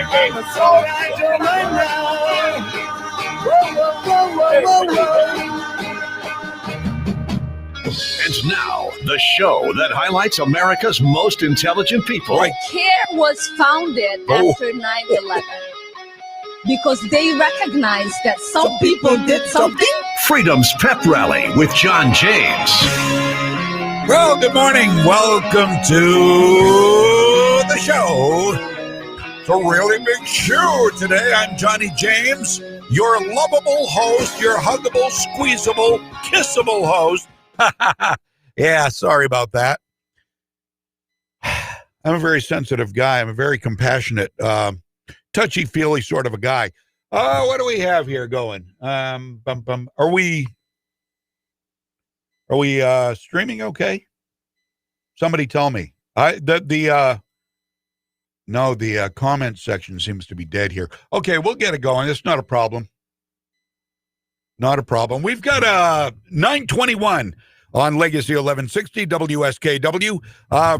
So I don't mind now. And now, the show that highlights America's most intelligent people. CARE was founded after 9/11 because they recognized that some people did something. Freedom's Pep Rally with John James. Well, good morning. Welcome to the show. It's a really big show today. I'm Johnny James, your lovable host, your huggable, squeezable, kissable host. Yeah, sorry about that. I'm a very sensitive guy. I'm a very compassionate, touchy-feely sort of a guy. What do we have here going? Are we streaming okay? Somebody tell me. The comment section seems to be dead here. Okay, we'll get it going. It's not a problem. Not a problem. We've got 921 on Legacy 1160 WSKW.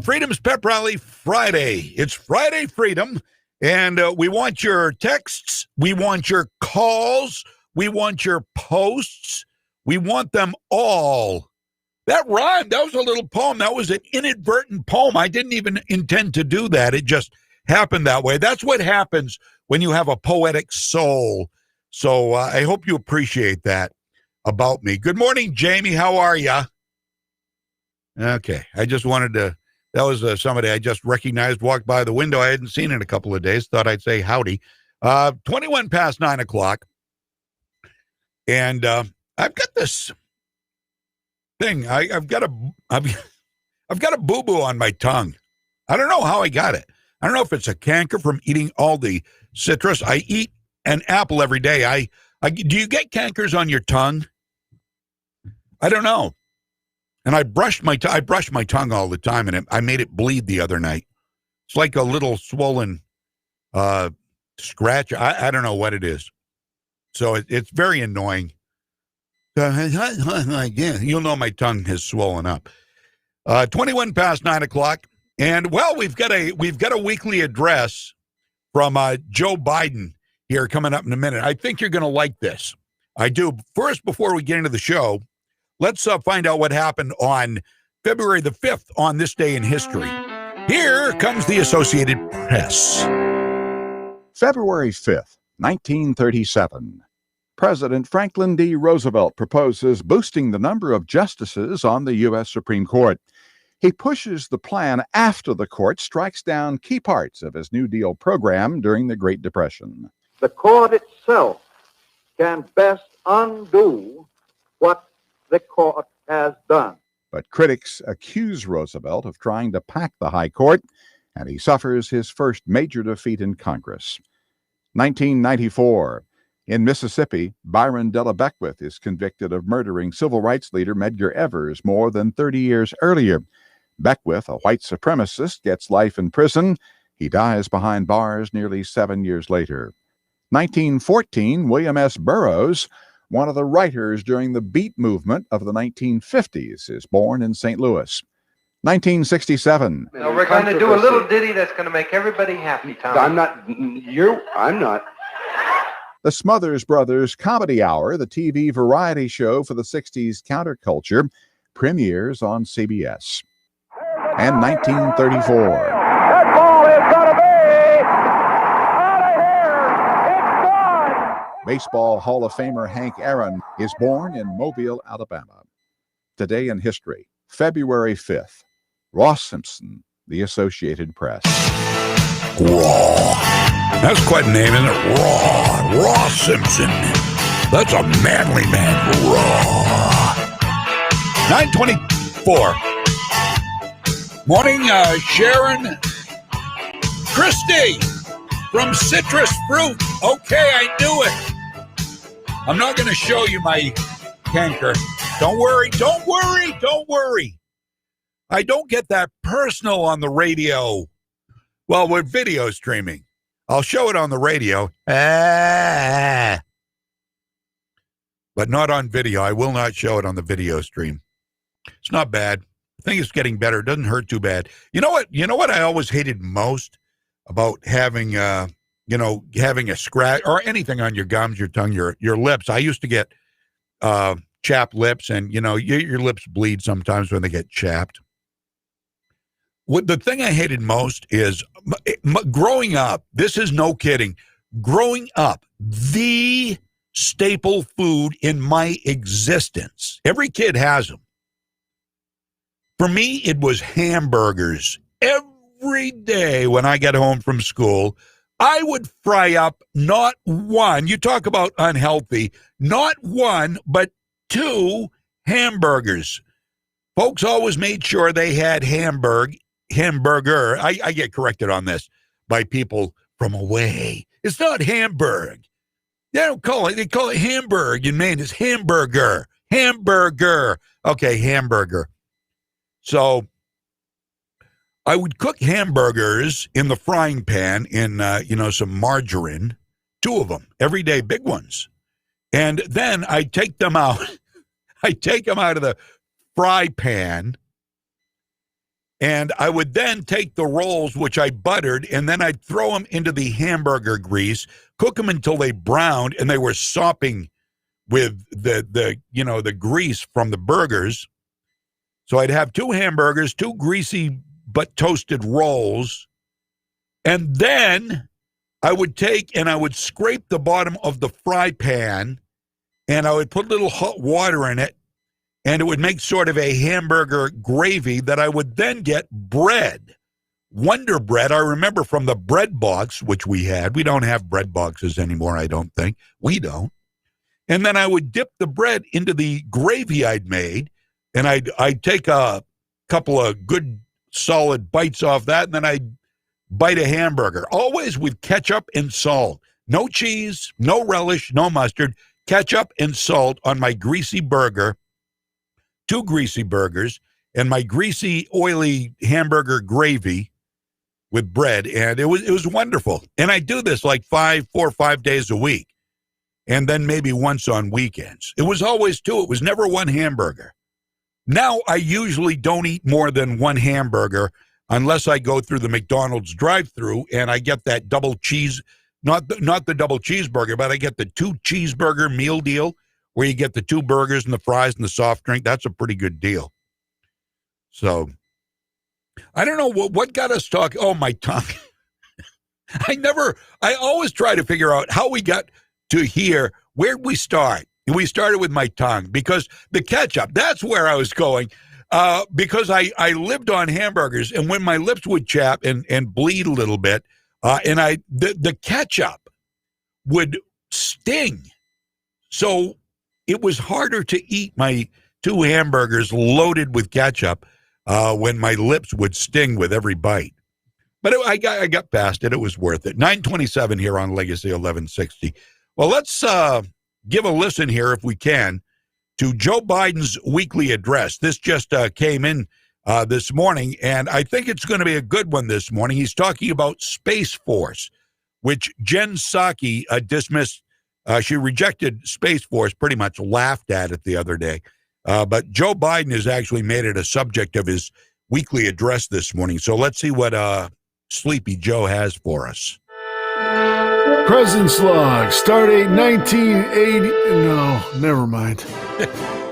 Freedom's Pep Rally Friday. It's Friday Freedom, and we want your texts. We want your calls. We want your posts. We want them all. That rhymed. That was a little poem. That was an inadvertent poem. I didn't even intend to do that. It just happened that way. That's what happens when you have a poetic soul. So I hope you appreciate that about me. Good morning, Jamie. How are you? Okay. I just wanted to, that was somebody I just recognized, walked by the window. I hadn't seen in a couple of days. Thought I'd say howdy. 21 past 9 o'clock. And I've got this thing. I've got a boo-boo on my tongue. I don't know how I got it. I don't know if it's a canker from eating all the citrus. I eat an apple every day. Do you get cankers on your tongue? I don't know. And I brush my tongue all the time, and I made it bleed the other night. It's like a little swollen scratch. I don't know what it is. So it's very annoying. You'll know my tongue has swollen up. 21 past 9 o'clock, and well, we've got a weekly address from Joe Biden here coming up in a minute. I think you're going to like this. I do. First, before we get into the show, let's find out what happened on February the 5th on this day in history. Here comes the Associated Press. February 5th, 1937. President Franklin D. Roosevelt proposes boosting the number of justices on the U.S. Supreme Court. He pushes the plan after the court strikes down key parts of his New Deal program during the Great Depression. The court itself can best undo what the court has done. But critics accuse Roosevelt of trying to pack the high court, and he suffers his first major defeat in Congress. 1994. In Mississippi, Byron Della Beckwith is convicted of murdering civil rights leader Medgar Evers more than 30 years earlier. Beckwith, a white supremacist, gets life in prison. He dies behind bars nearly 7 years later. 1914, William S. Burroughs, one of the writers during the Beat movement of the 1950s, is born in St. Louis. 1967. Now we're going to do a little ditty that's going to make everybody happy, Tom. I'm not. The Smothers Brothers Comedy Hour, the TV variety show for the 60s counterculture, premieres on CBS. And 1934. That ball is going to be out of here. It's gone. Baseball Hall of Famer Hank Aaron is born in Mobile, Alabama. Today in history, February 5th. Ross Simpson, The Associated Press. Raw. That's quite a name, isn't it? Raw Simpson. That's a manly man. Raw. 924. Morning, Sharon. Christy from Citrus Fruit. Okay, I knew it. I'm not going to show you my canker. Don't worry. I don't get that personal on the radio. Well, with video streaming. I'll show it on the radio. But not on video. I will not show it on the video stream. It's not bad. I think it's getting better. It doesn't hurt too bad. You know what I always hated most about having having a scratch or anything on your gums, your tongue, your lips. I used to get chapped lips, and your lips bleed sometimes when they get chapped. The thing I hated most is growing up. This is no kidding. Growing up, the staple food in my existence. Every kid has them. For me, it was hamburgers. Every day when I got home from school, I would fry up not one, you talk about unhealthy, not one, but 2 hamburgers. Folks always made sure they had hamburger. I get corrected on this by people from away. It's not Hamburg. They don't call it. They call it Hamburg in Maine. It's hamburger. Hamburger. Okay, hamburger. So I would cook hamburgers in the frying pan in, some margarine, 2 of them every day, big ones. And then I take them out. I take them out of the fry pan. And I would then take the rolls, which I buttered, and then I'd throw them into the hamburger grease, cook them until they browned, and they were sopping with the grease from the burgers. So I'd have 2 hamburgers, 2 greasy but toasted rolls, and then I would take and I would scrape the bottom of the fry pan, and I would put a little hot water in it, and it would make sort of a hamburger gravy that I would then get bread. Wonder Bread, I remember from the bread box, which we had. We don't have bread boxes anymore, I don't think. We don't. And then I would dip the bread into the gravy I'd made, and I'd take a couple of good solid bites off that, and then I'd bite a hamburger, always with ketchup and salt. No cheese, no relish, no mustard, ketchup and salt on my greasy burger. 2 greasy burgers, and my greasy, oily hamburger gravy with bread, and it was wonderful. And I do this like 4 or 5 days a week, and then maybe once on weekends. It was always 2. It was never 1 hamburger. Now I usually don't eat more than 1 hamburger unless I go through the McDonald's drive-thru and I get that double cheese, not the double cheeseburger, but I get the 2 cheeseburger meal deal, where you get the 2 burgers and the fries and the soft drink. That's a pretty good deal. So, I don't know what got us talking. Oh, my tongue. I always try to figure out how we got to here. Where'd we start? We started with my tongue because the ketchup, that's where I was going. Because I lived on hamburgers, and when my lips would chap and bleed a little bit, and the ketchup would sting. So, it was harder to eat my 2 hamburgers loaded with ketchup when my lips would sting with every bite. But I got past it. It was worth it. 9:27 here on Legacy 1160. Well, let's give a listen here, if we can, to Joe Biden's weekly address. This just came in this morning, and I think it's going to be a good one this morning. He's talking about Space Force, which Jen Psaki dismissed. She rejected Space Force, pretty much laughed at it the other day. But Joe Biden has actually made it a subject of his weekly address this morning. So let's see what Sleepy Joe has for us. President's log, start date 1980. No, never mind.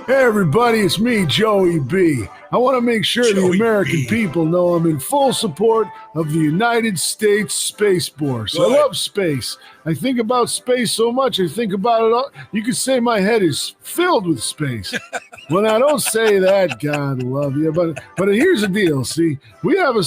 Hey, everybody, it's me, Joey B. I want to make sure the American people know I'm in full support of the United States Space Force. I love space. I think about space so much, I think about it all. You could say my head is filled with space. When I don't say that, God love you. But here's the deal. See, we're going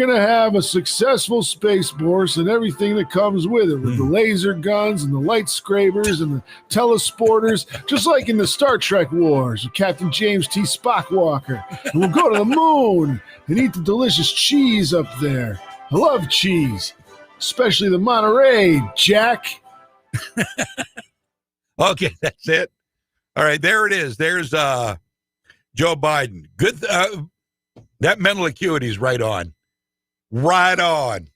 to have a successful Space Force and everything that comes with it, with the laser guns and the light scrapers and the telesporters, just like in the Star Trek Wars with Captain James T. Spockwalker. And we'll go to the moon and eat the delicious cheese up there. I love cheese, especially the Monterey, Jack. Okay, that's it. All right, there it is. There's Joe Biden. Good. That mental acuity is right on. Right on.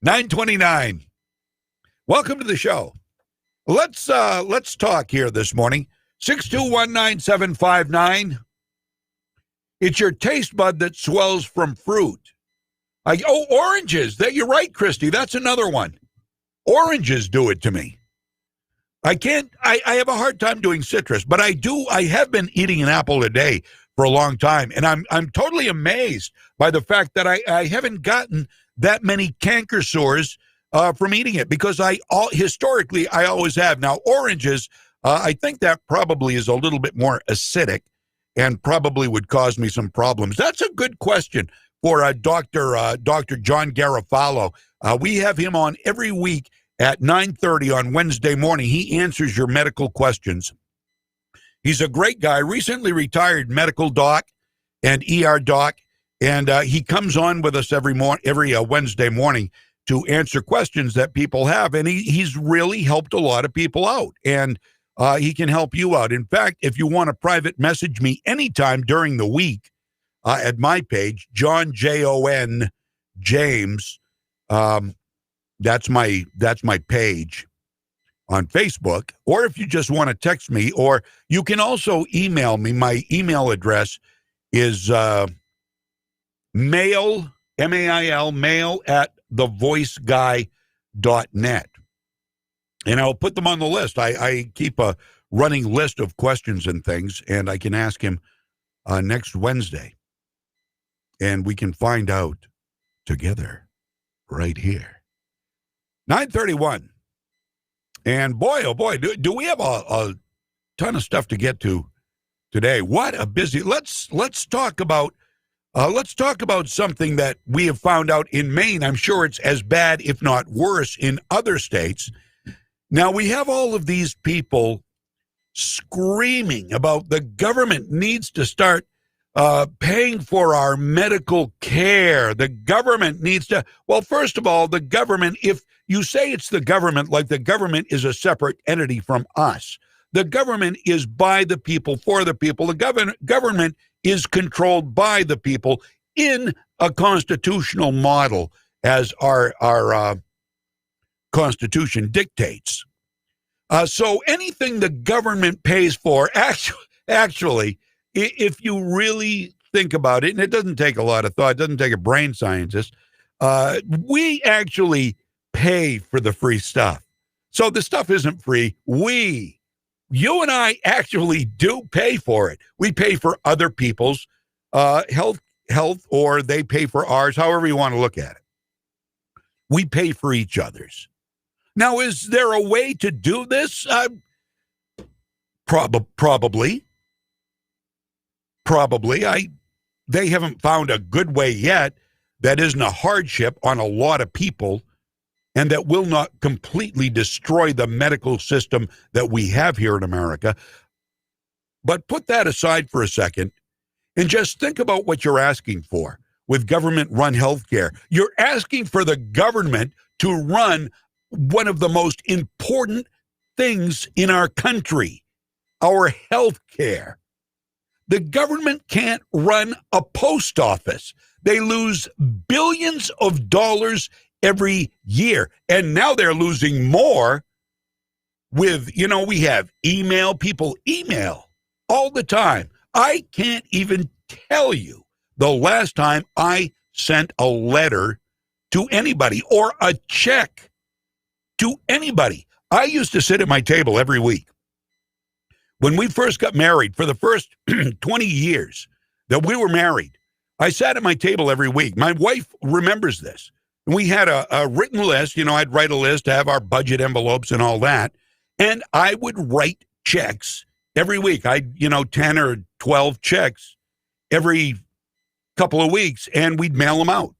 9:29. Welcome to the show. Let's talk here this morning. 6219759. It's your taste bud that swells from fruit. Oranges. You're right, Christy. That's another one. Oranges do it to me. I have a hard time doing citrus, but I have been eating an apple a day for a long time, and I'm totally amazed by the fact that I haven't gotten that many canker sores from eating it, because historically I always have. Now, oranges, I think that probably is a little bit more acidic and probably would cause me some problems. That's a good question for Dr. John Garofalo. We have him on every week at 9:30 on Wednesday morning. He answers your medical questions. He's a great guy, recently retired medical doc and ER doc, and he comes on with us every Wednesday morning to answer questions that people have, and he's really helped a lot of people out, and he can help you out. In fact, if you want to private message me anytime during the week at my page, John Jon James, that's my page on Facebook, or if you just want to text me, or you can also email me. My email address is mail, M-A-I-L, mail at thevoiceguy.net. And I'll put them on the list. I keep a running list of questions and things, and I can ask him next Wednesday. And we can find out together right here. 9:31. And boy, oh boy, do we have a ton of stuff to get to today. What a busy. Let's talk about something that we have found out in Maine. I'm sure it's as bad, if not worse, in other states. Now, we have all of these people screaming about the government needs to start paying for our medical care. The government needs to, well, first of all, the government, if you say it's the government, like the government is a separate entity from us. The government is by the people, for the people. The government is controlled by the people in a constitutional model, as our Constitution dictates. So anything the government pays for, actually, if you really think about it, and it doesn't take a lot of thought, it doesn't take a brain scientist, we actually pay for the free stuff. So the stuff isn't free. You and I actually do pay for it. We pay for other people's health, or they pay for ours, however you want to look at it. We pay for each other's. Now, is there a way to do this? Probably. They haven't found a good way yet that isn't a hardship on a lot of people and that will not completely destroy the medical system that we have here in America. But put that aside for a second and just think about what you're asking for with government-run healthcare. You're asking for the government to run one of the most important things in our country, our healthcare. The government can't run a post office. They lose billions of dollars every year. And now they're losing more with, we have email. People email all the time. I can't even tell you the last time I sent a letter to anybody or a check to anybody. I used to sit at my table every week. When we first got married, for the first 20 years that we were married, I sat at my table every week. My wife remembers this. We had a written list. I'd write a list to have our budget envelopes and all that. And I would write checks every week. 10 or 12 checks every couple of weeks, and we'd mail them out.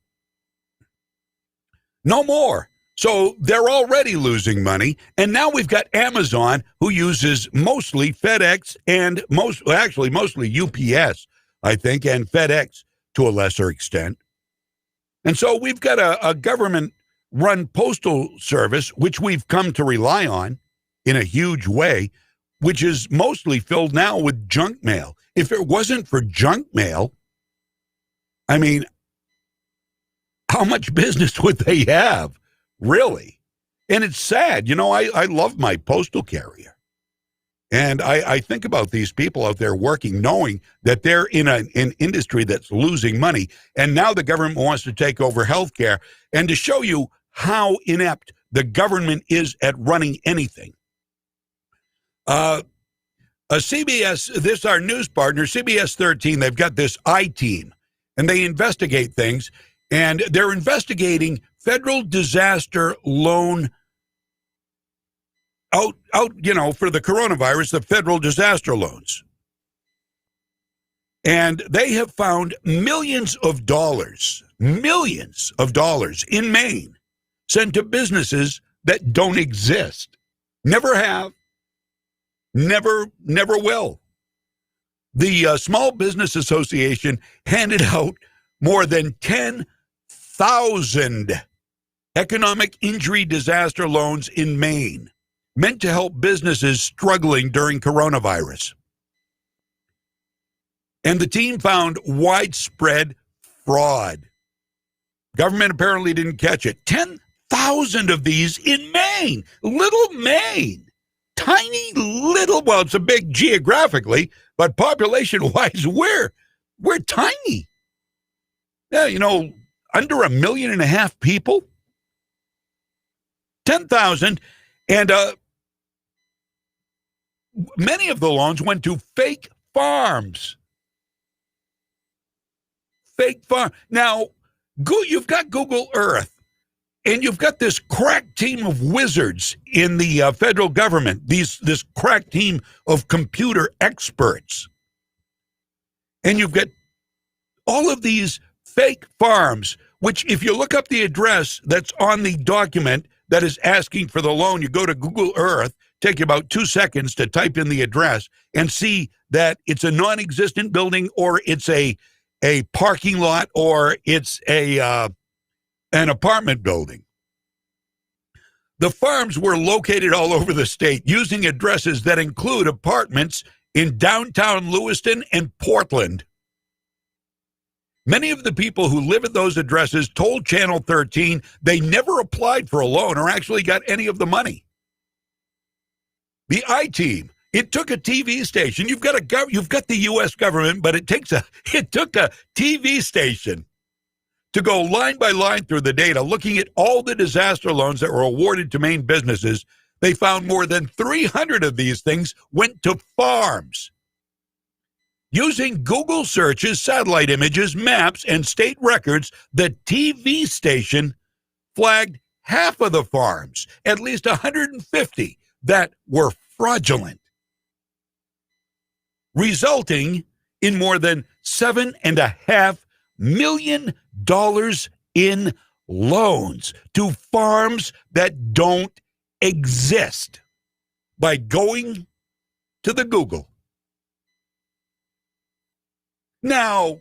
No more. So they're already losing money. And now we've got Amazon, who uses mostly FedEx and mostly UPS, I think, and FedEx to a lesser extent. And so we've got a government-run postal service, which we've come to rely on in a huge way, which is mostly filled now with junk mail. If it wasn't for junk mail, I mean, how much business would they have, really? And it's sad. I love my postal carrier. And I think about these people out there working, knowing that they're in an industry that's losing money. And now the government wants to take over healthcare. And to show you how inept the government is at running anything, CBS, this our news partner, CBS 13, they've got this I-team, and they investigate things. And they're investigating federal disaster loan out, for the coronavirus, the federal disaster loans. And they have found millions of dollars in Maine sent to businesses that don't exist. Never have, never will. The Small Business Association handed out more than 10,000 economic injury disaster loans in Maine, meant to help businesses struggling during coronavirus. And the team found widespread fraud. Government apparently didn't catch it. 10,000 of these in Maine. Little Maine. Tiny little, well, it's a big geographically, but population-wise, we're tiny. Yeah, under 1.5 million people. 10,000. And many of the loans went to fake farms. Fake farm. Now, you've got Google Earth, and you've got this crack team of wizards in the federal government, this crack team of computer experts. And you've got all of these fake farms, which if you look up the address that's on the document that is asking for the loan, you go to Google Earth, take you about 2 seconds to type in the address and see that it's a non-existent building, or it's a parking lot, or it's an apartment building. The farms were located all over the state using addresses that include apartments in downtown Lewiston and Portland. Many of the people who live at those addresses told Channel 13 they never applied for a loan or actually got any of the money. The I-team, it took a TV station. You've got the U.S. government, but it took a TV station to go line by line through the data, looking at all the disaster loans that were awarded to Maine businesses. They found more than 300 of these things went to farms. Using Google searches, satellite images, maps, and state records, the TV station flagged half of the farms, at least 150, that were fraudulent, resulting in more than $7.5 million in loans to farms that don't exist by going to the Google. Now,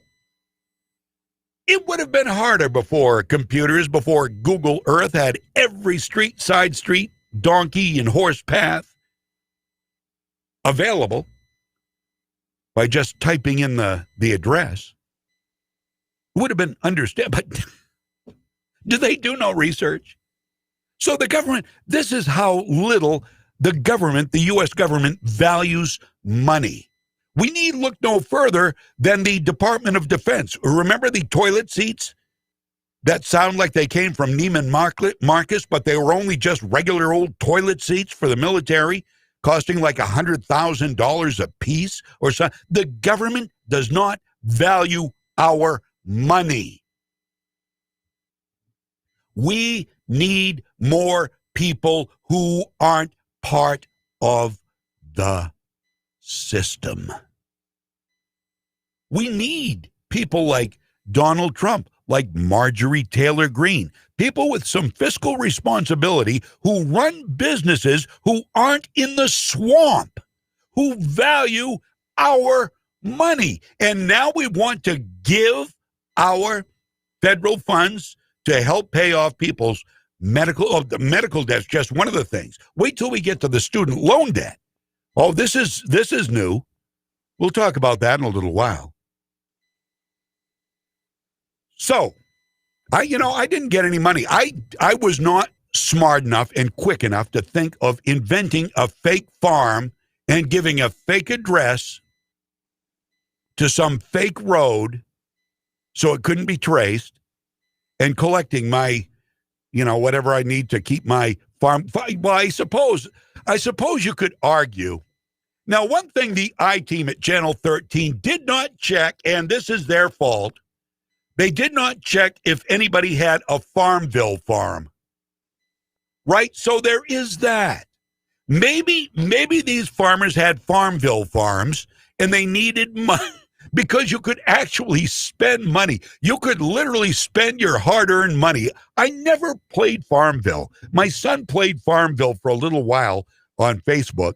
it would have been harder before computers, before Google Earth had every street, side street, donkey, and horse path available by just typing in the address. It would have been understood, but do they do no research? So the government, this is how little the government, the U.S. government, values money. We need look no further than the Department of Defense. Remember the toilet seats that sound like they came from Neiman Marcus, but they were only just regular old toilet seats for the military, costing like $100,000 a piece or so. The government does not value our money. We need more people who aren't part of the system. We need people like Donald Trump, like Marjorie Taylor Greene, people with some fiscal responsibility who run businesses who aren't in the swamp, who value our money. And now we want to give our federal funds to help pay off people's medical debt's just one of the things. Wait till we get to the student loan debt. Oh, this is new. We'll talk about that in a little while. So, I didn't get any money. I was not smart enough and quick enough to think of inventing a fake farm and giving a fake address to some fake road so it couldn't be traced, and collecting my, whatever I need to keep my farm. Well, I suppose you could argue. Now, one thing the I-team at Channel 13 did not check, and this is their fault, they did not check if anybody had a Farmville farm. Right? So there is that. Maybe these farmers had Farmville farms and they needed money because you could actually spend money. You could literally spend your hard-earned money. I never played Farmville. My son played Farmville for a little while on Facebook.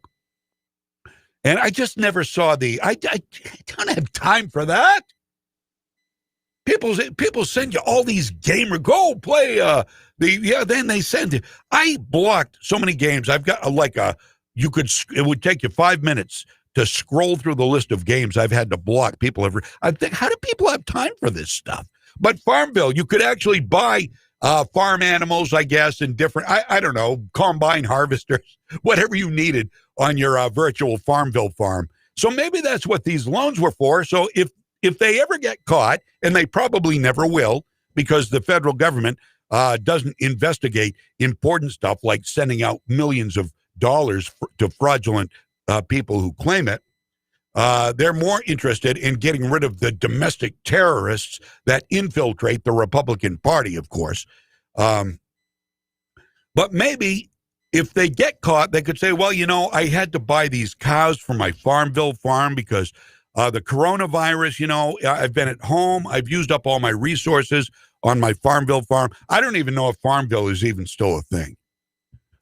And I just never saw I don't have time for that. People send you all these gamers. Go play then they send it. I blocked so many games. I've got it would take you 5 minutes to scroll through the list of games I've had to block people I think, how do people have time for this stuff? But Farmville, you could actually buy farm animals, I guess, in different, I don't know, combine harvesters, whatever you needed on your virtual Farmville farm. So maybe that's what these loans were for. So if they ever get caught, and they probably never will, because the federal government doesn't investigate important stuff like sending out millions of dollars to fraudulent people who claim it, they're more interested in getting rid of the domestic terrorists that infiltrate the Republican Party, of course. But maybe if they get caught, they could say, well, I had to buy these cows for my Farmville farm because the coronavirus, I've been at home. I've used up all my resources on my Farmville farm. I don't even know if Farmville is even still a thing.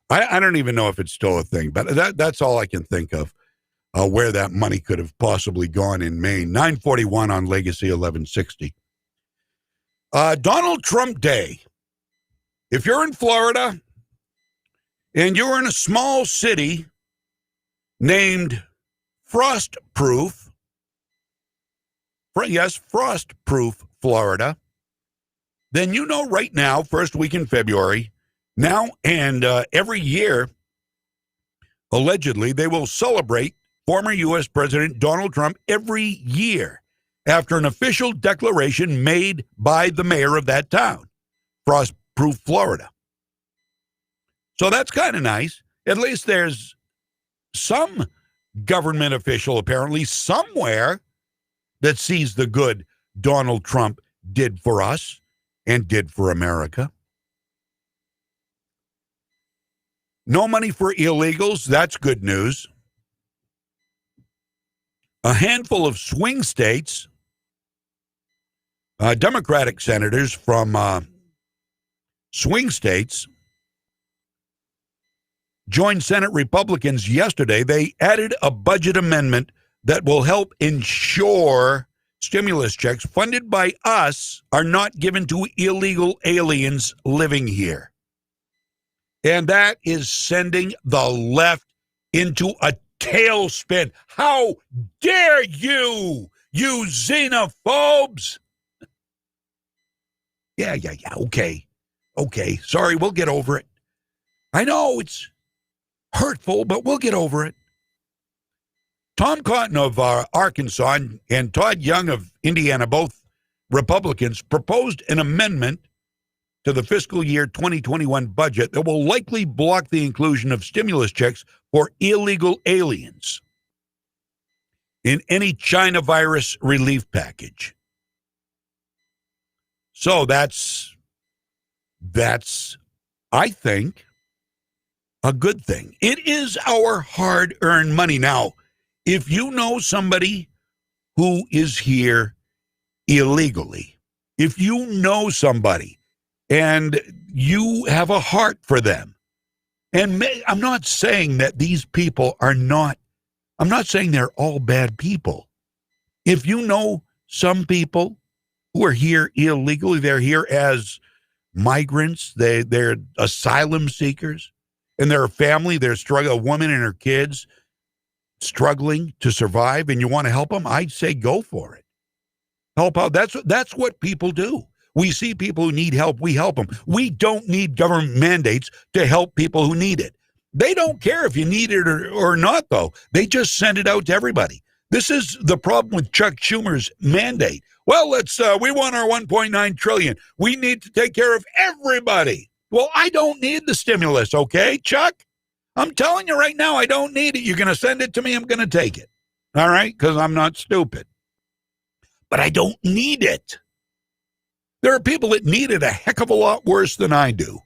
I don't even know if it's still a thing, but that's all I can think of where that money could have possibly gone in Maine. 941 on Legacy 1160. Donald Trump Day. If you're in Florida and you're in a small city named Frostproof, Florida, then right now, first week in February, now and every year, allegedly, they will celebrate former U.S. President Donald Trump every year after an official declaration made by the mayor of that town, Frostproof, Florida. So that's kind of nice. At least there's some government official, apparently, somewhere that sees the good Donald Trump did for us and did for America. No money for illegals. That's good news. A handful of swing states, Democratic senators from swing states, joined Senate Republicans yesterday. They added a budget amendment that will help ensure stimulus checks funded by us are not given to illegal aliens living here. And that is sending the left into a tailspin. How dare you xenophobes? Yeah, okay. Sorry, we'll get over it. I know it's hurtful, but we'll get over it. Tom Cotton of Arkansas and Todd Young of Indiana, both Republicans, proposed an amendment to the fiscal year 2021 budget that will likely block the inclusion of stimulus checks for illegal aliens in any China virus relief package. So that's I think, a good thing. It is our hard-earned money. Now, if you know somebody who is here illegally, if you know somebody and you have a heart for them, and I'm not saying that these people are not, I'm not saying they're all bad people. If you know some people who are here illegally, they're here as migrants, they're asylum seekers, and they're a family, they're struggling, a woman and her kids struggling to survive, and you want to help them, I'd say go for it. Help out. That's what people do. We see people who need help, we help them. We don't need government mandates to help people who need it. They don't care if you need it or not, though. They just send it out to everybody. This is the problem with Chuck Schumer's mandate. Well, we want our $1.9 trillion. We need to take care of everybody. Well, I don't need the stimulus, okay, Chuck? I'm telling you right now, I don't need it. You're going to send it to me, I'm going to take it. All right? Because I'm not stupid. But I don't need it. There are people that need it a heck of a lot worse than I do.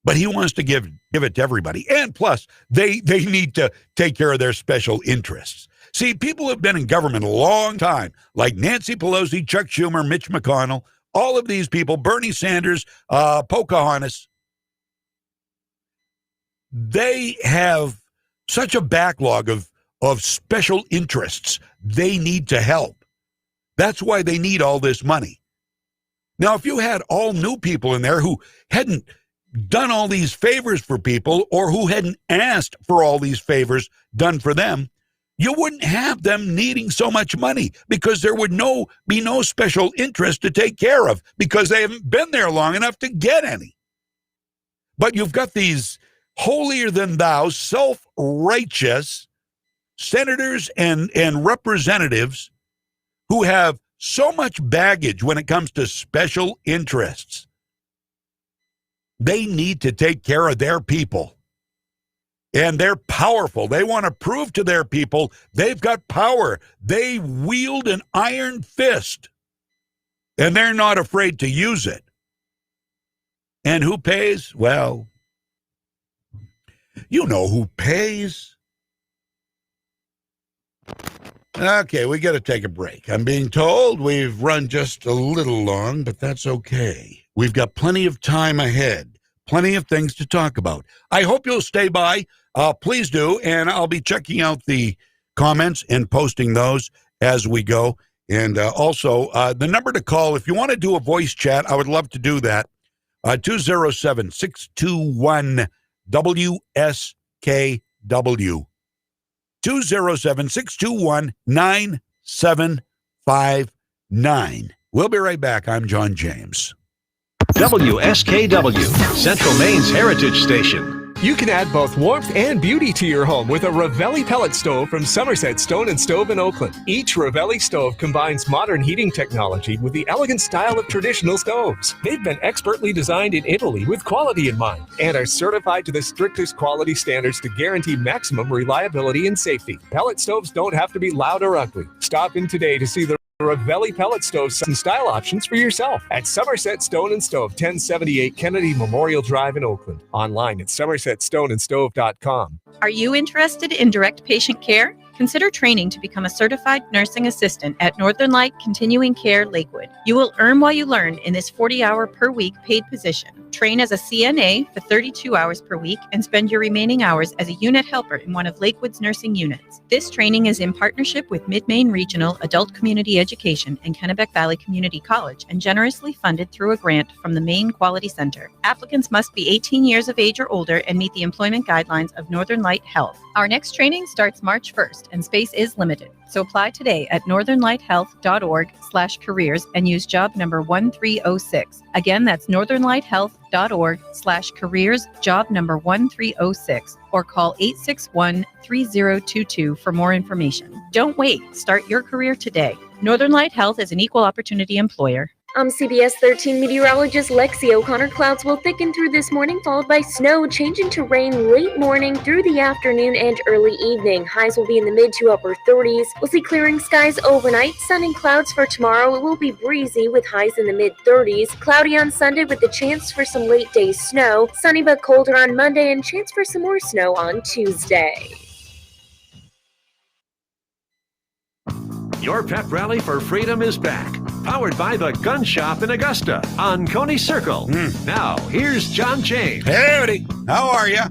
But he wants to give it to everybody. And plus, they need to take care of their special interests. See, people have been in government a long time, like Nancy Pelosi, Chuck Schumer, Mitch McConnell, all of these people, Bernie Sanders, Pocahontas. They have such a backlog of special interests. They need to help. That's why they need all this money. Now, if you had all new people in there who hadn't done all these favors for people or who hadn't asked for all these favors done for them, you wouldn't have them needing so much money because there would be no special interest to take care of because they haven't been there long enough to get any. But you've got these holier-than-thou, self-righteous senators and representatives who have so much baggage when it comes to special interests. They need to take care of their people. And they're powerful. They want to prove to their people they've got power. They wield an iron fist. And they're not afraid to use it. And who pays? Well, you know who pays. Okay, we got to take a break. I'm being told we've run just a little long, but that's okay. We've got plenty of time ahead, plenty of things to talk about. I hope you'll stay by. Please do, and I'll be checking out the comments and posting those as we go. And also, the number to call, if you want to do a voice chat, I would love to do that. 207-621-WSKW. 207-621-9759. We'll be right back. I'm John James. WSKW, Central Maine's Heritage Station. You can add both warmth and beauty to your home with a Ravelli pellet stove from Somerset Stone and Stove in Oakland. Each Ravelli stove combines modern heating technology with the elegant style of traditional stoves. They've been expertly designed in Italy with quality in mind and are certified to the strictest quality standards to guarantee maximum reliability and safety. Pellet stoves don't have to be loud or ugly. Stop in today to see the Ravelli pellet stoves and style options for yourself at Somerset Stone and Stove, 1078 Kennedy Memorial Drive in Oakland. Online at somersetstoneandstove.com. Are you interested in direct patient care? Consider training to become a certified nursing assistant at Northern Light Continuing Care Lakewood. You will earn while you learn in this 40-hour per week paid position. Train as a CNA for 32 hours per week and spend your remaining hours as a unit helper in one of Lakewood's nursing units. This training is in partnership with Mid-Maine Regional Adult Community Education and Kennebec Valley Community College and generously funded through a grant from the Maine Quality Center. Applicants must be 18 years of age or older and meet the employment guidelines of Northern Light Health. Our next training starts March 1st and space is limited. So apply today at northernlighthealth.org/careers and use job number 1306. Again, that's northernlighthealth.org/careers, job number 1306, or call 861-3022 for more information. Don't wait. Start your career today. Northern Light Health is an equal opportunity employer. I'm CBS 13 meteorologist Lexi O'Connor. Clouds will thicken through this morning, followed by snow, changing to rain late morning through the afternoon and early evening. Highs will be in the mid to upper 30s. We'll see clearing skies overnight. Sun and clouds for tomorrow. It will be breezy with highs in the mid 30s. Cloudy on Sunday with the chance for some late day snow. Sunny but colder on Monday and chance for some more snow on Tuesday. Your pep rally for freedom is back. Powered by the Gun Shop in Augusta on Coney Circle. Now, here's John James. Howdy. How are you?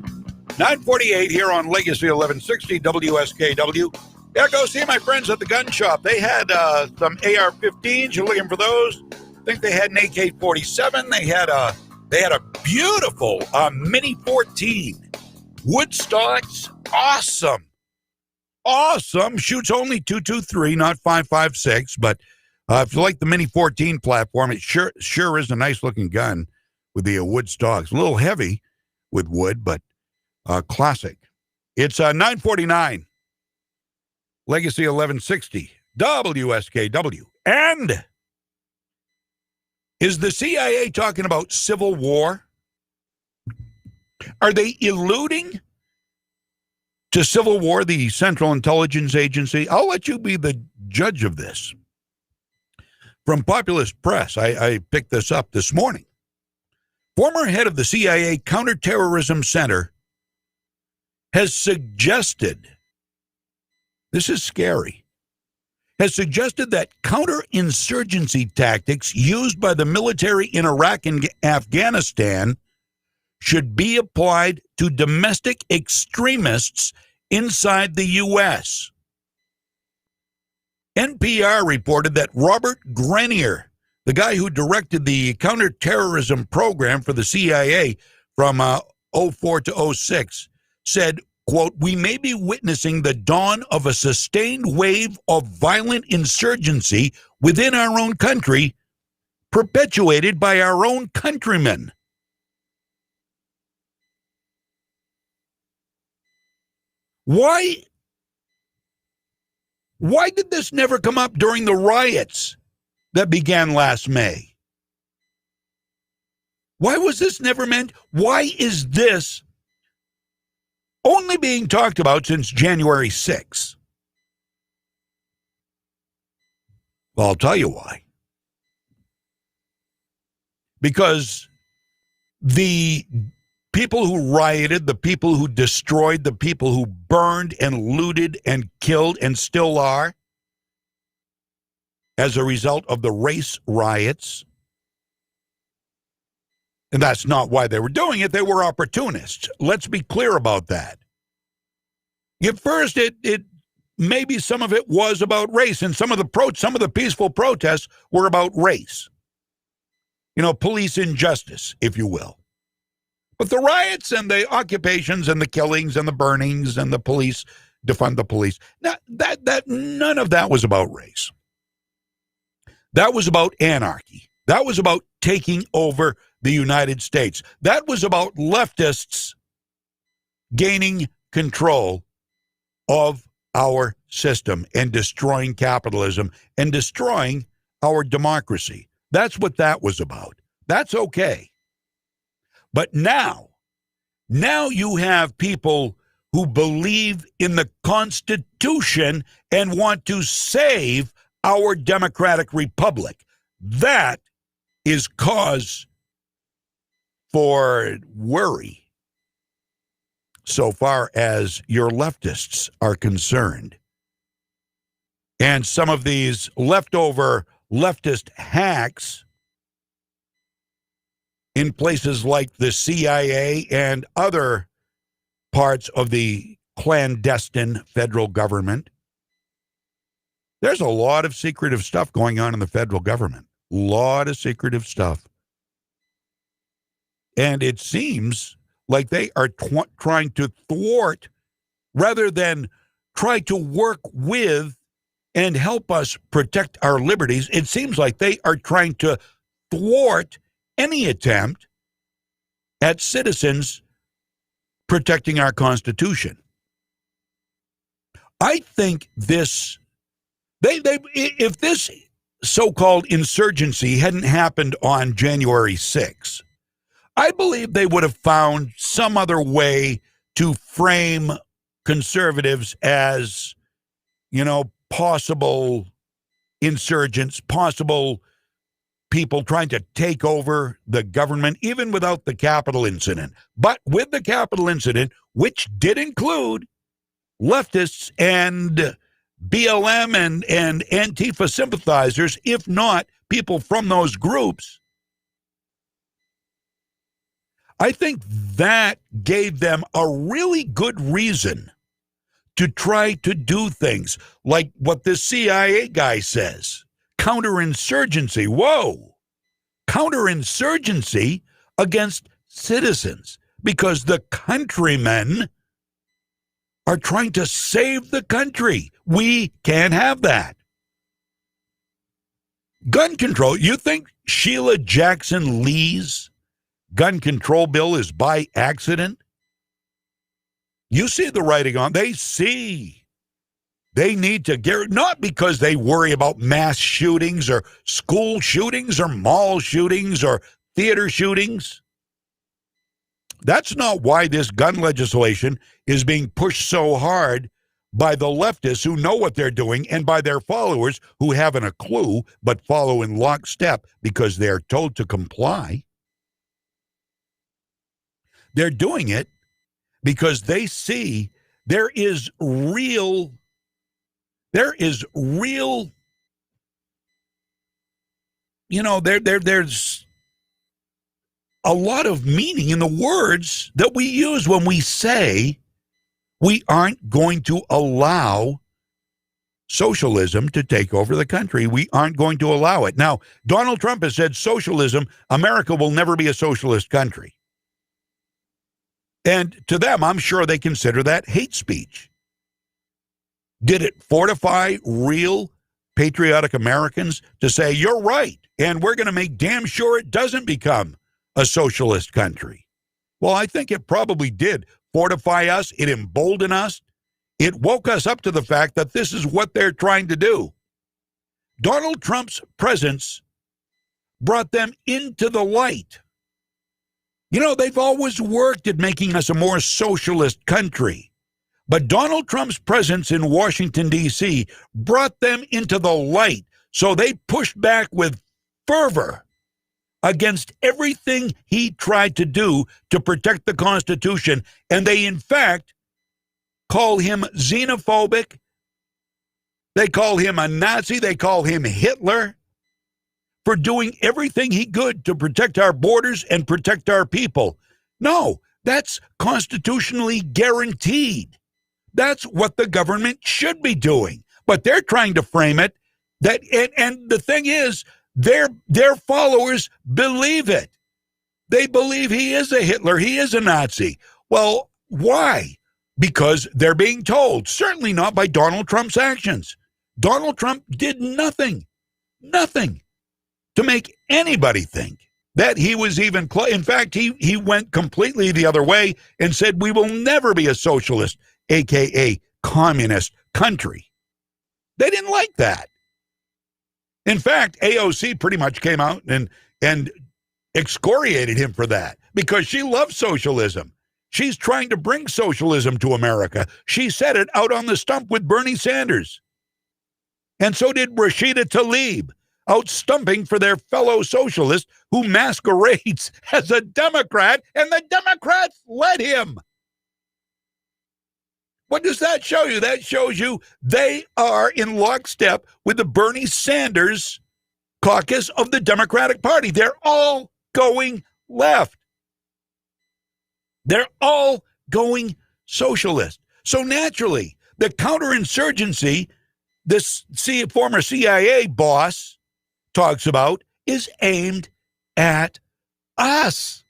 948 here on Legacy 1160 WSKW. Yeah, go see my friends at the Gun Shop. They had some AR-15s. You're looking for those? I think they had an AK-47. They had a beautiful Mini 14. Wood stocks. Awesome. Shoots only .223, not .556, but if you like the Mini 14 platform, it sure is a nice looking gun with the wood stocks. A little heavy, with wood, but classic. It's 9:49. Legacy 1160, WSKW. And is the CIA talking about civil war? Are they alluding to civil war, the Central Intelligence Agency? I'll let you be the judge of this. From Populist Press, I picked this up this morning. Former head of the CIA Counterterrorism Center has suggested, this is scary, has suggested that counterinsurgency tactics used by the military in Iraq and Afghanistan should be applied to domestic extremists inside the U.S. NPR reported that Robert Grenier, the guy who directed the counterterrorism program for the CIA from 04 to 06, said, quote, "We may be witnessing the dawn of a sustained wave of violent insurgency within our own country, perpetuated by our own countrymen." Why did this never come up during the riots that began last May? Why was this never meant? Why is this only being talked about since January 6th? Well, I'll tell you why. Because the people who rioted, the people who destroyed, the people who burned and looted and killed and still are, as a result of the race riots, and that's not why they were doing it, they were opportunists. Let's be clear about that. At first, it maybe some of it was about race, and some of the peaceful protests were about race. You know, police injustice, if you will. But the riots and the occupations and the killings and the burnings and the police, defund the police, none of that was about race. That was about anarchy. That was about taking over the United States. That was about leftists gaining control of our system and destroying capitalism and destroying our democracy. That's what that was about. That's okay. But now you have people who believe in the Constitution and want to save our democratic republic. That is cause for worry so far as your leftists are concerned. And some of these leftover leftist hacks in places like the CIA and other parts of the clandestine federal government. There's a lot of secretive stuff going on in the federal government. A lot of secretive stuff. And it seems like they are trying to thwart rather than try to work with and help us protect our liberties. It seems like they are trying to thwart any attempt at citizens protecting our Constitution. I think this, if this so-called insurgency hadn't happened on January 6th, I believe they would have found some other way to frame conservatives as, possible insurgents, possible people trying to take over the government, even without the Capitol incident. But with the Capitol incident, which did include leftists and BLM and Antifa sympathizers, if not people from those groups, I think that gave them a really good reason to try to do things like what this CIA guy says. Counterinsurgency. Whoa. Counterinsurgency against citizens because the countrymen are trying to save the country. We can't have that. Gun control. You think Sheila Jackson Lee's gun control bill is by accident? You see the writing on. They see. They need to get, not because they worry about mass shootings or school shootings or mall shootings or theater shootings. That's not why this gun legislation is being pushed so hard by the leftists who know what they're doing and by their followers who haven't a clue but follow in lockstep because they're told to comply. They're doing it because they see there's a lot of meaning in the words that we use when we say we aren't going to allow socialism to take over the country. We aren't going to allow it. Now, Donald Trump has said socialism, America will never be a socialist country. And to them, I'm sure they consider that hate speech. Did it fortify real patriotic Americans to say, you're right, and we're going to make damn sure it doesn't become a socialist country? Well, I think it probably did fortify us. It emboldened us. It woke us up to the fact that this is what they're trying to do. Donald Trump's presence brought them into the light. You know, they've always worked at making us a more socialist country. But Donald Trump's presence in Washington, D.C. brought them into the light. So they pushed back with fervor against everything he tried to do to protect the Constitution. And they, in fact, call him xenophobic. They call him a Nazi. They call him Hitler for doing everything he could to protect our borders and protect our people. No, that's constitutionally guaranteed. That's what the government should be doing. But they're trying to frame it that, and the thing is, their followers believe it. They believe he is a Hitler, he is a Nazi. Well, why? Because they're being told, certainly not by Donald Trump's actions. Donald Trump did nothing to make anybody think that he was even close. In fact, he went completely the other way and said, we will never be a socialist, a.k.a. communist country. They didn't like that. In fact, AOC pretty much came out and excoriated him for that because she loves socialism. She's trying to bring socialism to America. She said it out on the stump with Bernie Sanders. And so did Rashida Tlaib, out stumping for their fellow socialist who masquerades as a Democrat, and the Democrats let him. What does that show you? That shows you they are in lockstep with the Bernie Sanders caucus of the Democratic Party. They're all going left. They're all going socialist. So naturally, the counterinsurgency this former CIA boss talks about is aimed at us.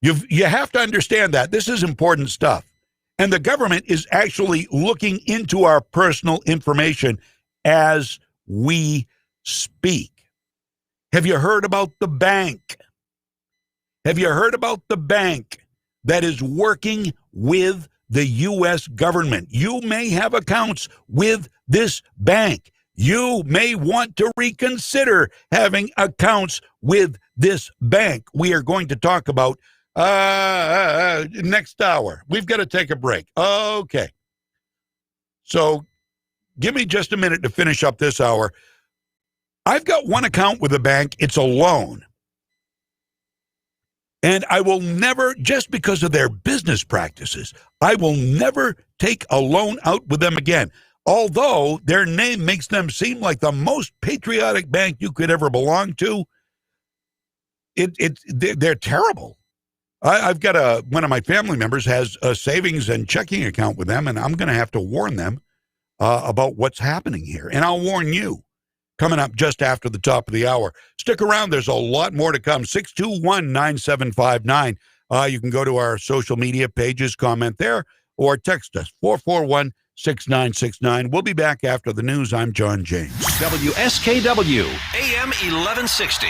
You have to understand that. This is important stuff. And the government is actually looking into our personal information as we speak. Have you heard about the bank? Have you heard about the bank that is working with the U.S. government? You may have accounts with this bank. You may want to reconsider having accounts with this bank. We are going to talk about next hour. We've got to take a break. Okay. So give me just a minute to finish up this hour. I've got one account with a bank. It's a loan. And I will never, just because of their business practices, I will never take a loan out with them again. Although their name makes them seem like the most patriotic bank you could ever belong to, they're terrible. I've got one of my family members has a savings and checking account with them, and I'm going to have to warn them about what's happening here. And I'll warn you coming up just after the top of the hour. Stick around. There's a lot more to come. 621-9759. You can go to our social media pages, comment there, or text us, 441-6969. We'll be back after the news. I'm John James. WSKW, AM 1160.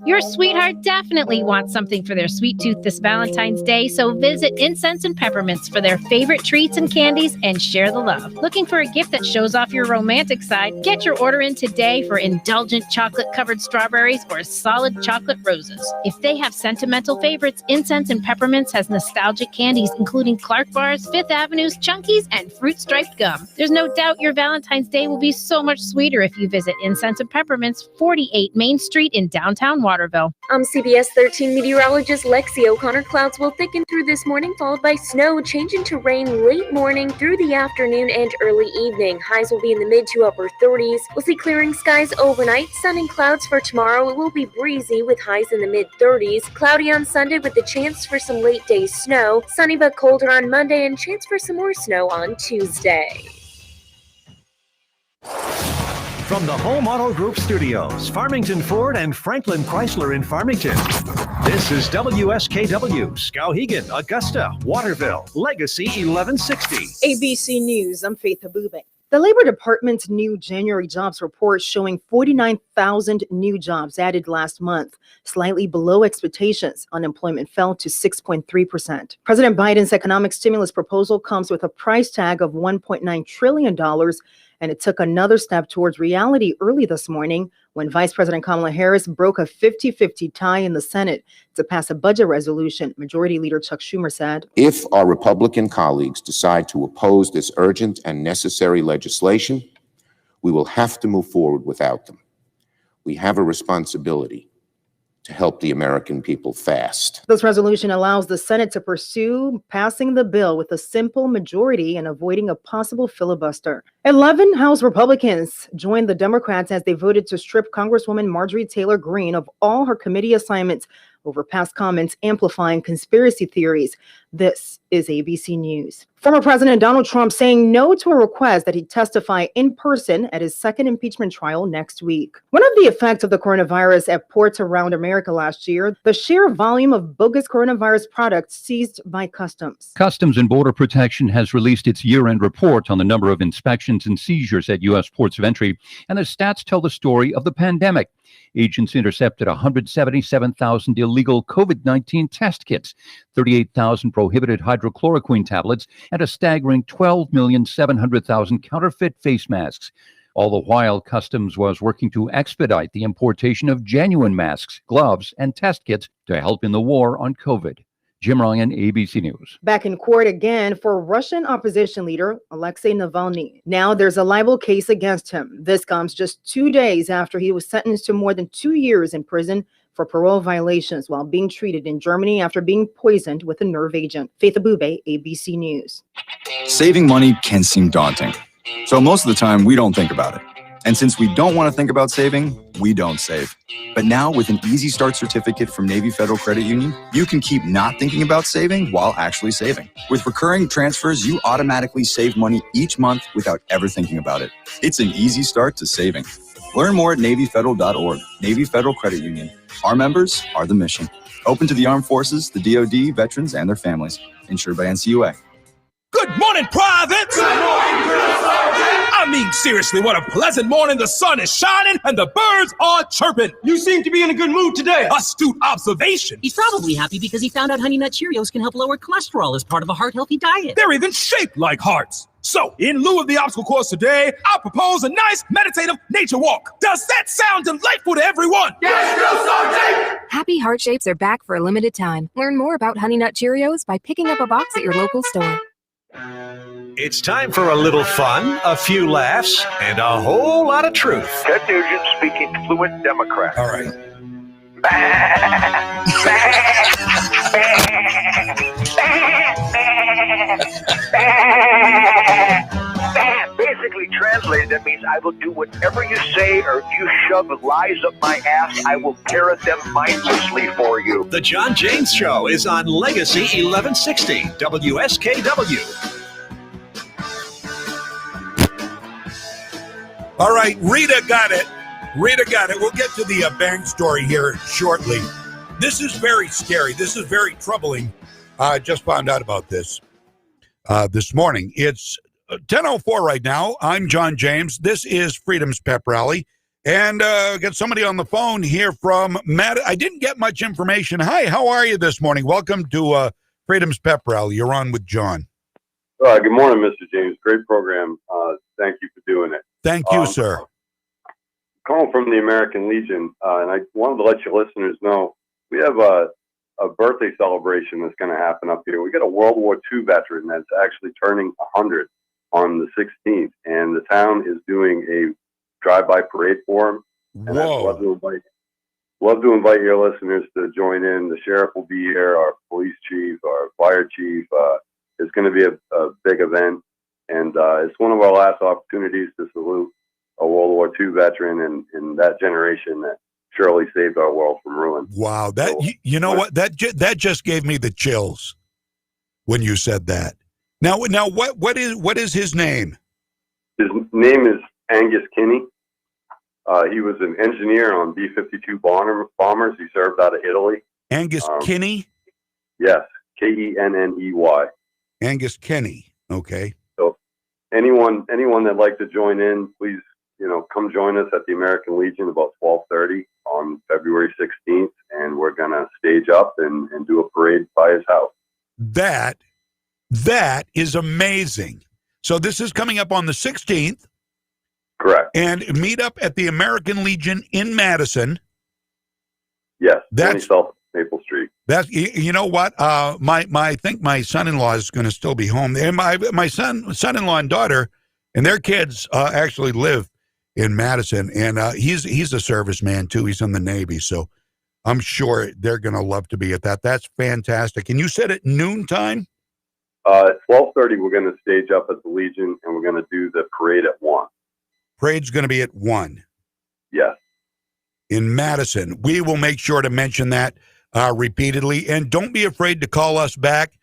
Your sweetheart definitely wants something for their sweet tooth this Valentine's Day, so visit Incense and Peppermints for their favorite treats and candies and share the love. Looking for a gift that shows off your romantic side? Get your order in today for indulgent chocolate-covered strawberries or solid chocolate roses. If they have sentimental favorites, Incense and Peppermints has nostalgic candies including Clark Bars, Fifth Avenue's Chunkies, and fruit-striped gum. There's no doubt your Valentine's Day will be so much sweeter if you visit Incense and Peppermints, 48 Main Street in downtown Waterville. I'm CBS 13 meteorologist Lexi O'Connor. Clouds will thicken through this morning, followed by snow, changing to rain late morning through the afternoon and early evening. Highs will be in the mid to upper 30s. We'll see clearing skies overnight, sun and clouds for tomorrow. It will be breezy with highs in the mid 30s. Cloudy on Sunday with the chance for some late day snow. Sunny but colder on Monday and chance for some more snow on Tuesday. From the Home Auto Group Studios, Farmington Ford and Franklin Chrysler in Farmington. This is WSKW, Skowhegan, Augusta, Waterville, Legacy 1160. ABC News, I'm Faith Habube. The Labor Department's new January jobs report showing 49,000 new jobs added last month, slightly below expectations. Unemployment fell to 6.3%. President Biden's economic stimulus proposal comes with a price tag of $1.9 trillion, and it took another step towards reality early this morning when Vice President Kamala Harris broke a 50-50 tie in the Senate to pass a budget resolution. Majority Leader Chuck Schumer said, "If our Republican colleagues decide to oppose this urgent and necessary legislation, we will have to move forward without them. We have a responsibility to help the American people fast." This resolution allows the Senate to pursue passing the bill with a simple majority and avoiding a possible filibuster. 11 House Republicans joined the Democrats as they voted to strip Congresswoman Marjorie Taylor Greene of all her committee assignments over past comments amplifying conspiracy theories. This is ABC News. Former President Donald Trump saying no to a request that he testify in person at his second impeachment trial next week. One of the effects of the coronavirus at ports around America last year, the sheer volume of bogus coronavirus products seized by Customs. Customs and Border Protection has released its year-end report on the number of inspections and seizures at U.S. ports of entry, and the stats tell the story of the pandemic. Agents intercepted 177,000 illegal COVID-19 test kits, 38,000 prohibited hydrochloroquine tablets, and a staggering 12,700,000 counterfeit face masks. All the while, Customs was working to expedite the importation of genuine masks, gloves, and test kits to help in the war on COVID. Jim Ryan, ABC News. Back in court again for Russian opposition leader Alexei Navalny. Now there's a libel case against him. This comes just 2 days after he was sentenced to more than 2 years in prison for parole violations while being treated in Germany after being poisoned with a nerve agent. Faith Abube, ABC News. Saving money can seem daunting, so most of the time we don't think about it. And since we don't want to think about saving, we don't save. But now with an Easy Start certificate from Navy Federal Credit Union, you can keep not thinking about saving while actually saving. With recurring transfers, you automatically save money each month without ever thinking about it. It's an easy start to saving. Learn more at NavyFederal.org. Navy Federal Credit Union. Our members are the mission. Open to the armed forces, the DoD, veterans, and their families. Insured by NCUA. Good morning, privates! Good morning, Drill Sergeant! I mean, seriously, what a pleasant morning. The sun is shining and the birds are chirping. You seem to be in a good mood today. Astute observation. He's probably happy because he found out Honey Nut Cheerios can help lower cholesterol as part of a heart-healthy diet. They're even shaped like hearts. So, in lieu of the obstacle course today, I propose a nice meditative nature walk. Does that sound delightful to everyone? Yes, Drill Sergeant! Happy heart shapes are back for a limited time. Learn more about Honey Nut Cheerios by picking up a box at your local store. It's time for a little fun, a few laughs, and a whole lot of truth. Ted Nugent speaking fluent Democrat. All right. Basically translated, that means I will do whatever you say, or if you shove lies up my ass, I will parrot them mindlessly for you. The John James Show is on Legacy 1160, WSKW. All right, Rita got it. Rita got it. We'll get to the bank story here shortly. This is very scary. This is very troubling. I just found out about this morning. It's 10:04 right now. I'm John James. This is Freedom's Pep Rally. And got somebody on the phone here from Matt. I didn't get much information. Hi, how are you this morning? Welcome to Freedom's Pep Rally. You're on with John. Good morning, Mr. James. Great program. Thank you for doing it. Thank you, sir. Calling from the American Legion, and I wanted to let your listeners know we have a birthday celebration that's going to happen up here. We got a World War II veteran that's actually turning 100 on the 16th, and the town is doing a drive-by parade for him. And I'd love to invite your listeners to join in. The sheriff will be here, our police chief, our fire chief. It's going to be a big event, and it's one of our last opportunities to salute a World War II veteran and that generation that surely saved our world from ruin. Wow, that you know what, that just gave me the chills when you said that. Now, what is his name? His name is Angus Kinney. He was an engineer on B-52 bombers. He served out of Italy. Angus Kinney? Yes, Kenney. Angus Kinney. Okay. So anyone that'd like to join in, please, come join us at the American Legion about 12:30 on February 16th, and we're gonna stage up and do a parade by his house. That is amazing. So this is coming up on the 16th. Correct. And meet up at the American Legion in Madison. Yes, that's South Maple Street. That's, you know what? I think my son-in-law is going to still be home. And my son-in-law and daughter and their kids actually live in Madison, and he's a serviceman too. He's in the Navy, so I'm sure they're going to love to be at that. That's fantastic. And you said at noontime? At 12:30, we're going to stage up at the Legion, and we're going to do the parade at 1. Parade's going to be at 1. Yes. In Madison. We will make sure to mention that repeatedly. And don't be afraid to call us back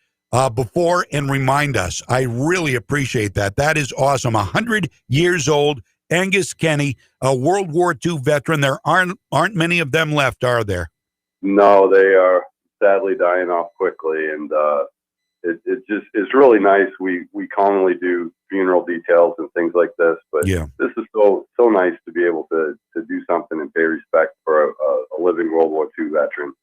before and remind us. I really appreciate that. That is awesome. 100 years old, Angus Kinney, a World War II veteran. There aren't many of them left, are there? No, they are sadly dying off quickly, and it's really nice. We commonly do funeral details and things like this, but yeah, this is so nice to be able to do something and pay respect for a living World War II veteran.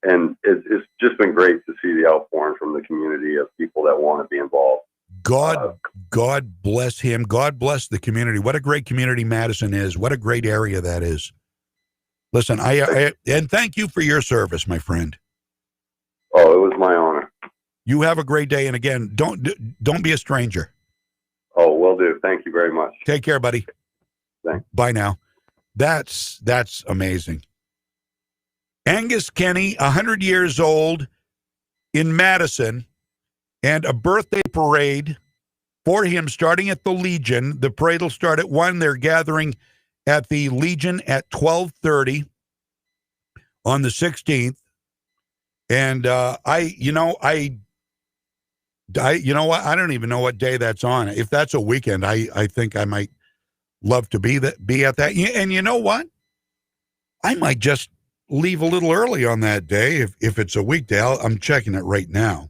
And it's just been great to see the outpouring from the community of people that want to be involved. God bless him. God bless the community. What a great community Madison is. What a great area that is. Listen, I and thank you for your service, my friend. Oh, it was my honor. You have a great day, and again, don't be a stranger. Oh, will do. Thank you very much. Take care, buddy. Thanks. Bye now. That's amazing. Angus Kinney, 100 years old, in Madison, and a birthday parade for him starting at the Legion. The parade will start at 1. They're gathering at the Legion at 12:30 on the 16th. And you know what? I don't even know what day that's on. If that's a weekend, I think I might love to be at that. And you know what? I might just leave a little early on that day if it's a weekday. I'm checking it right now.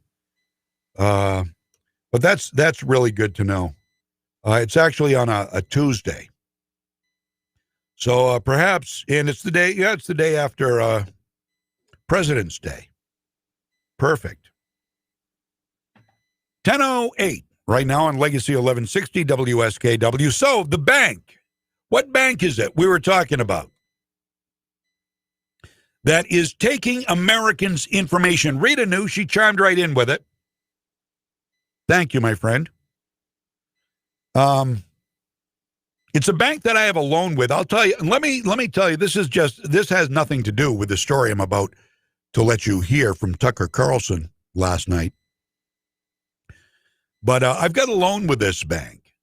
But that's really good to know. It's actually on a Tuesday. So perhaps, and it's the day after President's Day. Perfect. 10:08 right now on Legacy 1160 WSKW. So the bank, what bank is it we were talking about that is taking Americans' information? Rita knew. She chimed right in with it. Thank you, my friend. It's a bank that I have a loan with. I'll tell you. Let me tell you. This has nothing to do with the story I'm about to let you hear from Tucker Carlson last night. But I've got a loan with this bank.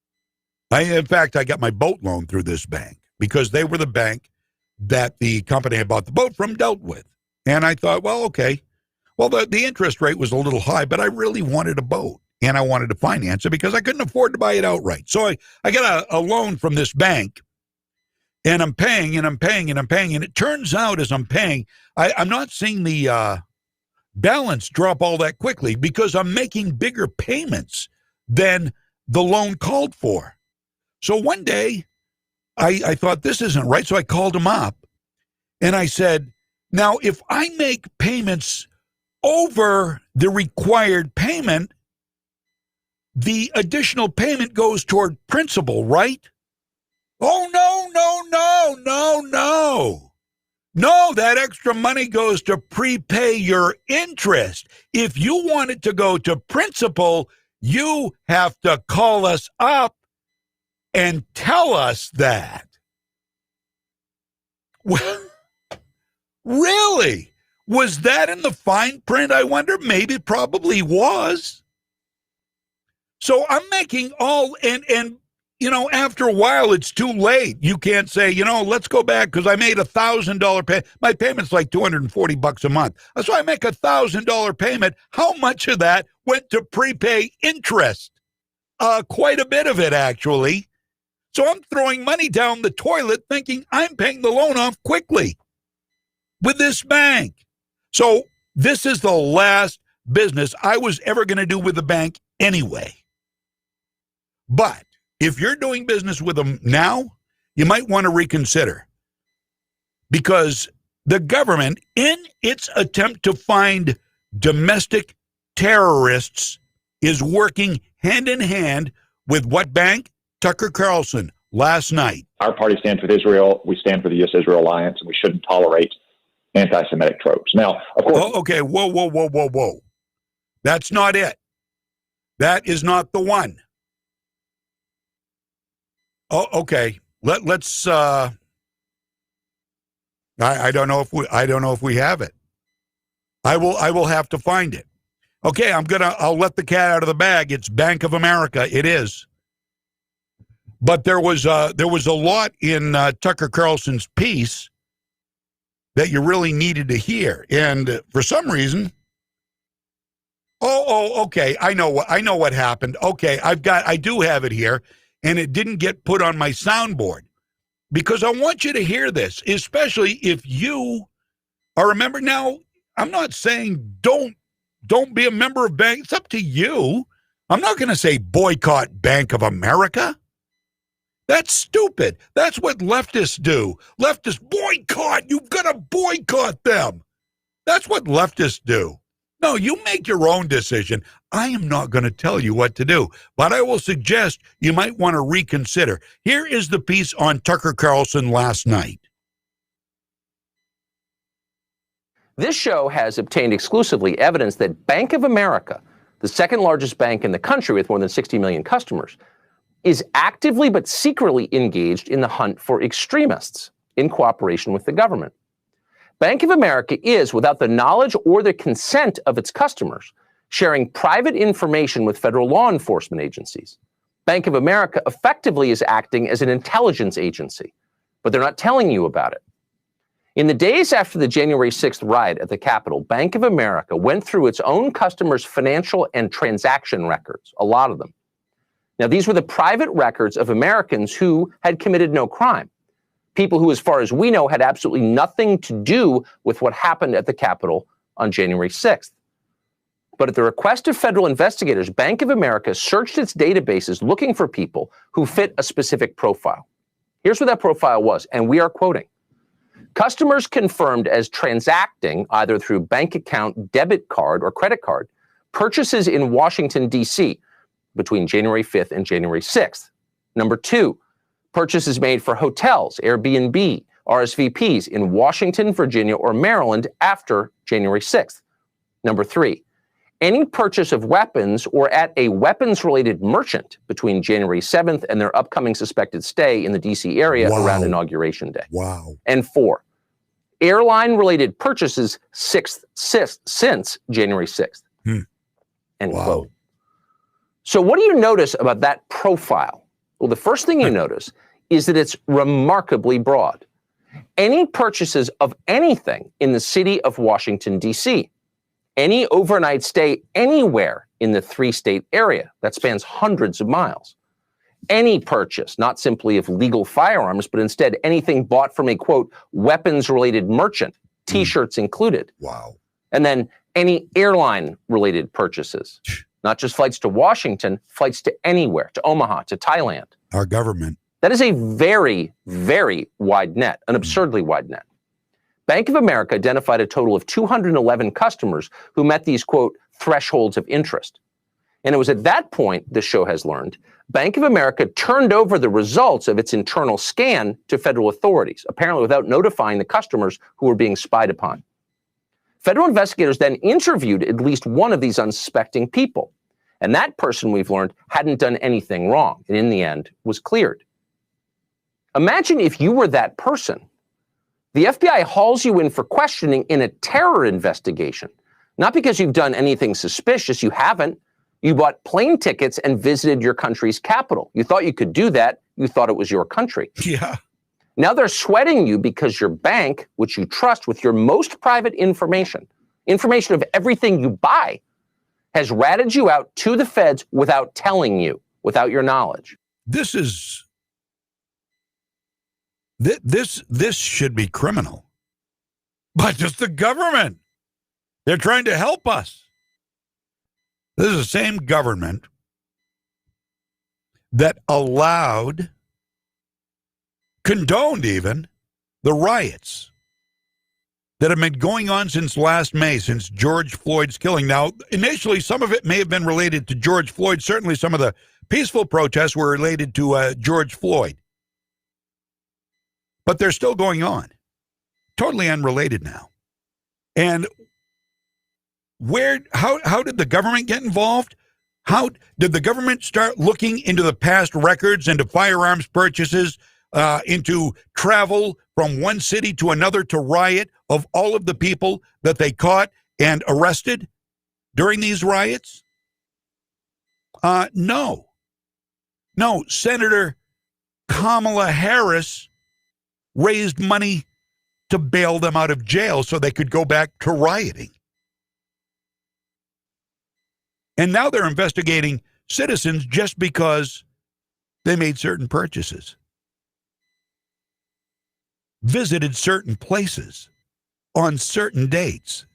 In fact, I got my boat loan through this bank because they were the bank that the company I bought the boat from dealt with. And I thought, well, okay. Well, the interest rate was a little high, but I really wanted a boat. And I wanted to finance it because I couldn't afford to buy it outright. So I got a loan from this bank, and I'm paying, and I'm paying, and I'm paying. And it turns out as I'm paying, I'm not seeing the balance drop all that quickly because I'm making bigger payments than the loan called for. So one day, I thought this isn't right. So I called him up and I said, now, if I make payments over the required payment, the additional payment goes toward principal, right? Oh, no. No, that extra money goes to prepay your interest. If you want it to go to principal, you have to call us up and tell us that. Well, really? Was that in the fine print? I wonder. Maybe, probably was. So I'm making all, and after a while, it's too late. You can't say, let's go back because I made $1,000 payment. My payment's like $240 a month. So I make $1,000 payment. How much of that went to prepay interest? Quite a bit of it, actually. So I'm throwing money down the toilet thinking I'm paying the loan off quickly with this bank. So this is the last business I was ever going to do with the bank anyway. But if you're doing business with them now, you might want to reconsider, because the government, in its attempt to find domestic terrorists, is working hand in hand with what bank? Tucker Carlson last night. Our party stands with Israel. We stand for the U.S.-Israel alliance, and we shouldn't tolerate anti-Semitic tropes. Now, of course... Oh, okay, whoa. That's not it. That is not the one. Oh, okay. Let's. I don't know if we have it. I will have to find it. Okay, I'll let the cat out of the bag. It's Bank of America. It is. But there was a lot in Tucker Carlson's piece that you really needed to hear, and for some reason. Oh, okay. I know what happened. Okay, I do have it here. And it didn't get put on my soundboard because I want you to hear this, especially if you are a member. Now, I'm not saying don't be a member of bank. It's up to you. I'm not going to say boycott Bank of America. That's stupid. That's what leftists do. Leftists boycott. You've got to boycott them. That's what leftists do. No, you make your own decision. I am not going to tell you what to do, but I will suggest you might want to reconsider. Here is the piece on Tucker Carlson last night. This show has obtained exclusively evidence that Bank of America, the second largest bank in the country with more than 60 million customers, is actively but secretly engaged in the hunt for extremists in cooperation with the government. Bank of America is, without the knowledge or the consent of its customers, sharing private information with federal law enforcement agencies. Bank of America effectively is acting as an intelligence agency, but they're not telling you about it. In the days after the January 6th riot at the Capitol, Bank of America went through its own customers' financial and transaction records, a lot of them. Now, these were the private records of Americans who had committed no crime. People who, as far as we know, had absolutely nothing to do with what happened at the Capitol on January 6th. But at the request of federal investigators, Bank of America searched its databases looking for people who fit a specific profile. Here's what that profile was, and we are quoting. Customers confirmed as transacting, either through bank account, debit card, or credit card, purchases in Washington, D.C. between January 5th and January 6th. Number 2, purchases made for hotels, Airbnb, RSVPs in Washington, Virginia, or Maryland after January 6th. Number 3, any purchase of weapons or at a weapons-related merchant between January 7th and their upcoming suspected stay in the D.C. area around Inauguration Day. Wow. And 4, airline-related purchases since January 6th. End quote. So what do you notice about that profile? Well, the first thing you notice is that it's remarkably broad. Any purchases of anything in the city of Washington, D.C., any overnight stay anywhere in the 3-state area that spans hundreds of miles, any purchase, not simply of legal firearms, but instead anything bought from a, quote, weapons-related merchant, T-shirts included. Wow. And then any airline-related purchases, not just flights to Washington, flights to anywhere, to Omaha, to Thailand. Our government. That is a very, very wide net, an absurdly wide net. Bank of America identified a total of 211 customers who met these, quote, thresholds of interest. And it was at that point, the show has learned, Bank of America turned over the results of its internal scan to federal authorities, apparently without notifying the customers who were being spied upon. Federal investigators then interviewed at least one of these unsuspecting people. And that person, we've learned, hadn't done anything wrong, and in the end was cleared. Imagine if you were that person. The FBI hauls you in for questioning in a terror investigation, not because you've done anything suspicious. You haven't. You bought plane tickets and visited your country's capital. You thought you could do that. You thought it was your country. Yeah. Now they're sweating you because your bank, which you trust with your most private information of everything you buy, has ratted you out to the feds without telling you, without your knowledge. This should be criminal. But just the government. They're trying to help us. This is the same government that condoned even, the riots that have been going on since last May, since George Floyd's killing. Now, initially, some of it may have been related to George Floyd. Certainly, some of the peaceful protests were related to George Floyd. But they're still going on. Totally unrelated now. And how did the government get involved? How did the government start looking into the past records, into firearms purchases, into travel from one city to another to riot of all of the people that they caught and arrested during these riots? No. Senator Kamala Harris raised money to bail them out of jail so they could go back to rioting. And now they're investigating citizens just because they made certain purchases, visited certain places on certain dates.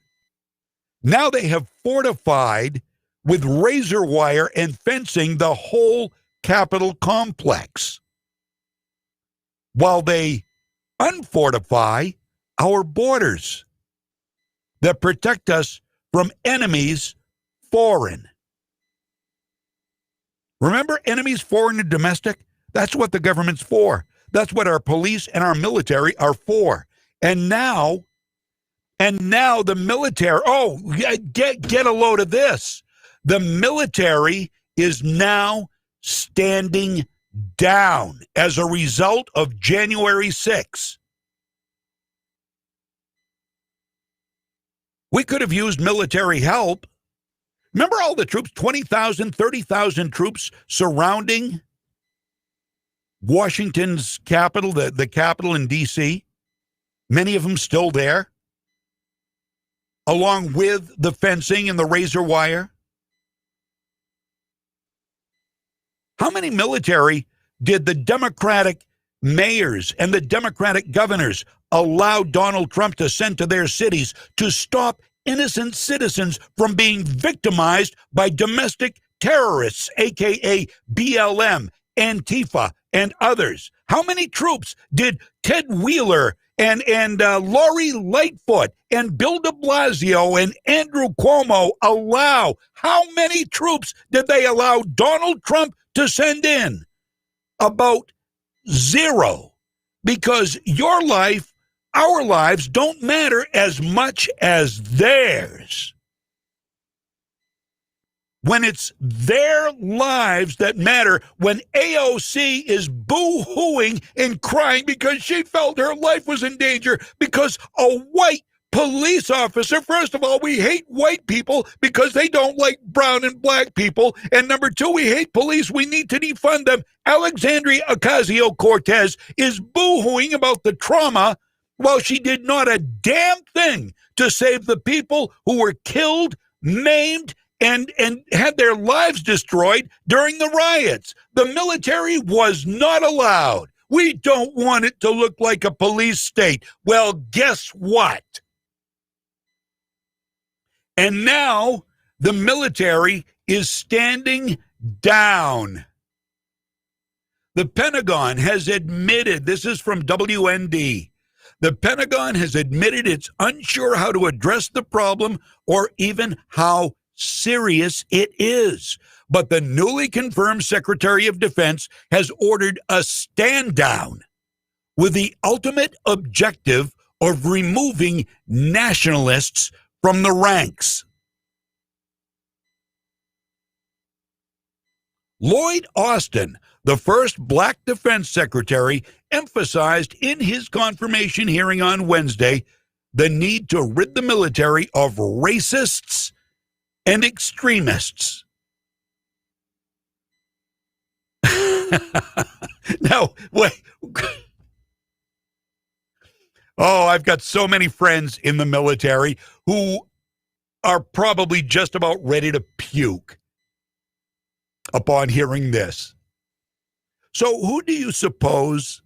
Now they have fortified with razor wire and fencing the whole Capitol complex, while they unfortify our borders that protect us from enemies foreign. Remember, enemies foreign and domestic? That's what the government's for. That's what our police and our military are for. And now the military, get a load of this. The military is now standing down as a result of January 6th. We could have used military help. Remember all the troops, 20,000, 30,000 troops surrounding Washington's capital, the capital in D.C.? Many of them still there, along with the fencing and the razor wire. How many military did the Democratic mayors and the Democratic governors allow Donald Trump to send to their cities to stop innocent citizens from being victimized by domestic terrorists, a.k.a. BLM, Antifa, and others? How many troops did Ted Wheeler and Lori Lightfoot and Bill de Blasio and Andrew Cuomo allow? How many troops did they allow Donald Trump to send in? About zero. Because your life, our lives, don't matter as much as theirs. When it's their lives that matter, when AOC is boo-hooing and crying because she felt her life was in danger because a white police officer, first of all, we hate white people because they don't like brown and black people. And number two, we hate police. We need to defund them. Alexandria Ocasio-Cortez is boo-hooing about the trauma while she did not a damn thing to save the people who were killed, maimed, and had their lives destroyed during the riots. The military was not allowed. We don't want it to look like a police state. Well, guess what? And now the military is standing down. The Pentagon has admitted, this is from WND, the Pentagon has admitted it's unsure how to address the problem or even how serious it is. But the newly confirmed Secretary of Defense has ordered a stand down with the ultimate objective of removing nationalists from the ranks. Lloyd Austin, the first black defense secretary, emphasized in his confirmation hearing on Wednesday the need to rid the military of racists and extremists. Now, wait. Oh, I've got so many friends in the military who are probably just about ready to puke upon hearing this. So who do you suppose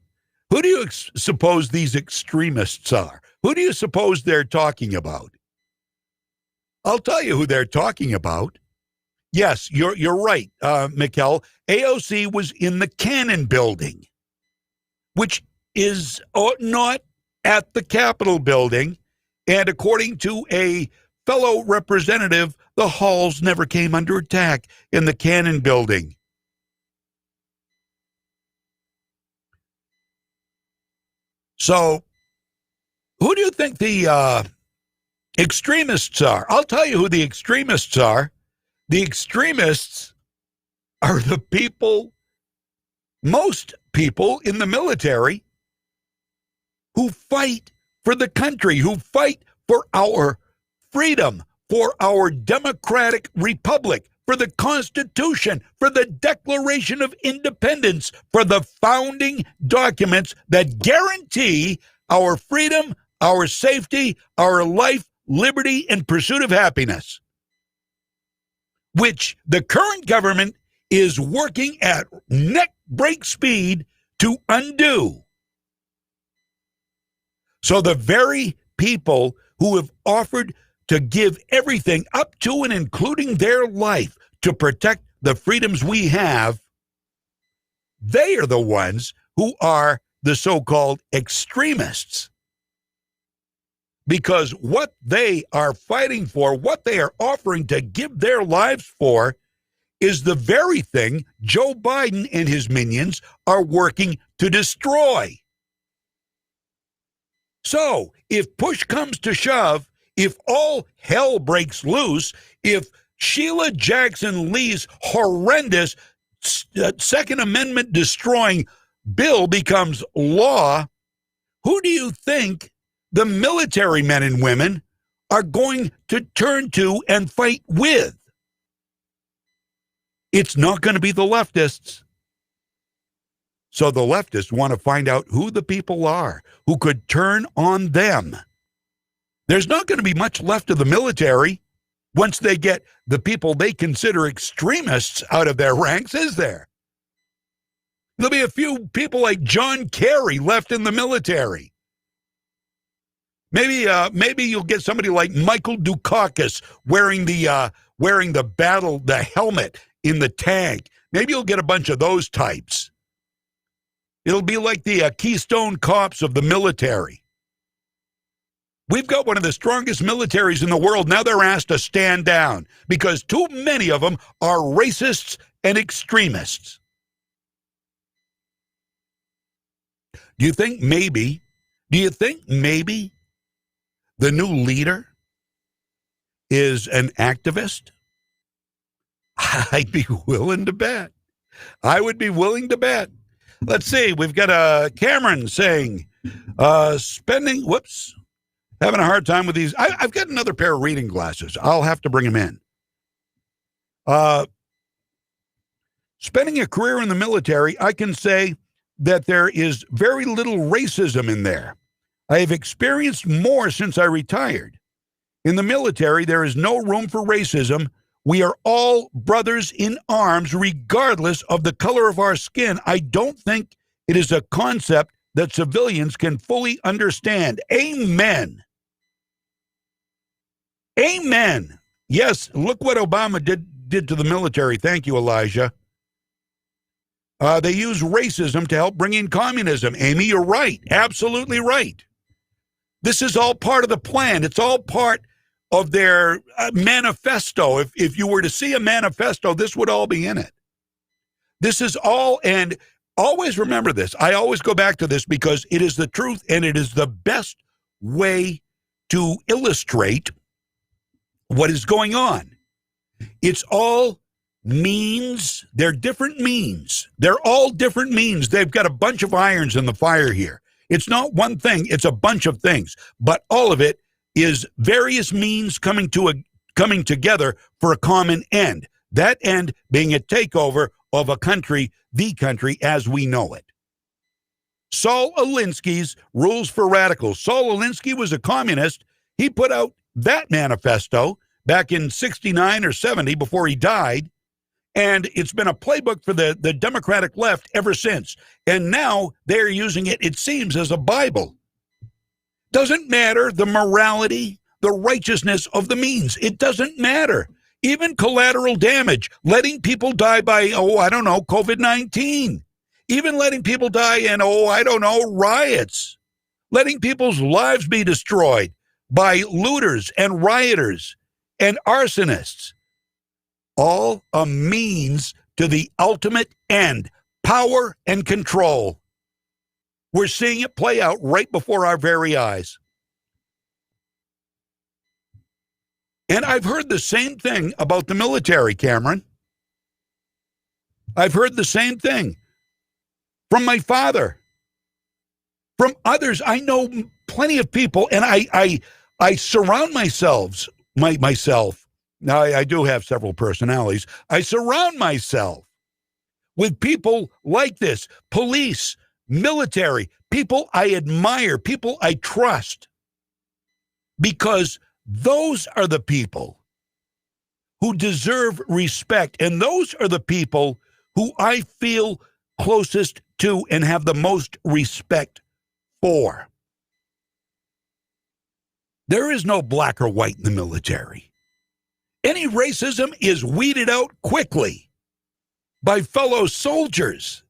these extremists are? Who do you suppose they're talking about? I'll tell you who they're talking about. Yes, you're right, Mikkel. AOC was in the Cannon building, which is not at the Capitol building. And according to a fellow representative, the halls never came under attack in the Cannon building. So, who do you think the extremists are? I'll tell you who the extremists are. The extremists are the people, most people in the military who fight for the country, who fight for our freedom, for our democratic republic, for the Constitution, for the Declaration of Independence, for the founding documents that guarantee our freedom, our safety, our life, liberty, and pursuit of happiness, which the current government is working at neck break speed to undo. So the very people who have offered to give everything up to and including their life to protect the freedoms we have, they are the ones who are the so-called extremists. Because what they are fighting for, what they are offering to give their lives for, is the very thing Joe Biden and his minions are working to destroy. So, if push comes to shove, if all hell breaks loose, if Sheila Jackson Lee's horrendous Second Amendment destroying bill becomes law, who do you think the military men and women are going to turn to and fight with? It's not going to be the leftists. So the leftists want to find out who the people are who could turn on them. There's not going to be much left of the military once they get the people they consider extremists out of their ranks, is there? There'll be a few people like John Kerry left in the military. Maybe you'll get somebody like Michael Dukakis wearing the helmet in the tank. Maybe you'll get a bunch of those types. It'll be like the Keystone Cops of the military. We've got one of the strongest militaries in the world. Now they're asked to stand down because too many of them are racists and extremists. Do you think maybe the new leader is an activist? I'd be willing to bet. I would be willing to bet. Let's see. We've got Cameron saying, having a hard time with these. I've got another pair of reading glasses. I'll have to bring them in. Spending a career in the military, I can say that there is very little racism in there. I have experienced more since I retired. In the military, there is no room for racism. We are all brothers in arms, regardless of the color of our skin. I don't think it is a concept that civilians can fully understand. Amen. Amen. Yes, look what Obama did to the military. Thank you, Elijah. They use racism to help bring in communism. Amy, you're right. Absolutely right. This is all part of the plan. It's all part of their manifesto. If you were to see a manifesto, this would all be in it. This is all, and always remember this. I always go back to this because it is the truth and it is the best way to illustrate what is going on. It's all means. They're different means. They're all different means. They've got a bunch of irons in the fire here. It's not one thing. It's a bunch of things. But all of it is various means coming together for a common end. That end being a takeover of a country, the country as we know it. Saul Alinsky's Rules for Radicals. Saul Alinsky was a communist. He put out that manifesto back in 69 or 70 before he died. And it's been a playbook for the Democratic left ever since. And now they're using it, it seems, as a Bible. Doesn't matter the morality, the righteousness of the means. It doesn't matter. Even collateral damage, letting people die by, COVID-19. Even letting people die in, riots. Letting people's lives be destroyed by looters and rioters and arsonists. All a means to the ultimate end, power and control. We're seeing it play out right before our very eyes. And I've heard the same thing about the military, Cameron. I've heard the same thing from my father, from others. I know plenty of people, and I surround myself. Now, I do have several personalities. I surround myself with people like this, police, military, people I admire, people I trust, because those are the people who deserve respect, and those are the people who I feel closest to and have the most respect for. There is no black or white in the military. Any racism is weeded out quickly by fellow soldiers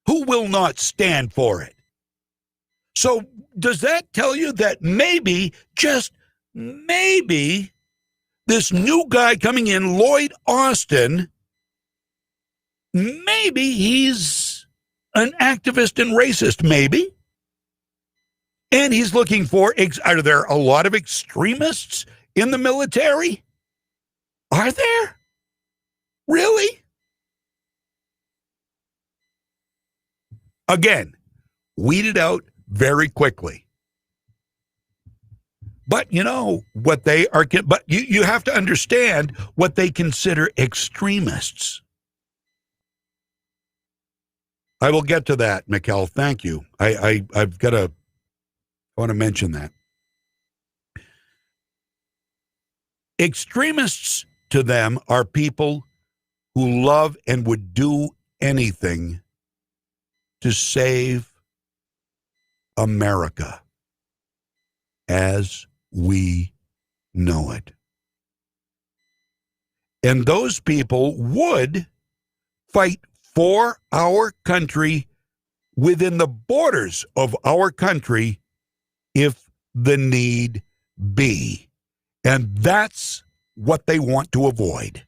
who will not stand for it. So does that tell you that maybe, just maybe, this new guy coming in, Lloyd Austin, maybe he's an activist and racist, maybe? And he's looking for, are there a lot of extremists in the military? Are there? Really? Again, weeded out very quickly. But you know what they are, but you have to understand what they consider extremists. I will get to that, Mikkel. Thank you. I want to mention that. Extremists to them are people who love and would do anything to save America as we know it. And those people would fight for our country within the borders of our country if the need be. And that's what they want to avoid.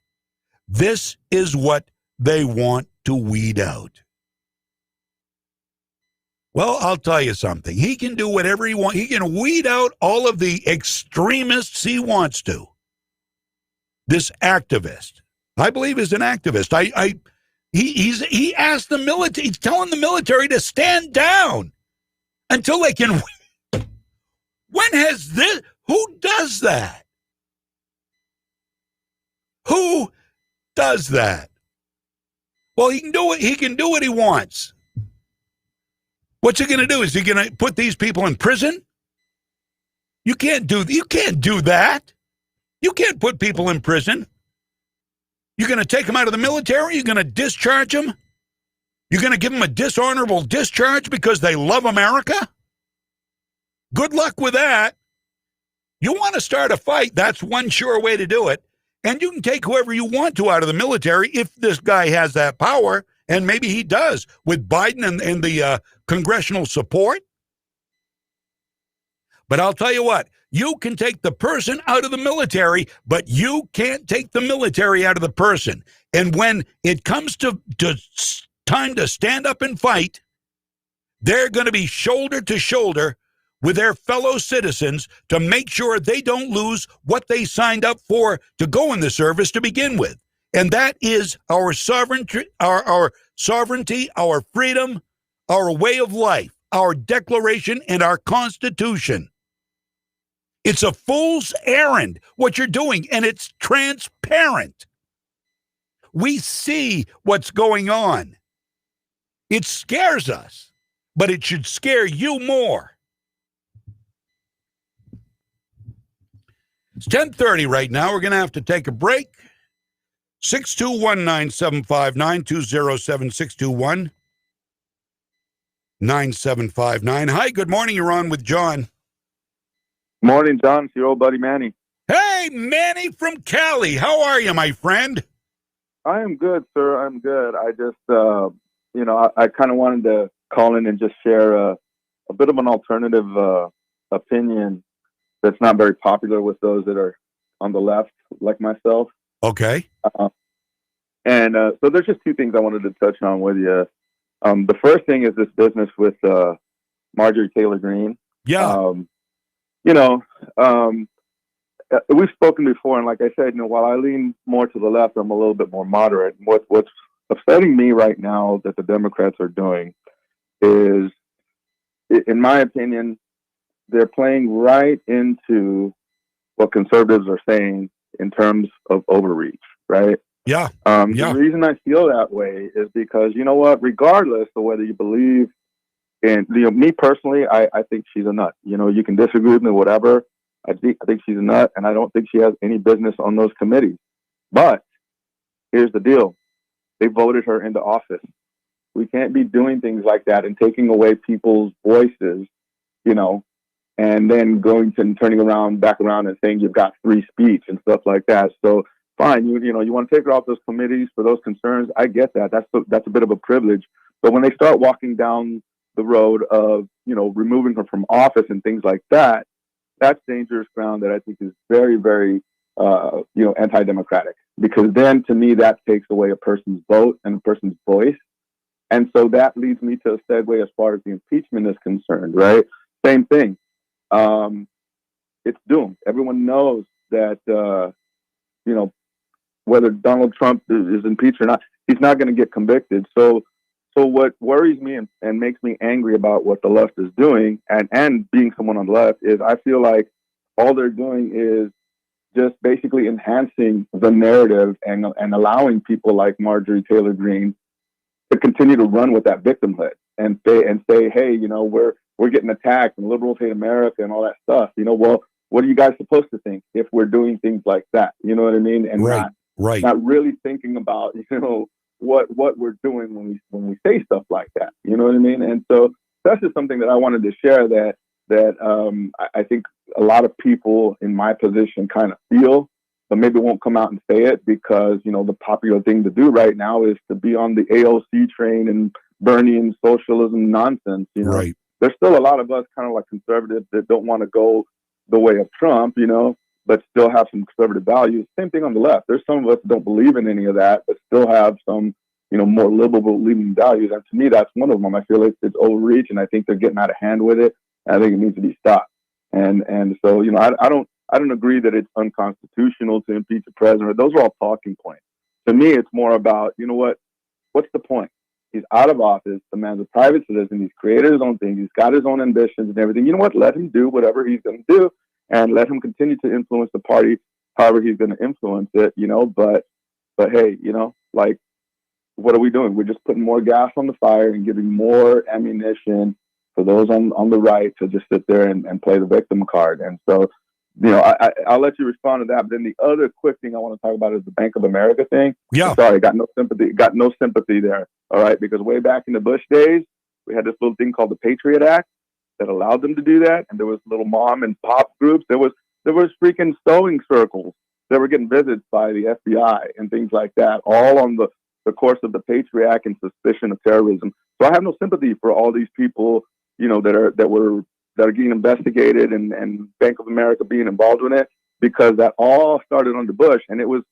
This is what they want to weed out. Well, I'll tell you something. He can do whatever he wants. He can weed out all of the extremists he wants to. This activist, I believe, is an activist. He asked the military, he's telling the military to stand down until they can. When has this? Who does that? Who does that? Well, he can do it. He can do what he wants. What's he going to do? Is he going to put these people in prison? You can't do that. You can't put people in prison. You're going to take them out of the military? You're going to discharge them? You're going to give them a dishonorable discharge because they love America? Good luck with that. You want to start a fight, that's one sure way to do it. And you can take whoever you want to out of the military if this guy has that power, and maybe he does with Biden and the congressional support. But I'll tell you what, you can take the person out of the military, but you can't take the military out of the person. And when it comes to time to stand up and fight, they're going to be shoulder to shoulder with their fellow citizens to make sure they don't lose what they signed up for to go in the service to begin with. And that is our sovereignty, our sovereignty, our freedom, our way of life, our Declaration, and our Constitution. It's a fool's errand, what you're doing, and it's transparent. We see what's going on. It scares us, but it should scare you more. It's 10:30 right now. We're going to have to take a break. 621-9759, 207-621-9759. Hi, good morning. You're on with John. Morning, John. It's your old buddy, Manny. Hey, Manny from Cali. How are you, my friend? I am good, sir. I'm good. I just, I kind of wanted to call in and just share a bit of an alternative opinion that's not very popular with those that are on the left, like myself. Okay. So there's just two things I wanted to touch on with you. The first thing is this business with Marjorie Taylor Greene. Yeah. We've spoken before, and like I said, while I lean more to the left, I'm a little bit more moderate. What's upsetting me right now that the Democrats are doing is, in my opinion, they're playing right into what conservatives are saying in terms of overreach, right? Yeah. The reason I feel that way is because, you know what, regardless of whether you believe in, me personally, I think she's a nut. You can disagree with me, whatever. I think she's a nut, and I don't think she has any business on those committees. But here's the deal. They voted her into office. We can't be doing things like that and taking away people's voices, and then turning back around and saying you've got free speech and stuff like that. So fine, you want to take her off those committees for those concerns. I get that. That's a bit of a privilege. But when they start walking down the road of, removing her from office and things like that, that's dangerous ground that I think is very, very, anti-democratic. Because then, to me, that takes away a person's vote and a person's voice. And so that leads me to a segue as far as the impeachment is concerned, right? Same thing. It's doomed. Everyone knows that, whether Donald Trump is impeached or not, he's not going to get convicted. So what worries me and makes me angry about what the left is doing, and being someone on the left, is I feel like all they're doing is just basically enhancing the narrative and allowing people like Marjorie Taylor Greene to continue to run with that victimhood and say, hey, we're getting attacked and liberals hate America and all that stuff. Well, what are you guys supposed to think if we're doing things like that? You know what I mean? And not really thinking about, what we're doing when we say stuff like that. You know what I mean? And so that's just something that I wanted to share that I think a lot of people in my position kind of feel, but maybe won't come out and say it because, the popular thing to do right now is to be on the AOC train and Bernian socialism nonsense. Right. There's still a lot of us kind of like conservatives that don't want to go the way of Trump, but still have some conservative values. Same thing on the left. There's some of us that don't believe in any of that, but still have some, more liberal leaning values. And to me, that's one of them. I feel like it's overreach, and I think they're getting out of hand with it. And I think it needs to be stopped. And so, I don't agree that it's unconstitutional to impeach the president. Those are all talking points. To me, it's more about, what's the point? He's out of office. The man's a private citizen. He's created his own thing. He's got his own ambitions and everything. You know what? Let him do whatever he's going to do, and let him continue to influence the party however he's going to influence it, but hey, what are we doing? We're just putting more gas on the fire and giving more ammunition for those on the right to just sit there and play the victim card. And so, I'll let you respond to that. But then the other quick thing I want to talk about is the Bank of America thing. Yeah. Sorry, got no sympathy there. All right. Because way back in the Bush days, we had this little thing called the Patriot Act that allowed them to do that. And there was little mom and pop groups. There was freaking sewing circles they were getting visits by the FBI and things like that, all on the course of the Patriot Act and suspicion of terrorism. So I have no sympathy for all these people, you know, that are getting investigated, and Bank of America being involved in it, because that all started under Bush, and it was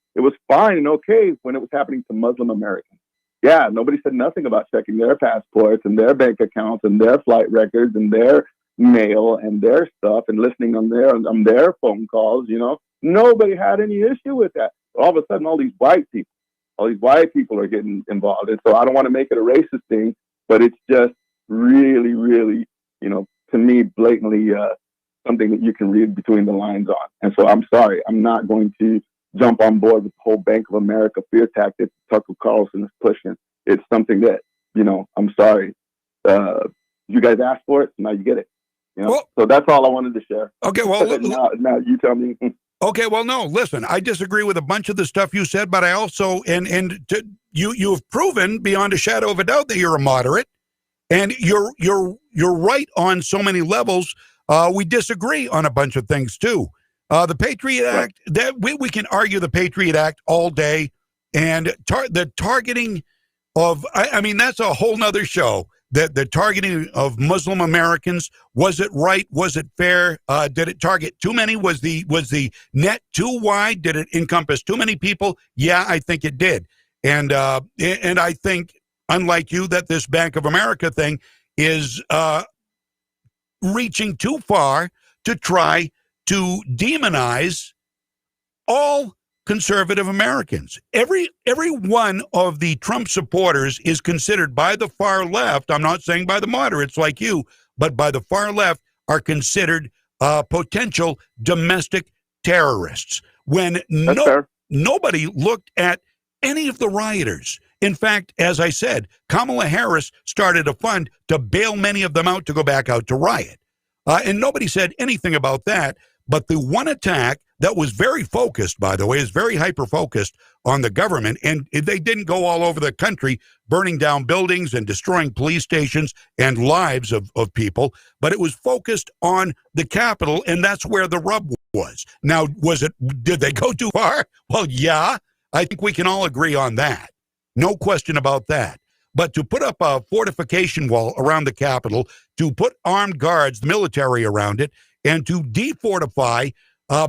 fine and okay when it was happening to Muslim Americans. Yeah, nobody said nothing about checking their passports and their bank accounts and their flight records and their mail and their stuff and listening on their phone calls. You know, nobody had any issue with that. But all of a sudden, all these white people are getting involved, and so I don't want to make it a racist thing, but it's just really, really, you know, to me, blatantly something that you can read between the lines on. And so I'm sorry, I'm not going to jump on board with the whole Bank of America fear tactic Tucker Carlson is pushing. It's something that, you know, I'm sorry. You guys asked for it, now you get it. You know? Well, so that's all I wanted to share. Okay, well, now you tell me. Okay, well, no, listen, I disagree with a bunch of the stuff you said, but I also, you have proven beyond a shadow of a doubt that you're a moderate, and you're right on so many levels. We disagree on a bunch of things too. The Patriot Act, that we can argue the Patriot Act all day, and the targeting of, I mean, that's a whole nother show. The targeting of Muslim Americans, was it right? Was it fair? Did it target too many? Was the net too wide? Did it encompass too many people? Yeah, I think it did. And I think, unlike you, that this Bank of America thing is reaching too far to try to demonize all conservative Americans. Every one of the Trump supporters is considered by the far left, I'm not saying by the moderates like you, but by the far left, are considered potential domestic terrorists. When nobody looked at any of the rioters. In fact, as I said, Kamala Harris started a fund to bail many of them out to go back out to riot. And nobody said anything about that. But the one attack that was very focused, by the way, is very hyper-focused on the government. And they didn't go all over the country burning down buildings and destroying police stations and lives of people. But it was focused on the Capitol, and that's where the rub was. Now, did they go too far? Well, yeah, I think we can all agree on that. No question about that. But to put up a fortification wall around the Capitol, to put armed guards, the military around it, and to defortify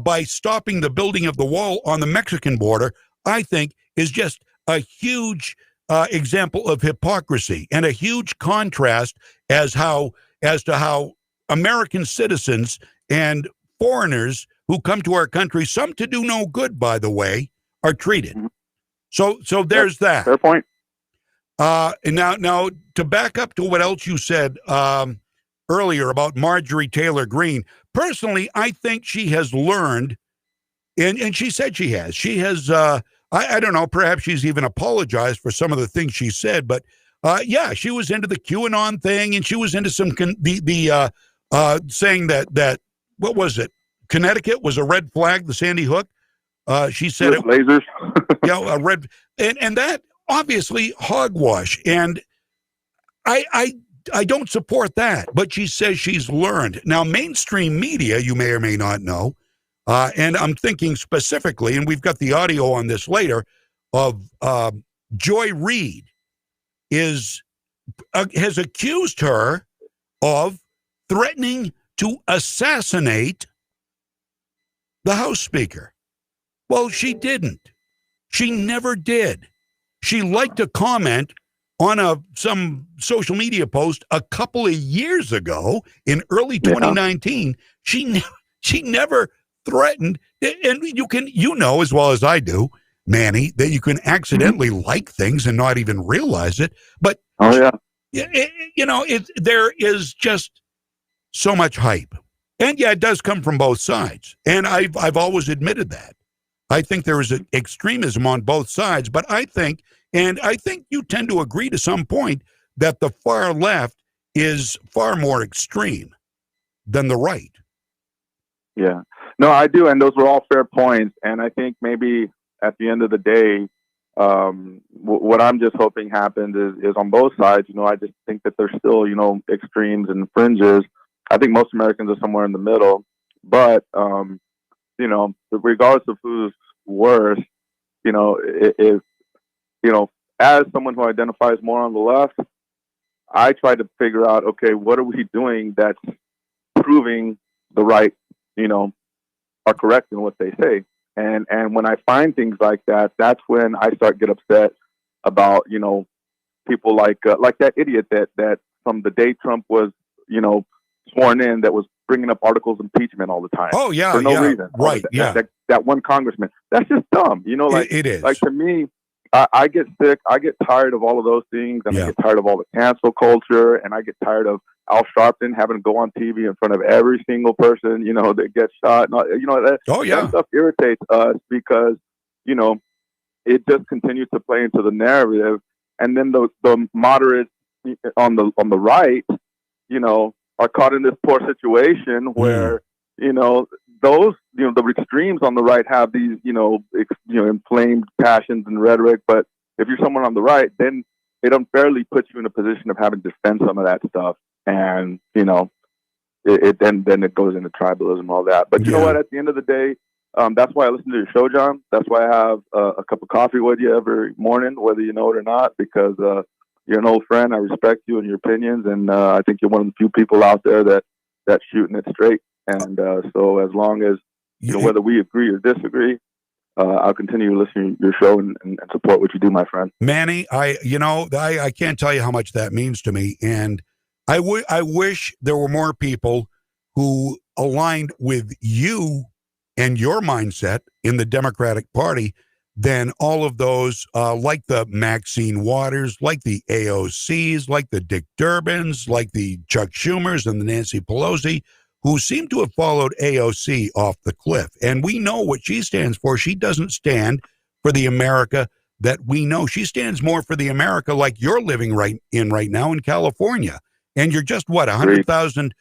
by stopping the building of the wall on the Mexican border, I think is just a huge example of hypocrisy and a huge contrast as to how American citizens and foreigners who come to our country, some to do no good, by the way, are treated. So there's that. Fair point. And now to back up to what else you said earlier about Marjorie Taylor Greene, personally, I think she has learned, and she said she has, I don't know, perhaps she's even apologized for some of the things she said, but yeah, she was into the QAnon thing, and she was into some, saying that, what was it? Connecticut was a red flag, the Sandy Hook. She said it, lasers. Yeah, a red, and that obviously hogwash, and I don't support that, but she says she's learned. Now, mainstream media, you may or may not know, and I'm thinking specifically, and we've got the audio on this later, of Joy Reid has accused her of threatening to assassinate the House Speaker. Well, she didn't. She never did. She liked a comment on some social media post a couple of years ago in early 2019. Yeah. She never threatened, and you know as well as I do, Manny, that you can accidentally like things and not even realize it. But there is just so much hype, and yeah, it does come from both sides, and I've always admitted that. I think there is extremism on both sides, but I think you tend to agree to some point that the far left is far more extreme than the right. Yeah. No, I do. And those were all fair points. And I think maybe at the end of the day, what I'm just hoping happens is on both sides, I just think that there's still, extremes and fringes. I think most Americans are somewhere in the middle, but, regardless of who's worse, if as someone who identifies more on the left, I try to figure out, okay, what are we doing that's proving the right, are correct in what they say. And when I find things like that, that's when I start get upset about, people like that idiot that from the day Trump was, sworn in, that was bringing up articles of impeachment all the time. Oh yeah, for no reason. Right. That one congressman. That's just dumb. It is. Like, to me, I get sick. I get tired of all of those things, and I get tired of all the cancel culture, and I get tired of Al Sharpton having to go on TV in front of every single person, that gets shot. That stuff irritates us because, it just continues to play into the narrative, and then the moderates on the right, are caught in this poor situation where, those, the extremes on the right have these, inflamed passions and rhetoric. But if you're someone on the right, then it unfairly puts you in a position of having to defend some of that stuff. And, then it goes into tribalism and all that. But you know what? At the end of the day, that's why I listen to your show, John. That's why I have a cup of coffee with you every morning, whether you know it or not, because you're an old friend. I respect you and your opinions. And I think you're one of the few people out there that's shooting it straight. And so as long as, whether we agree or disagree, I'll continue listening to your show and support what you do, my friend. Manny, I can't tell you how much that means to me. And I wish there were more people who aligned with you and your mindset in the Democratic Party than all of those like the Maxine Waters, like the AOCs, like the Dick Durbins, like the Chuck Schumers and the Nancy Pelosi, who seem to have followed AOC off the cliff. And we know what she stands for. She doesn't stand for the America that we know. She stands more for the America like you're living right now in California. And you're just, 100,000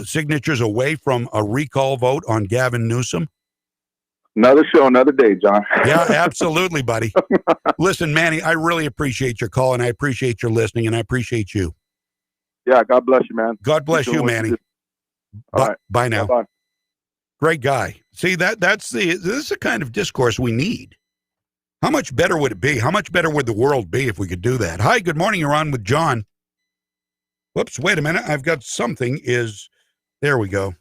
signatures away from a recall vote on Gavin Newsom? Another show, another day, John. Yeah, absolutely, buddy. Listen, Manny, I really appreciate your call, and I appreciate your listening, and I appreciate you. Yeah, God bless you, man. God bless you, Manny. All right. Bye now. Bye-bye. Great guy. See, this is the kind of discourse we need. How much better would it be? How much better would the world be if we could do that? Hi, good morning. You're on with John. Whoops, wait a minute. I've got something there we go.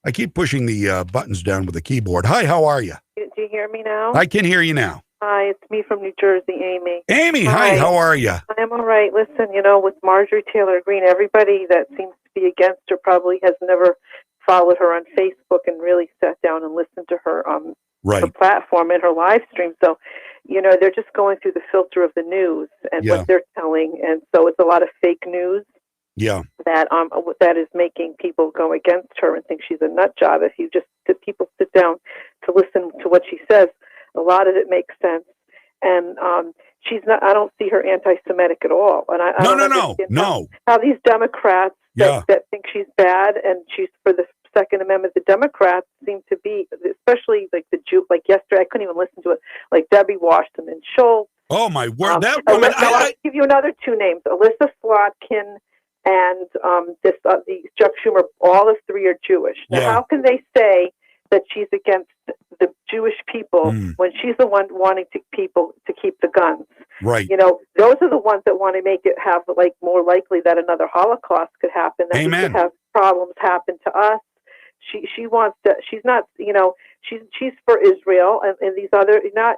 I keep pushing the buttons down with the keyboard. Hi, how are you? Do you hear me now? I can hear you now. Hi, it's me from New Jersey, Amy. Amy, hi, how are you? I'm all right. Listen, with Marjorie Taylor Greene, everybody that seems to be against her probably has never followed her on Facebook and really sat down and listened to her her platform and her live stream. So, they're just going through the filter of the news and what they're telling. And so it's a lot of fake news. Yeah. That is making people go against her and think she's a nut job. If people sit down to listen to what she says, a lot of it makes sense. And she's not. I don't see her anti-Semitic at all. And I don't understand how these Democrats that think she's bad and she's for the Second Amendment, the Democrats seem to be, especially like the Jew. Like yesterday, I couldn't even listen to it. Like Debbie Wasserman Schultz. Oh my word! That woman. I'll give you another two names: Alyssa Slotkin and the Chuck Schumer. All the three are Jewish. Now, how can they say that she's against the Jewish people when she's the one wanting people to keep the guns? Right. Those are the ones that want to make it have more likely that another Holocaust could happen. That we could have problems happen to us. She wants to. She's not. She's for Israel and these other. Not.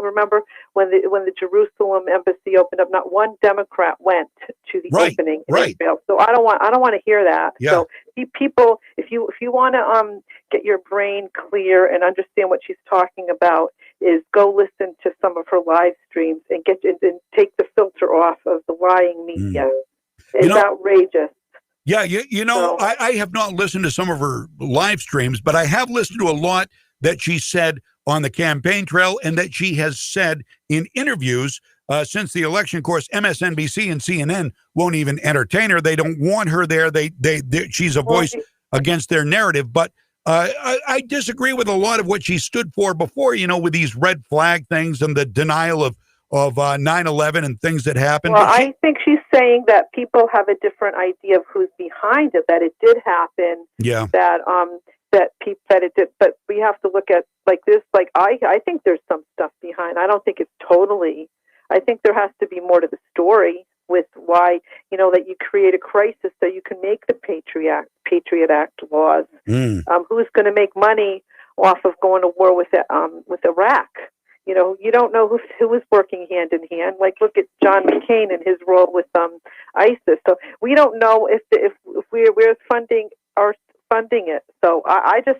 Remember when the Jerusalem embassy opened up? Not one Democrat went to the opening in Israel. So I don't want to hear that. Yeah. So people, if you want to get your brain clear and understand what she's talking about, is go listen to some of her live streams and take the filter off of the lying media. It's outrageous. Yeah, I have not listened to some of her live streams, but I have listened to a lot that she said on the campaign trail and that she has said in interviews since the election. Of course, MSNBC and CNN won't even entertain her. They don't want her there. She's a voice against their narrative. But I disagree with a lot of what she stood for before, with these red flag things and the denial of 9/11 and things that happened. Well, I think she's saying that people have a different idea of who's behind it, that it did happen. Yeah. That that it did. But we have to look at like this. Like I think there's some stuff behind. I don't think it's totally. I think there has to be more to the story with why, that you create a crisis so you can make the Patriot Act laws. Who's going to make money off of going to war with Iraq? You don't know who was working hand in hand. Like, look at John McCain and his role with ISIS. So we don't know if we're funding it. So I just,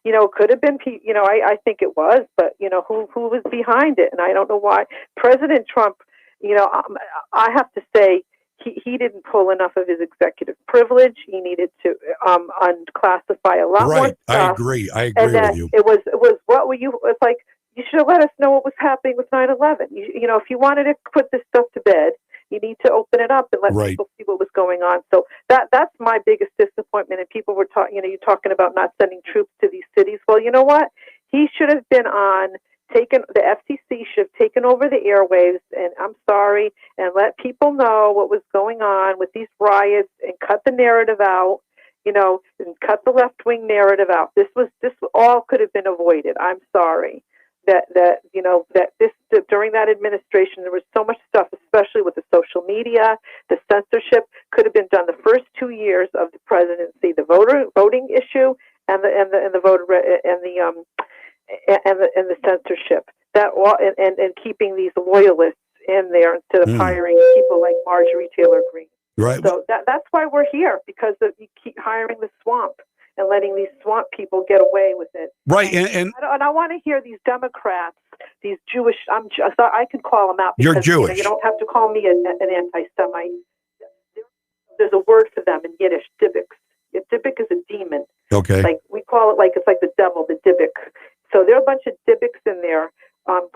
it could have been, I think it was, but who was behind it, and I don't know why. President Trump, I have to say, he didn't pull enough of his executive privilege. He needed to unclassify a lot more stuff. I agree And with you. It was what were you? It's like, you should have let us know what was happening with 9/11. If you wanted to put this stuff to bed, you need to open it up and let people see what was going on. So that's my biggest disappointment. And people were talking, you're talking about not sending troops to these cities. Well, you know what? He should have been the FCC should have taken over the airwaves, and I'm sorry, and let people know what was going on with these riots and cut the narrative out, and cut the left-wing narrative out. This all could have been avoided. I'm sorry. During that administration, there was so much stuff, especially with the social media, the censorship, could have been done the first 2 years of the presidency, the voting issue and the voter and the censorship, that all, and keeping these loyalists in there instead of hiring people like Marjorie Taylor Greene. Right. So that's why we're here, because you keep hiring the swamp and letting these swamp people get away with it. Right. And I want to hear these Democrats, these Jewish. I can call them out. Because, you're Jewish. You don't have to call me an anti-Semite. There's a word for them in Yiddish, dibbiks. A dibbik is a demon. Okay. Like we call it, it's like the devil, the dibbik. So there are a bunch of dibbiks in there,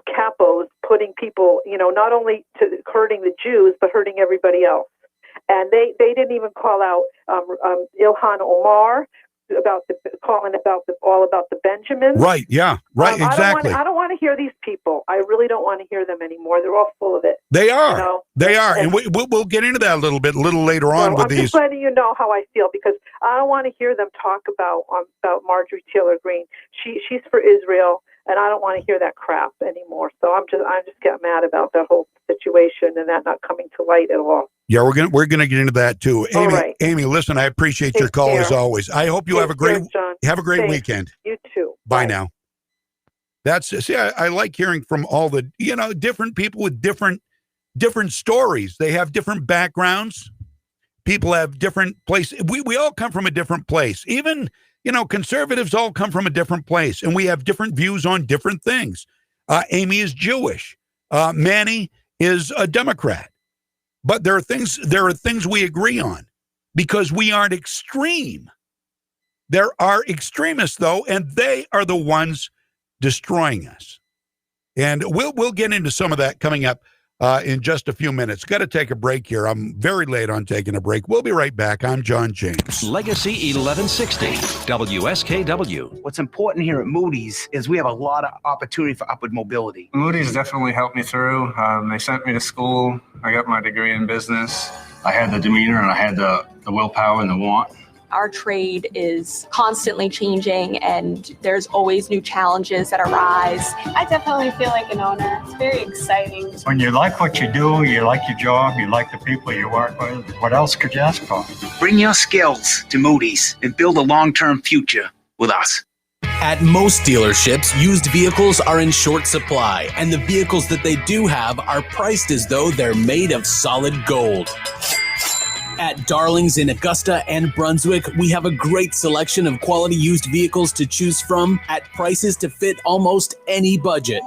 capos, putting people, not only hurting the Jews, but hurting everybody else. And they didn't even call out Ilhan Omar calling all about the Benjamins. Right. Yeah. Right. Exactly. I don't want to hear these people. I really don't want to hear them anymore. They're all full of it. They are. They are. And we'll get into that a little later on with I'm these. just letting you know how I feel, because I don't want to hear them talk about Marjorie Taylor Greene. She's for Israel, and I don't want to hear that crap anymore. So I'm just getting mad about that whole situation and that not coming to light at all. Yeah, we're gonna get into that too. Amy, all right. Amy, listen, I appreciate your call as always. I hope you have a great weekend. You too. Bye now. I like hearing from all the different people with different stories. They have different backgrounds. People have different places. We all come from a different place. Even conservatives all come from a different place, and we have different views on different things. Amy is Jewish. Manny is a Democrat. But there are things we agree on, because we aren't extreme. There are extremists, though, and they are the ones destroying us. And we'll get into some of that coming up in just a few minutes. Got to take a break here. I'm very late on taking a break. We'll be right back. I'm John James. Legacy 1160, WSKW. What's important here at Moody's is we have a lot of opportunity for upward mobility. Moody's definitely helped me through. They sent me to school. I got my degree in business. I had the demeanor and I had the willpower and the want. Our trade is constantly changing, and there's always new challenges that arise. I definitely feel like an owner. It's very exciting. When you like what you do, you like your job, you like the people you work with, what else could you ask for? Bring your skills to Moody's and build a long-term future with us. At most dealerships, used vehicles are in short supply, and the vehicles that they do have are priced as though they're made of solid gold. At Darling's in Augusta and Brunswick, we have a great selection of quality used vehicles to choose from at prices to fit almost any budget.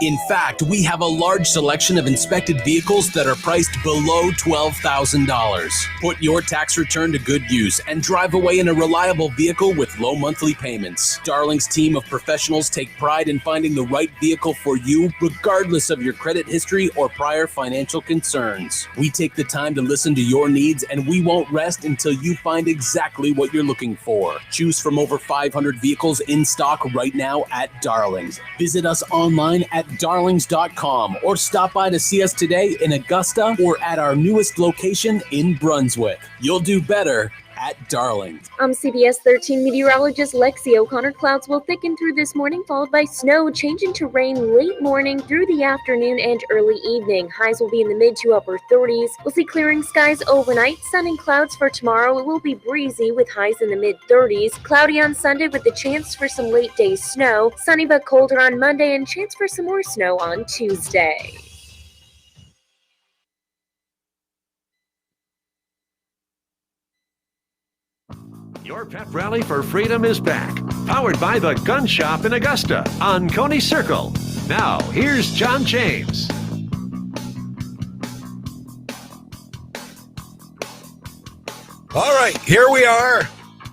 In fact, we have a large selection of inspected vehicles that are priced below $12,000. Put your tax return to good use and drive away in a reliable vehicle with low monthly payments. Darling's team of professionals take pride in finding the right vehicle for you, regardless of your credit history or prior financial concerns. We take the time to listen to your needs, and we won't rest until you find exactly what you're looking for. Choose from over 500 vehicles in stock right now at Darling's. Visit us online at darlings.com or stop by to see us today in Augusta or at our newest location in Brunswick. You'll do better at Darlings. I'm CBS 13 meteorologist Lexi O'Connor. Clouds will thicken through this morning, followed by snow, changing to rain late morning through the afternoon and early evening. Highs will be in the mid to upper 30s. We'll see clearing skies overnight, sun and clouds for tomorrow. It will be breezy with highs in the mid 30s. Cloudy on Sunday with the chance for some late day snow. Sunny but colder on Monday and chance for some more snow on Tuesday. Your pep rally for freedom is back. Powered by the Gun Shop in Augusta on Coney Circle. Now, here's John James. All right, here we are.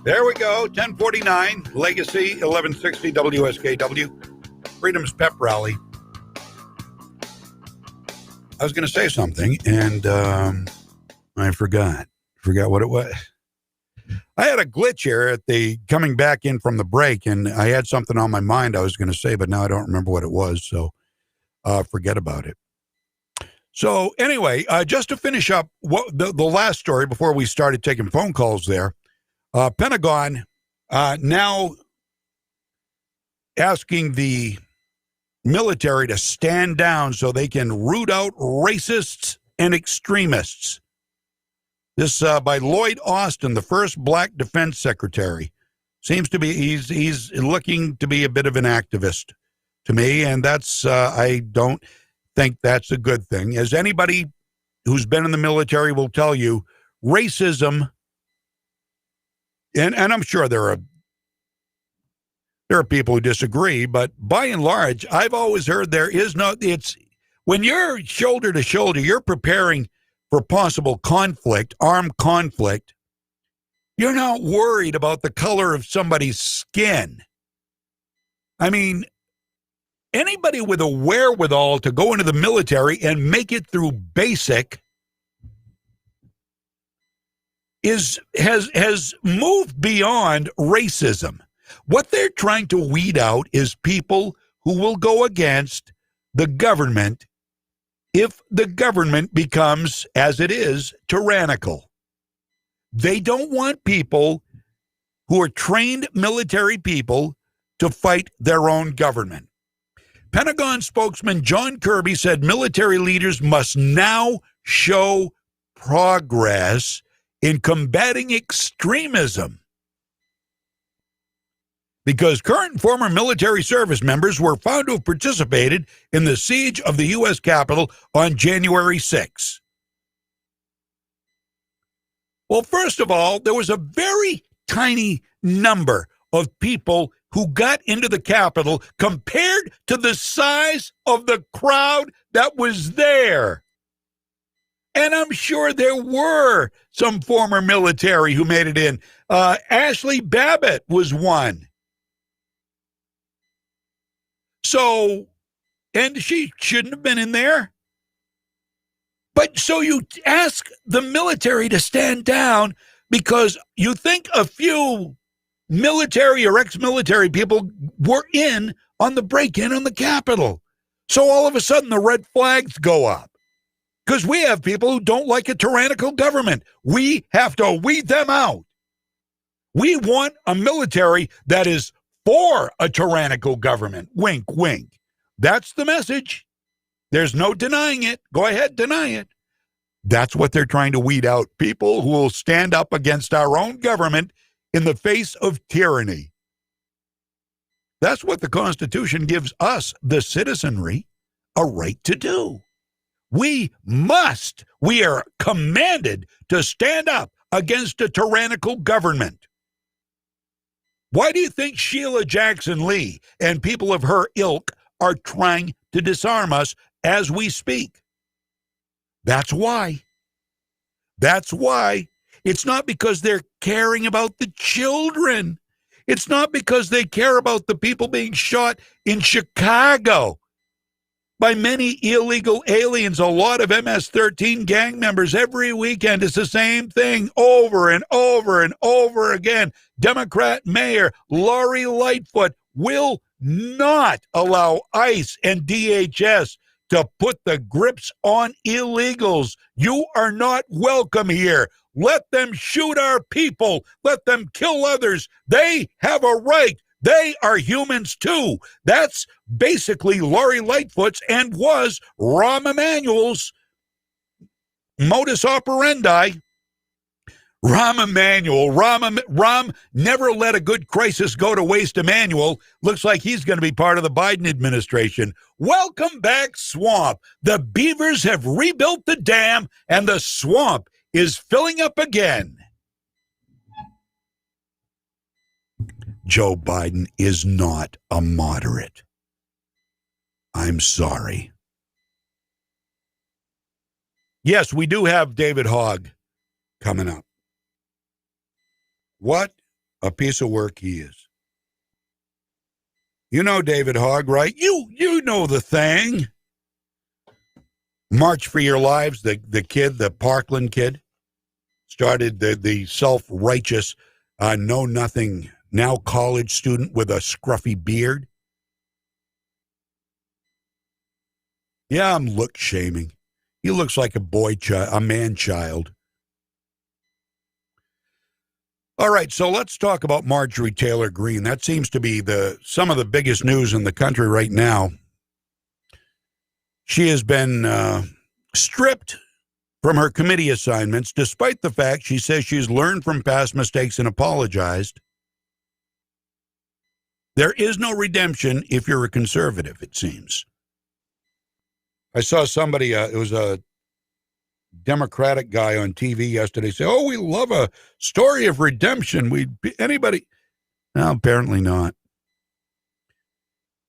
There we go, 1049, Legacy, 1160 WSKW, Freedom's Pep Rally. I was going to say something, and I forgot what it was. I had a glitch here at the coming back in from the break, and I had something on my mind I was going to say, but now I don't remember what it was, so forget about it. So anyway, just to finish up the last story before we started taking phone calls there, Pentagon now asking the military to stand down so they can root out racists and extremists. This by Lloyd Austin, the first black defense secretary. Seems to be he's looking to be a bit of an activist to me, and that's I don't think that's a good thing. As anybody who's been in the military will tell you, racism, and I'm sure there are people who disagree, but by and large, I've always heard it's when you're shoulder to shoulder, you're preparing for possible conflict, armed conflict. You're not worried about the color of somebody's skin. I mean, anybody with a wherewithal to go into the military and make it through basic has moved beyond racism. What they're trying to weed out is people who will go against the government if the government becomes, as it is, tyrannical. They don't want people who are trained military people to fight their own government. Pentagon spokesman John Kirby said military leaders must now show progress in combating extremism, because current and former military service members were found to have participated in the siege of the U.S. Capitol on January 6. Well, first of all, there was a very tiny number of people who got into the Capitol compared to the size of the crowd that was there. And I'm sure there were some former military who made it in. Ashley Babbitt was one. So, and she shouldn't have been in there. But so you ask the military to stand down because you think a few military or ex-military people were in on the break-in on the Capitol. So all of a sudden the red flags go up. Because we have people who don't like a tyrannical government. We have to weed them out. We want a military that is for a tyrannical government. Wink, wink. That's the message. There's no denying it. Go ahead, deny it. That's what they're trying to weed out. People who will stand up against our own government in the face of tyranny. That's what the Constitution gives us, the citizenry, a right to do. We are commanded to stand up against a tyrannical government. Why do you think Sheila Jackson Lee and people of her ilk are trying to disarm us as we speak? That's why. That's why. It's not because they're caring about the children. It's not because they care about the people being shot in Chicago by many illegal aliens, a lot of MS-13 gang members every weekend. It's the same thing over and over and over again. Democrat Mayor Lori Lightfoot will not allow ICE and DHS to put the grips on illegals. You are not welcome here. Let them shoot our people. Let them kill others. They have a right. They are humans too. That's basically Lori Lightfoot's and was Rahm Emanuel's modus operandi. Rahm never let a good crisis go to waste. Emanuel looks like he's going to be part of the Biden administration. Welcome back, swamp. The beavers have rebuilt the dam, and the swamp is filling up again. Joe Biden is not a moderate. I'm sorry. Yes, we do have David Hogg coming up. What a piece of work he is. You know David Hogg, right? You know the thing. March for Your Lives, the kid, the Parkland kid, started the self-righteous, know-nothing, now college student with a scruffy beard. Yeah, I'm look-shaming. He looks like a man-child. All right, so let's talk about Marjorie Taylor Greene. That seems to be some of the biggest news in the country right now. She has been stripped from her committee assignments, despite the fact she says she's learned from past mistakes and apologized. There is no redemption if you're a conservative, it seems. I saw somebody, it was a Democratic guy on TV yesterday say, "Oh, we love a story of redemption. Anybody?" No, apparently not.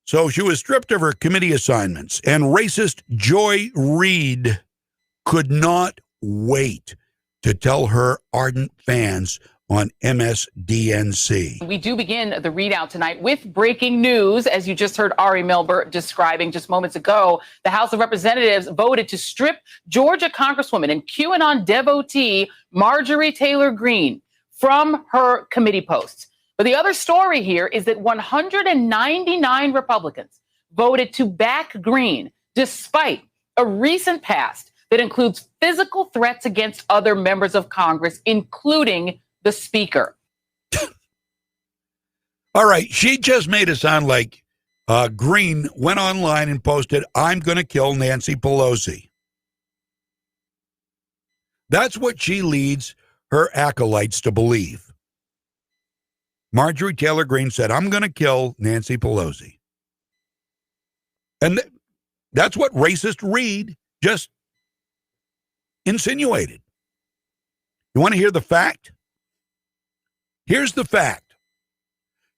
So she was stripped of her committee assignments, and racist Joy Reid could not wait to tell her ardent fans on MSDNC. We do begin the readout tonight with breaking news. As you just heard Ari Melber describing just moments ago, the House of Representatives voted to strip Georgia Congresswoman and QAnon devotee Marjorie Taylor Greene from her committee posts. But the other story here is that 199 Republicans voted to back Greene despite a recent past that includes physical threats against other members of Congress, including the Speaker. All right, she just made it sound like Greene went online and posted, "I'm going to kill Nancy Pelosi." That's what she leads her acolytes to believe. Marjorie Taylor Greene said, "I'm going to kill Nancy Pelosi." And that's what racist Reid just insinuated. You want to hear the fact? Here's the fact.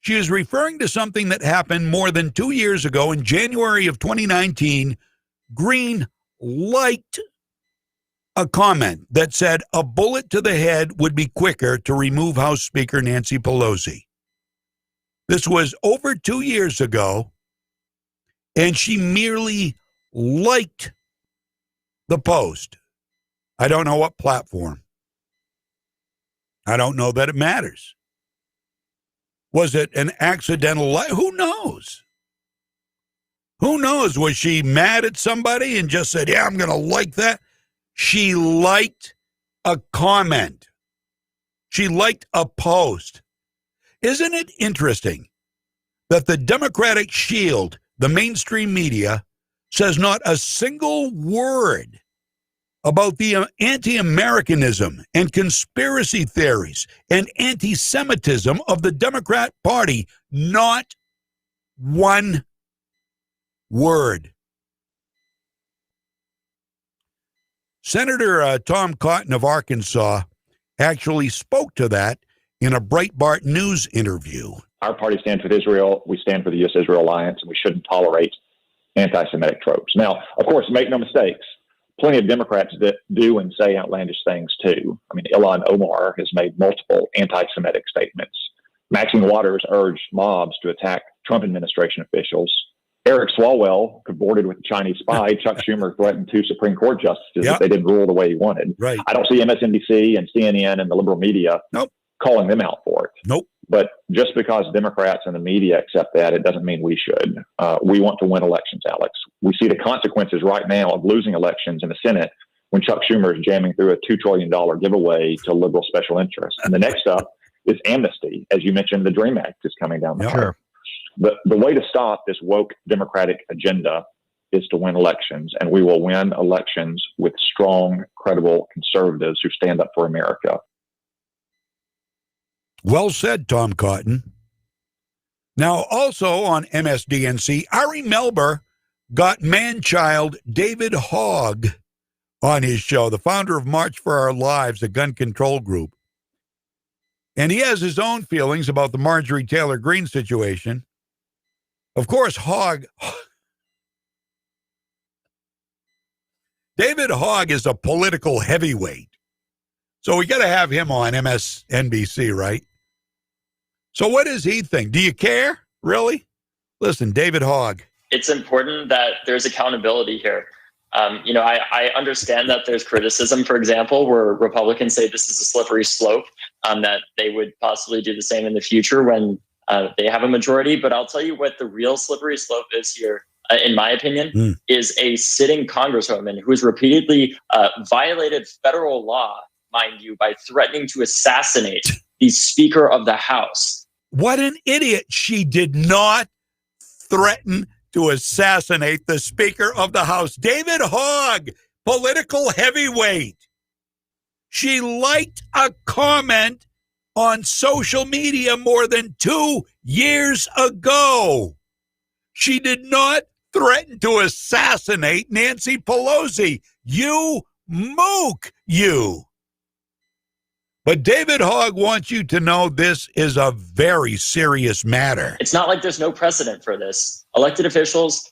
She is referring to something that happened more than 2 years ago in January of 2019. Greene liked a comment that said a bullet to the head would be quicker to remove House Speaker Nancy Pelosi. This was over 2 years ago, and she merely liked the post. I don't know what platform. I don't know that it matters. Was it an accidental Who knows? Who knows? Was she mad at somebody and just said, "Yeah, I'm going to like that"? She liked a comment. She liked a post. Isn't it interesting that the Democratic shield, the mainstream media, says not a single word about the anti-Americanism and conspiracy theories and anti-Semitism of the Democrat Party? Not one word. Senator Tom Cotton of Arkansas actually spoke to that in a Breitbart News interview. Our party stands with Israel. We stand for the U.S.-Israel alliance, and we shouldn't tolerate anti-Semitic tropes. Now, of course, make no mistakes. Plenty of Democrats that do and say outlandish things, too. I mean, Ilhan Omar has made multiple anti-Semitic statements. Maxine Waters urged mobs to attack Trump administration officials. Eric Swalwell cavorted with a Chinese spy. Chuck Schumer threatened 2 Supreme Court justices if they didn't rule the way he wanted. Right. I don't see MSNBC and CNN and the liberal media calling them out for it. Nope. But just because Democrats and the media accept that, it doesn't mean we should. We want to win elections, Alex. We see the consequences right now of losing elections in the Senate when Chuck Schumer is jamming through a $2 trillion giveaway to liberal special interests. And the next up is amnesty. As you mentioned, the DREAM Act is coming down the road. The way to stop this woke Democratic agenda is to win elections, and we will win elections with strong, credible conservatives who stand up for America. Well said, Tom Cotton. Now, also on MSDNC, Ari Melber got man-child David Hogg on his show, the founder of March for Our Lives, a gun control group. And he has his own feelings about the Marjorie Taylor Greene situation. Of course, David Hogg is a political heavyweight. So we got to have him on MSNBC, right? So what does he think? Do you care? Really? Listen, David Hogg. It's important that there's accountability here. I understand that there's criticism, for example, where Republicans say this is a slippery slope, that they would possibly do the same in the future when they have a majority. But I'll tell you what the real slippery slope is here, in my opinion, is a sitting congresswoman who has repeatedly violated federal law, mind you, by threatening to assassinate the Speaker of the House. What an idiot. She did not threaten to assassinate the Speaker of the House. David Hogg, political heavyweight. She liked a comment on social media more than 2 years ago. She did not threaten to assassinate Nancy Pelosi. You mook, you. But David Hogg wants you to know this is a very serious matter. It's not like there's no precedent for this. Elected officials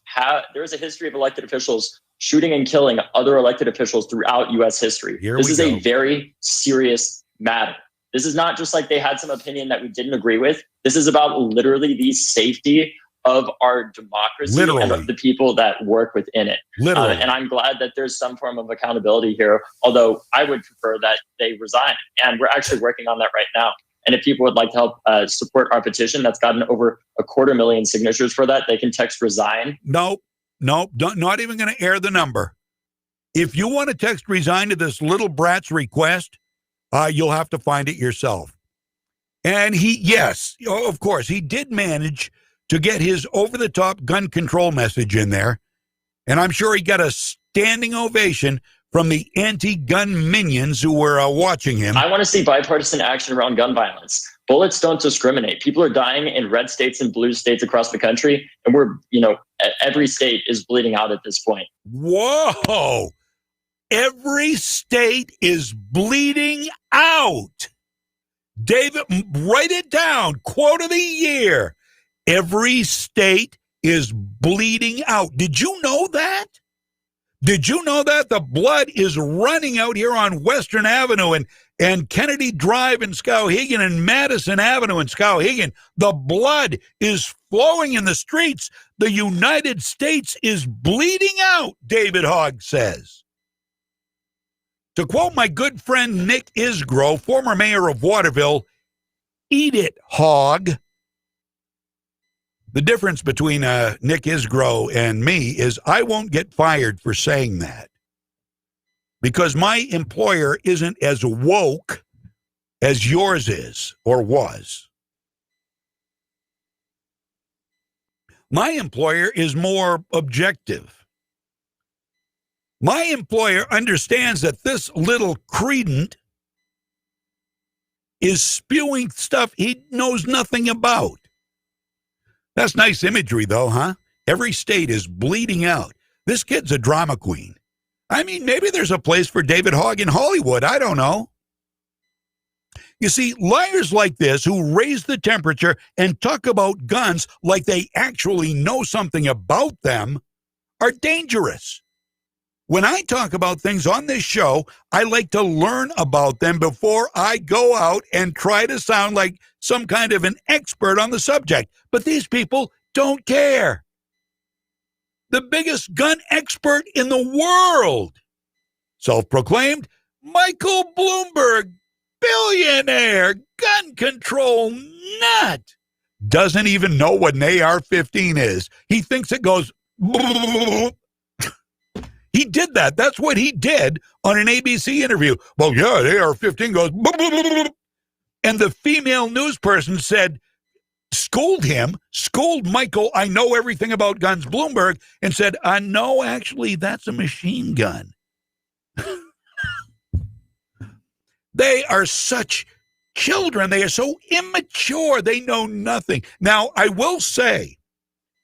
there is a history of elected officials shooting and killing other elected officials throughout U.S. history. This is a very serious matter. This is not just like they had some opinion that we didn't agree with. This is about literally the safety of our democracy and of the people that work within it. And I'm glad that there's some form of accountability here, although I would prefer that they resign. And we're actually working on that right now. And if people would like to help support our petition, that's gotten over 250,000 signatures for that, they can text resign. Nope, not even going to air the number. If you want to text resign to this little brat's request, you'll have to find it yourself. And yes, of course, he did manage to get his over-the-top gun control message in there. And I'm sure he got a standing ovation from the anti-gun minions who were watching him. I want to see bipartisan action around gun violence. Bullets don't discriminate. People are dying in red states and blue states across the country. And every state is bleeding out at this point. Whoa! Every state is bleeding out. David, write it down. Quote of the year. Every state is bleeding out. Did you know that? Did you know that? The blood is running out here on Western Avenue and Kennedy Drive in Skowhegan and Madison Avenue in Skowhegan. The blood is flowing in the streets. The United States is bleeding out, David Hogg says. To quote my good friend Nick Isgrove, former mayor of Waterville, eat it, Hogg. The difference between Nick Isgrove and me is I won't get fired for saying that because my employer isn't as woke as yours is or was. My employer is more objective. My employer understands that this little credent is spewing stuff he knows nothing about. That's nice imagery, though, huh? Every state is bleeding out. This kid's a drama queen. I mean, maybe there's a place for David Hogg in Hollywood. I don't know. You see, liars like this who raise the temperature and talk about guns like they actually know something about them are dangerous. When I talk about things on this show, I like to learn about them before I go out and try to sound like some kind of an expert on the subject. But these people don't care. The biggest gun expert in the world, self-proclaimed Michael Bloomberg, billionaire gun control nut doesn't even know what an AR-15 is. He thinks it goes. He did that. That's what he did on an ABC interview. Well, yeah, an AR-15 goes. And the female news person said, schooled Michael, I know everything about guns, Bloomberg, and said, no, actually, that's a machine gun. They are such children. They are so immature. They know nothing. Now, I will say,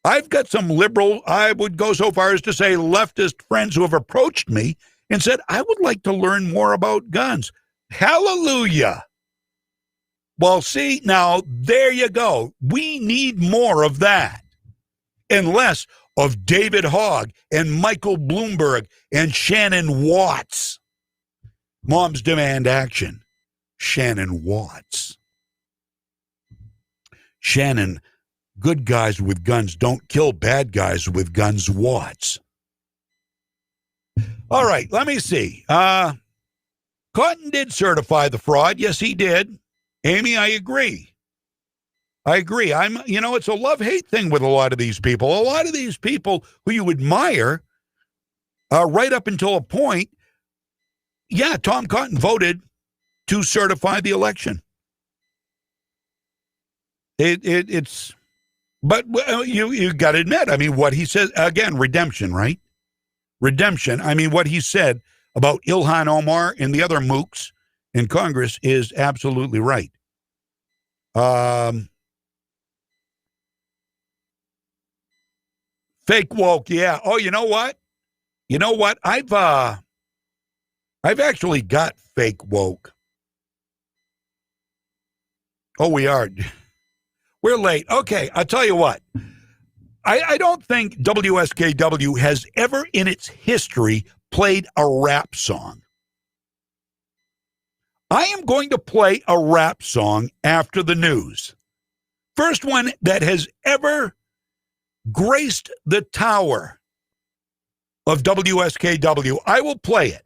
I've got some liberal, I would go so far as to say leftist friends who have approached me and said, I would like to learn more about guns. Hallelujah. Well, see, now, there you go. We need more of that and less of David Hogg and Michael Bloomberg and Shannon Watts. Moms demand action. Shannon Watts. Shannon, good guys with guns don't kill bad guys with guns, Watts. All right, let me see. Cotton did certify the fraud. Yes, he did. Amy, I agree. It's a love-hate thing with a lot of these people. A lot of these people who you admire, right up until a point, yeah, Tom Cotton voted to certify the election. But you got to admit, I mean, what he says, again, redemption, right? Redemption. I mean, what he said about Ilhan Omar and the other mooks in Congress is absolutely right. Fake woke, yeah. Oh, you know what? I've actually got fake woke. Oh, we're late. Okay, I'll tell you what. I don't think WSKW has ever in its history played a rap song. I am going to play a rap song after the news. First one that has ever graced the tower of WSKW. I will play it.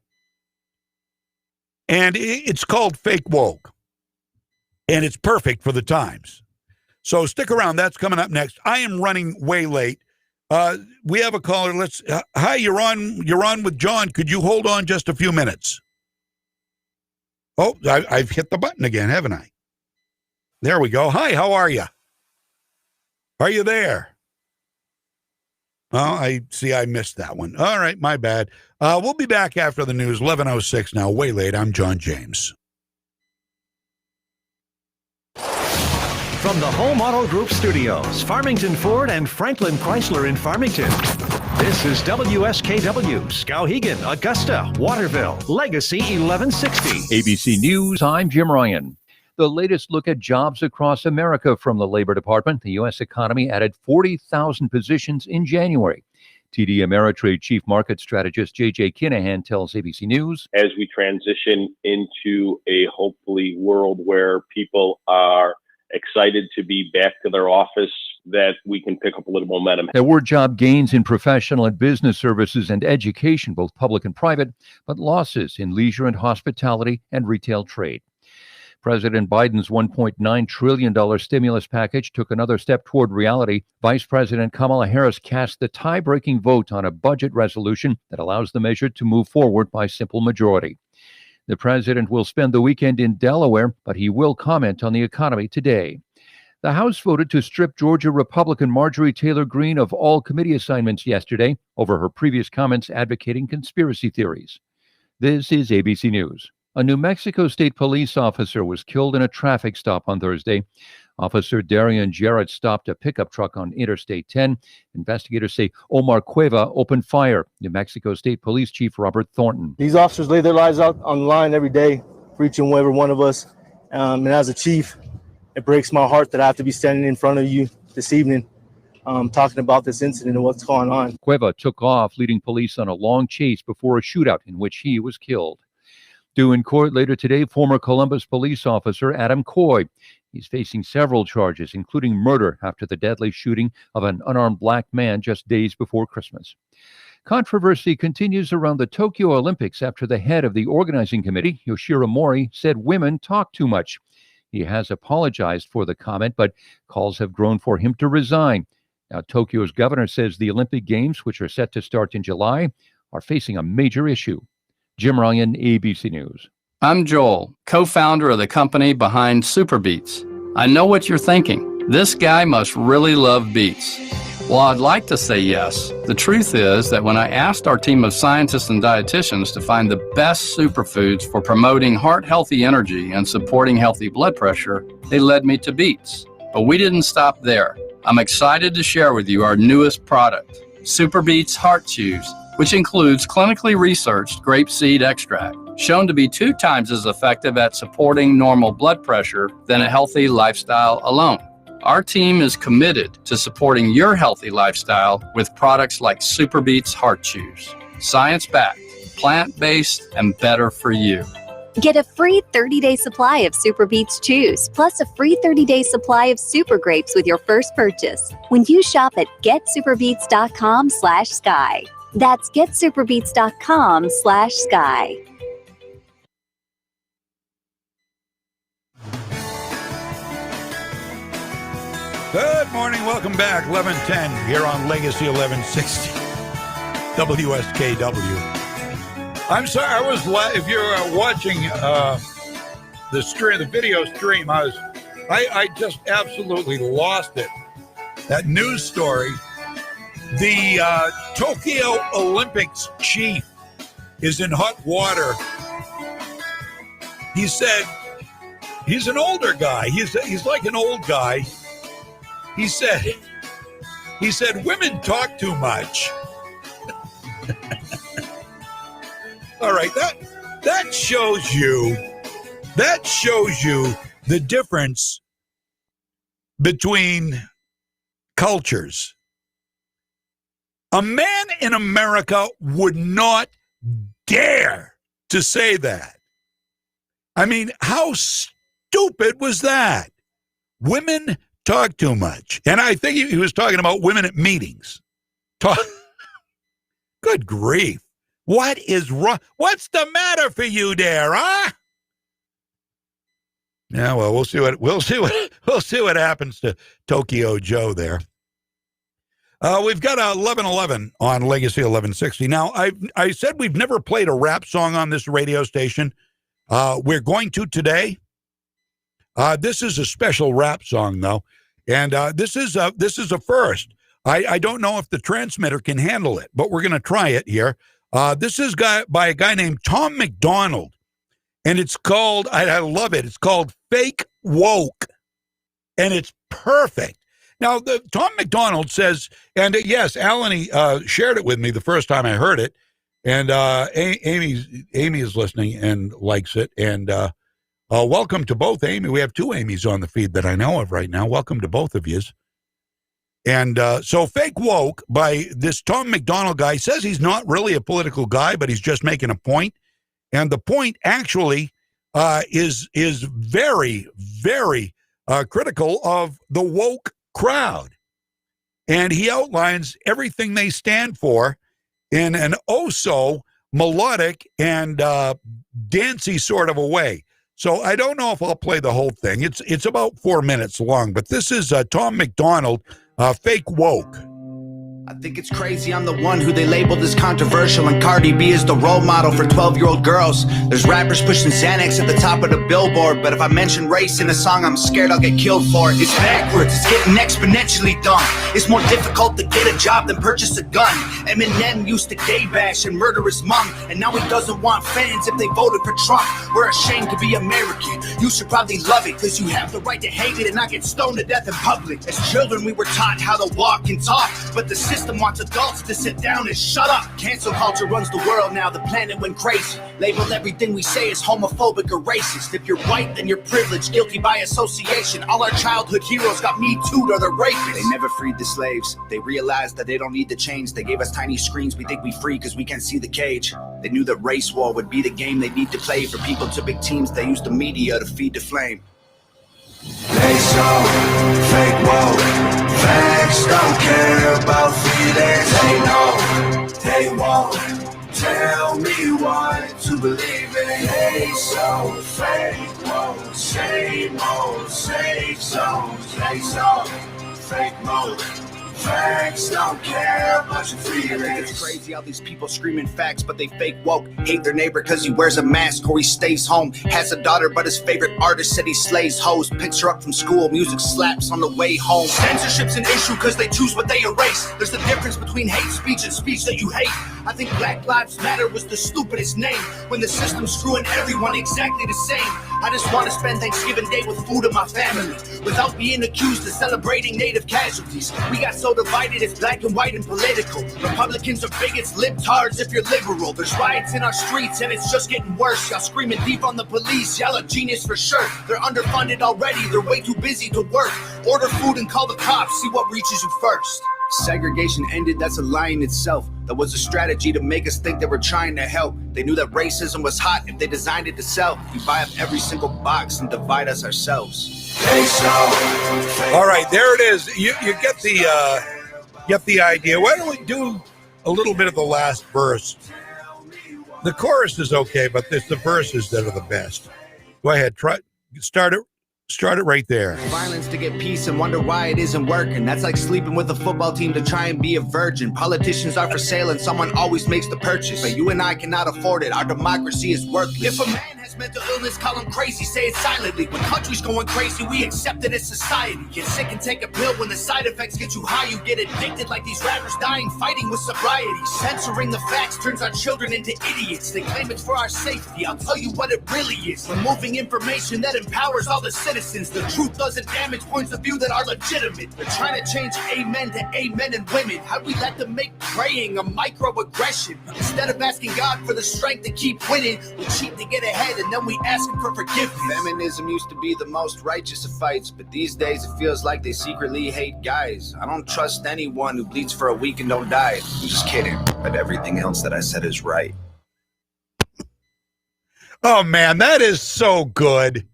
And it's called Fake Woke. And it's perfect for the times. So stick around. That's coming up next. I am running way late. We have a caller. Hi, you're on with John. Could you hold on just a few minutes? Oh, I've hit the button again, haven't I? There we go. Hi, how are you? Are you there? Oh, I see. I missed that one. All right, my bad. We'll be back after the news. 11:06 now. Way late. I'm John James. From the Home Auto Group Studios, Farmington Ford and Franklin Chrysler in Farmington. This is WSKW, Skowhegan, Augusta, Waterville, Legacy 1160. ABC News, I'm Jim Ryan. The latest look at jobs across America from the Labor Department. The U.S. economy added 40,000 positions in January. TD Ameritrade Chief Market Strategist J.J. Kinahan tells ABC News. As we transition into a hopefully world where people are excited to be back to their office, that we can pick up a little momentum. There were job gains in professional and business services and education, both public and private, but losses in leisure and hospitality and retail trade. President Biden's $1.9 trillion stimulus package took another step toward reality. Vice President Kamala Harris cast the tie-breaking vote on a budget resolution that allows the measure to move forward by simple majority. The president will spend the weekend in Delaware, but he will comment on the economy today. The House voted to strip Georgia Republican Marjorie Taylor Greene of all committee assignments yesterday over her previous comments advocating conspiracy theories. This is ABC News. A New Mexico State police officer was killed in a traffic stop on Thursday. Officer Darian Jarrett stopped a pickup truck on Interstate 10. Investigators say Omar Cueva opened fire. New Mexico State Police Chief Robert Thornton. These officers lay their lives out on the line every day for each and every one of us. And as a chief, it breaks my heart that I have to be standing in front of you this evening talking about this incident and what's going on. Cueva took off, leading police on a long chase before a shootout in which he was killed. Due in court later today, former Columbus police officer Adam Coy. He's facing several charges, including murder after the deadly shooting of an unarmed black man just days before Christmas. Controversy continues around the Tokyo Olympics after the head of the organizing committee, Yoshiro Mori, said women talk too much. He has apologized for the comment, but calls have grown for him to resign. Now, Tokyo's governor says the Olympic Games, which are set to start in July, are facing a major issue. Jim Ryan, ABC News. I'm Joel, co-founder of the company behind Super Beets. I know what you're thinking. This guy must really love beets. Well, I'd like to say yes. The truth is that when I asked our team of scientists and dietitians to find the best superfoods for promoting heart-healthy energy and supporting healthy blood pressure, they led me to beets. But we didn't stop there. I'm excited to share with you our newest product, Super Beets Heart Chews, which includes clinically researched grapeseed extract, shown to be 2 times as effective at supporting normal blood pressure than a healthy lifestyle alone. Our team is committed to supporting your healthy lifestyle with products like Super Beets Heart Chews. Science-backed, plant-based, and better for you. Get a free 30-day supply of Super Beets Chews, plus a free 30-day supply of Super Grapes with your first purchase when you shop at getsuperbeets.com/sky. That's getsuperbeets.com/sky. Good morning. Welcome back. 11:10 here on Legacy 1160 WSKW. I'm sorry. I was if you're watching the video stream, I just absolutely lost it. That news story. The Tokyo Olympics chief is in hot water. He said he's an older guy. He's like an old guy. He said women talk too much. All right, that shows you the difference between cultures. A man in America would not dare to say that. I mean, how stupid was that? Women talk too much. And I think he was talking about women at meetings. Good grief. What is wrong? What's the matter for you there, huh? Yeah, well, we'll see what happens to Tokyo Joe there. We've got 11:11 on Legacy 1160. Now, I said we've never played a rap song on this radio station. We're going to today. This is a special rap song, though, and this is a first. I don't know if the transmitter can handle it, but we're going to try it here. This is by a guy named Tom McDonald, and it's called, I love it, it's called Fake Woke, and it's perfect. Now, Tom McDonald says, and yes, Alan shared it with me the first time I heard it, and Amy is listening and likes it, and welcome to both, Amy. We have 2 Amy's on the feed that I know of right now. Welcome to both of yous. And so Fake Woke by this Tom McDonald guy says he's not really a political guy, but he's just making a point. And the point actually is very, very critical of the woke crowd. And he outlines everything they stand for in an oh-so melodic and dancey sort of a way. So I don't know if I'll play the whole thing. It's about 4 minutes long, but this is Tom McDonald, Fake Woke. I think it's crazy I'm the one who they labeled as controversial, and Cardi B is the role model for 12-year-old girls. There's rappers pushing Xanax at the top of the billboard, but if I mention race in a song, I'm scared I'll get killed for it. It's backwards, it's getting exponentially dumb. It's more difficult to get a job than purchase a gun. Eminem used to gay bash and murder his mom, and now he doesn't want fans if they voted for Trump. We're ashamed to be American. You should probably love it, cause you have the right to hate it and not get stoned to death in public. As children we were taught how to walk and talk, but the system wants adults to sit down and shut up. Cancel culture runs the world now, the planet went crazy. Label everything we say as homophobic or racist. If you're white, then you're privileged, guilty by association. All our childhood heroes got Me Too'd or they're rapists. They never freed the slaves. They realized that they don't need to change. They gave us tiny screens, we think we free because we can't see the cage. They knew that race war would be the game they need to play. For people to big teams, they use the media to feed the flame. They so fake woke. Facts don't care about feelings. They know they so, tell me what to believe in. They so fake, won't say more, safe zones. They so fake mode. Facts don't care about your feelings. It's crazy how these people screaming facts, but they fake woke. Hate their neighbor cause he wears a mask or he stays home. Has a daughter, but his favorite artist said he slays hoes. Picks her up from school, music slaps on the way home. Censorship's an issue cause they choose what they erase. There's a difference between hate speech and speech that you hate. I think Black Lives Matter was the stupidest name when the system's screwing everyone exactly the same. I just want to spend Thanksgiving Day with food and my family without being accused of celebrating native casualties. We got so divided, it's black and white and political. Republicans are bigots, libtards if you're liberal. There's riots in our streets and it's just getting worse. Y'all screaming deep on the police, y'all are genius for sure. They're underfunded already, they're way too busy to work. Order food and call the cops, see what reaches you first. Segregation ended, that's a lie in itself. That was a strategy to make us think they were trying to help. They knew that racism was hot if they designed it to sell. We buy up every single box and divide us ourselves. All right, there it is. You get the idea. Why don't we do a little bit of the last verse? The chorus is okay, but it's the verses that are the best. Go ahead, start it right there. Violence to get peace and wonder why it isn't working. That's like sleeping with a football team to try and be a virgin. Politicians are for sale and someone always makes the purchase. But you and I cannot afford it. Our democracy is worthless. If a man has mental illness, call him crazy, say it silently. When country's going crazy, we accept it as society. Get sick and take a pill. When the side effects get you high, you get addicted like these rappers dying, fighting with sobriety. Censoring the facts turns our children into idiots. They claim it's for our safety. I'll tell you what it really is. Removing information that empowers all the citizens. The truth doesn't damage points of view that are legitimate. They're trying to change amen to amen and women. How we let them make praying a microaggression? Instead of asking God for the strength to keep winning, we cheat to get ahead and then we ask him for forgiveness. Feminism used to be the most righteous of fights, but these days it feels like they secretly hate guys. I don't trust anyone who bleeds for a week and don't die. I'm just kidding, but everything else that I said is right. Oh man, that is so good.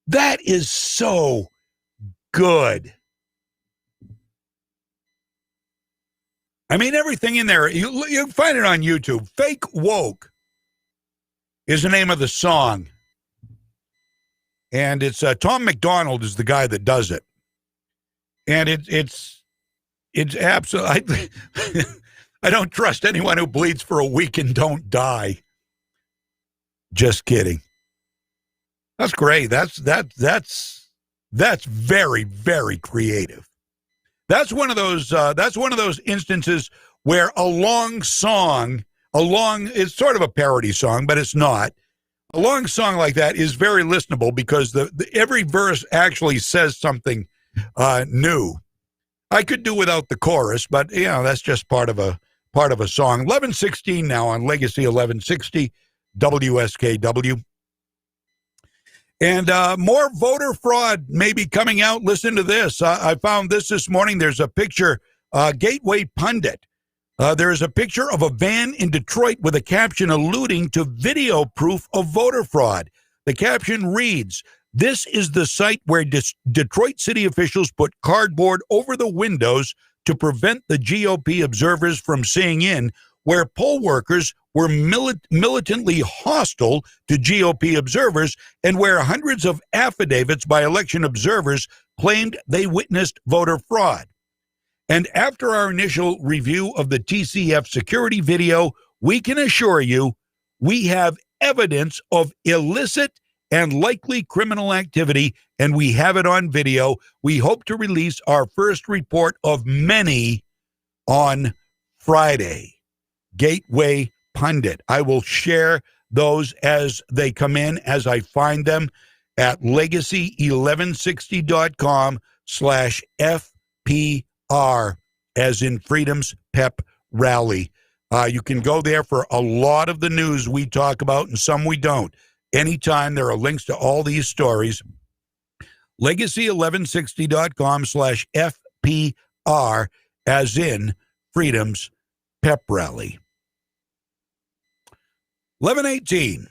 That is so good. I mean, everything in there, you find it on YouTube. Fake Woke is the name of the song. And it's Tom McDonald is the guy that does it. And it's absolutely, I don't trust anyone who bleeds for a week and don't die. Just kidding. That's great. That's very, very creative. That's one of those instances where a long song, it's sort of a parody song, but it's not. A long song like that is very listenable because every verse actually says something new. I could do without the chorus, but that's just part of a song. 11:16 now on Legacy 1160 WSKW. And more voter fraud may be coming out. Listen to this. I found this morning. There's a picture, Gateway Pundit. There is a picture of a van in Detroit with a caption alluding to video proof of voter fraud. The caption reads, "This is the site where Detroit city officials put cardboard over the windows to prevent the GOP observers from seeing in, where poll workers were militantly hostile to GOP observers, and where hundreds of affidavits by election observers claimed they witnessed voter fraud. And after our initial review of the TCF security video, we can assure you we have evidence of illicit and likely criminal activity, and we have it on video. We hope to release our first report of many on Friday." Gateway Pundit. I will share those as they come in, as I find them at legacy1160.com/FPR, as in Freedom's Pep Rally. You can go there for a lot of the news we talk about and some we don't. Anytime, there are links to all these stories. Legacy1160.com/FPR, as in Freedom's Pep Rally. 11:18.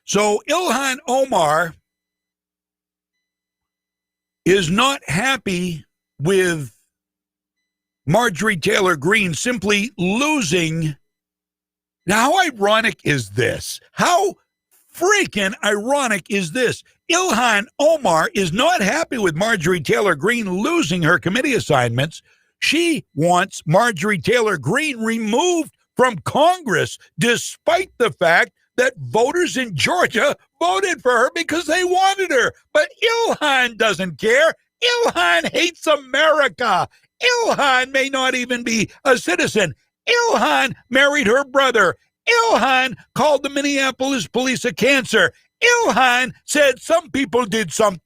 So Ilhan Omar is not happy with Marjorie Taylor Greene simply losing. Now, how ironic is this? How freaking ironic is this? Ilhan Omar is not happy with Marjorie Taylor Greene losing her committee assignments. She wants Marjorie Taylor Greene removed from Congress, despite the fact that voters in Georgia voted for her because they wanted her. But Ilhan doesn't care. Ilhan hates America. Ilhan may not even be a citizen. Ilhan married her brother. Ilhan called the Minneapolis police a cancer. Ilhan said some people did something.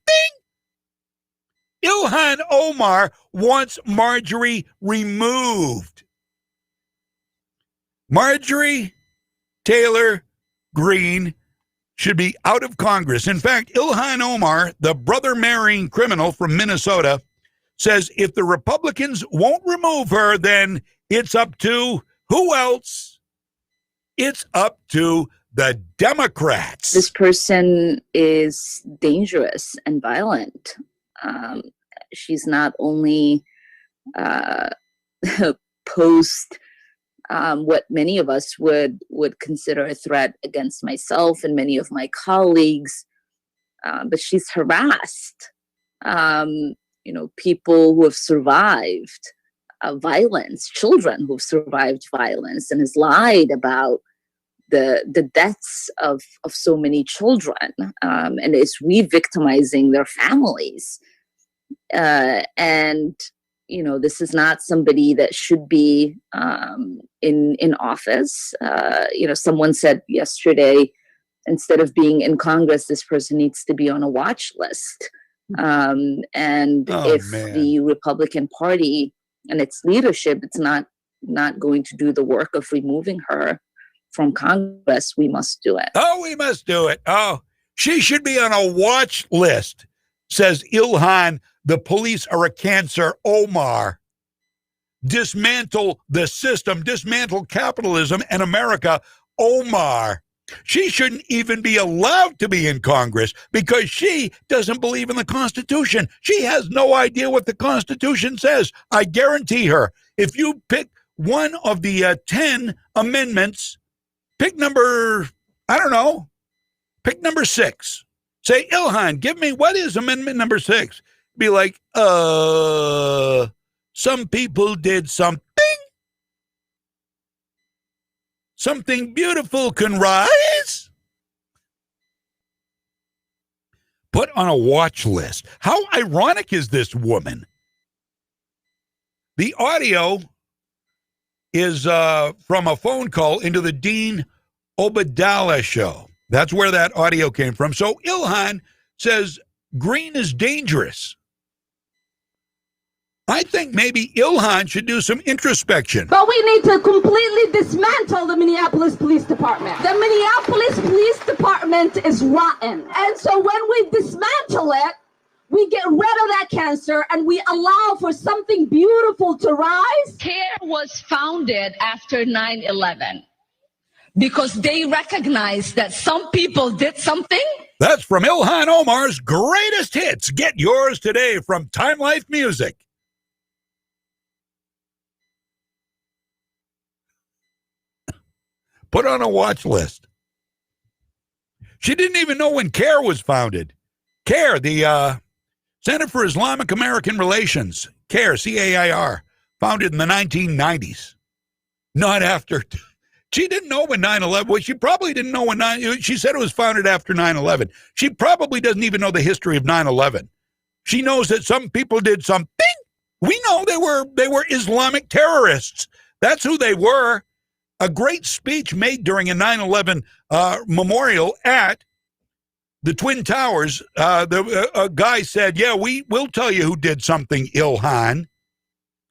Ilhan Omar wants Marjorie removed. Marjorie Taylor Greene should be out of Congress. In fact, Ilhan Omar, the brother-marrying criminal from Minnesota, says if the Republicans won't remove her, then it's up to who else? It's up to the Democrats. This person is dangerous and violent. She's not only posed what many of us would consider a threat against myself and many of my colleagues, but she's harassed people who have survived violence, children who've survived violence, and has lied about the deaths of so many children, and is re-victimizing their families. This is not somebody that should be in office. Someone said yesterday, instead of being in Congress, this person needs to be on a watch list. The Republican Party and its leadership, it's not going to do the work of removing her from Congress, we must do it. Oh, we must do it. Oh, she should be on a watch list, says Ilhan. The police are a cancer. Omar. Dismantle the system, dismantle capitalism and America. Omar. She shouldn't even be allowed to be in Congress because she doesn't believe in the Constitution. She has no idea what the Constitution says. I guarantee her, if you pick one of the 10 amendments, pick number 6. Say, Ilhan, give me, what is amendment number 6? Be like, some people did something. Something beautiful can rise. Put on a watch list. How ironic is this woman? The audio is from a phone call into the Dean Obadala show. That's where that audio came from. So Ilhan says Greene is dangerous. I think maybe Ilhan should do some introspection. But we need to completely dismantle the Minneapolis Police Department. The Minneapolis Police Department is rotten. And so when we dismantle it, we get rid of that cancer and we allow for something beautiful to rise. CARE was founded after 9/11 because they recognized that some people did something. That's from Ilhan Omar's greatest hits. Get yours today from Time Life Music. Put on a watch list. She didn't even know when CARE was founded. CARE, the Center for Islamic American Relations, CAIR, C-A-I-R, founded in the 1990s. Not after. She didn't know when 9/11 was. She probably didn't know when she said it was founded after 9/11. She probably doesn't even know the history of 9/11. She knows that some people did something. We know they were Islamic terrorists. That's who they were. A great speech made during a 9/11 memorial at the Twin Towers. A guy said, yeah, we'll tell you who did something, Ilhan.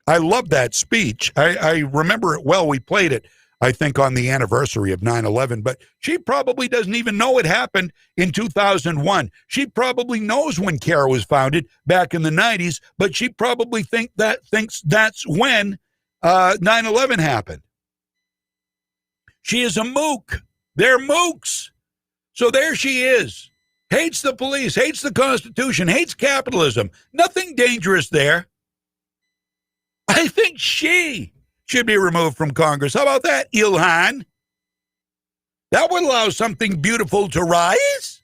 I love that speech. I remember it well. We played it, I think, on the anniversary of 9/11. But she probably doesn't even know it happened in 2001. She probably knows when CARE was founded back in the 90s, but she probably thinks that's when 9/11 happened. She is a mook. They're mooks. So there she is. Hates the police, hates the Constitution, hates capitalism. Nothing dangerous there. I think she should be removed from Congress. How about that, Ilhan? That would allow something beautiful to rise.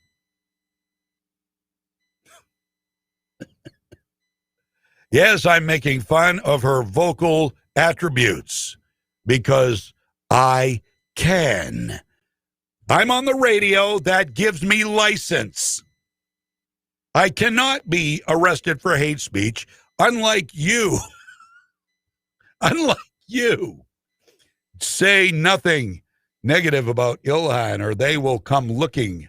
Yes, I'm making fun of her vocal attributes because I can. I'm on the radio. That gives me license. I cannot be arrested for hate speech, unlike you. Unlike you. Say nothing negative about Ilhan or they will come looking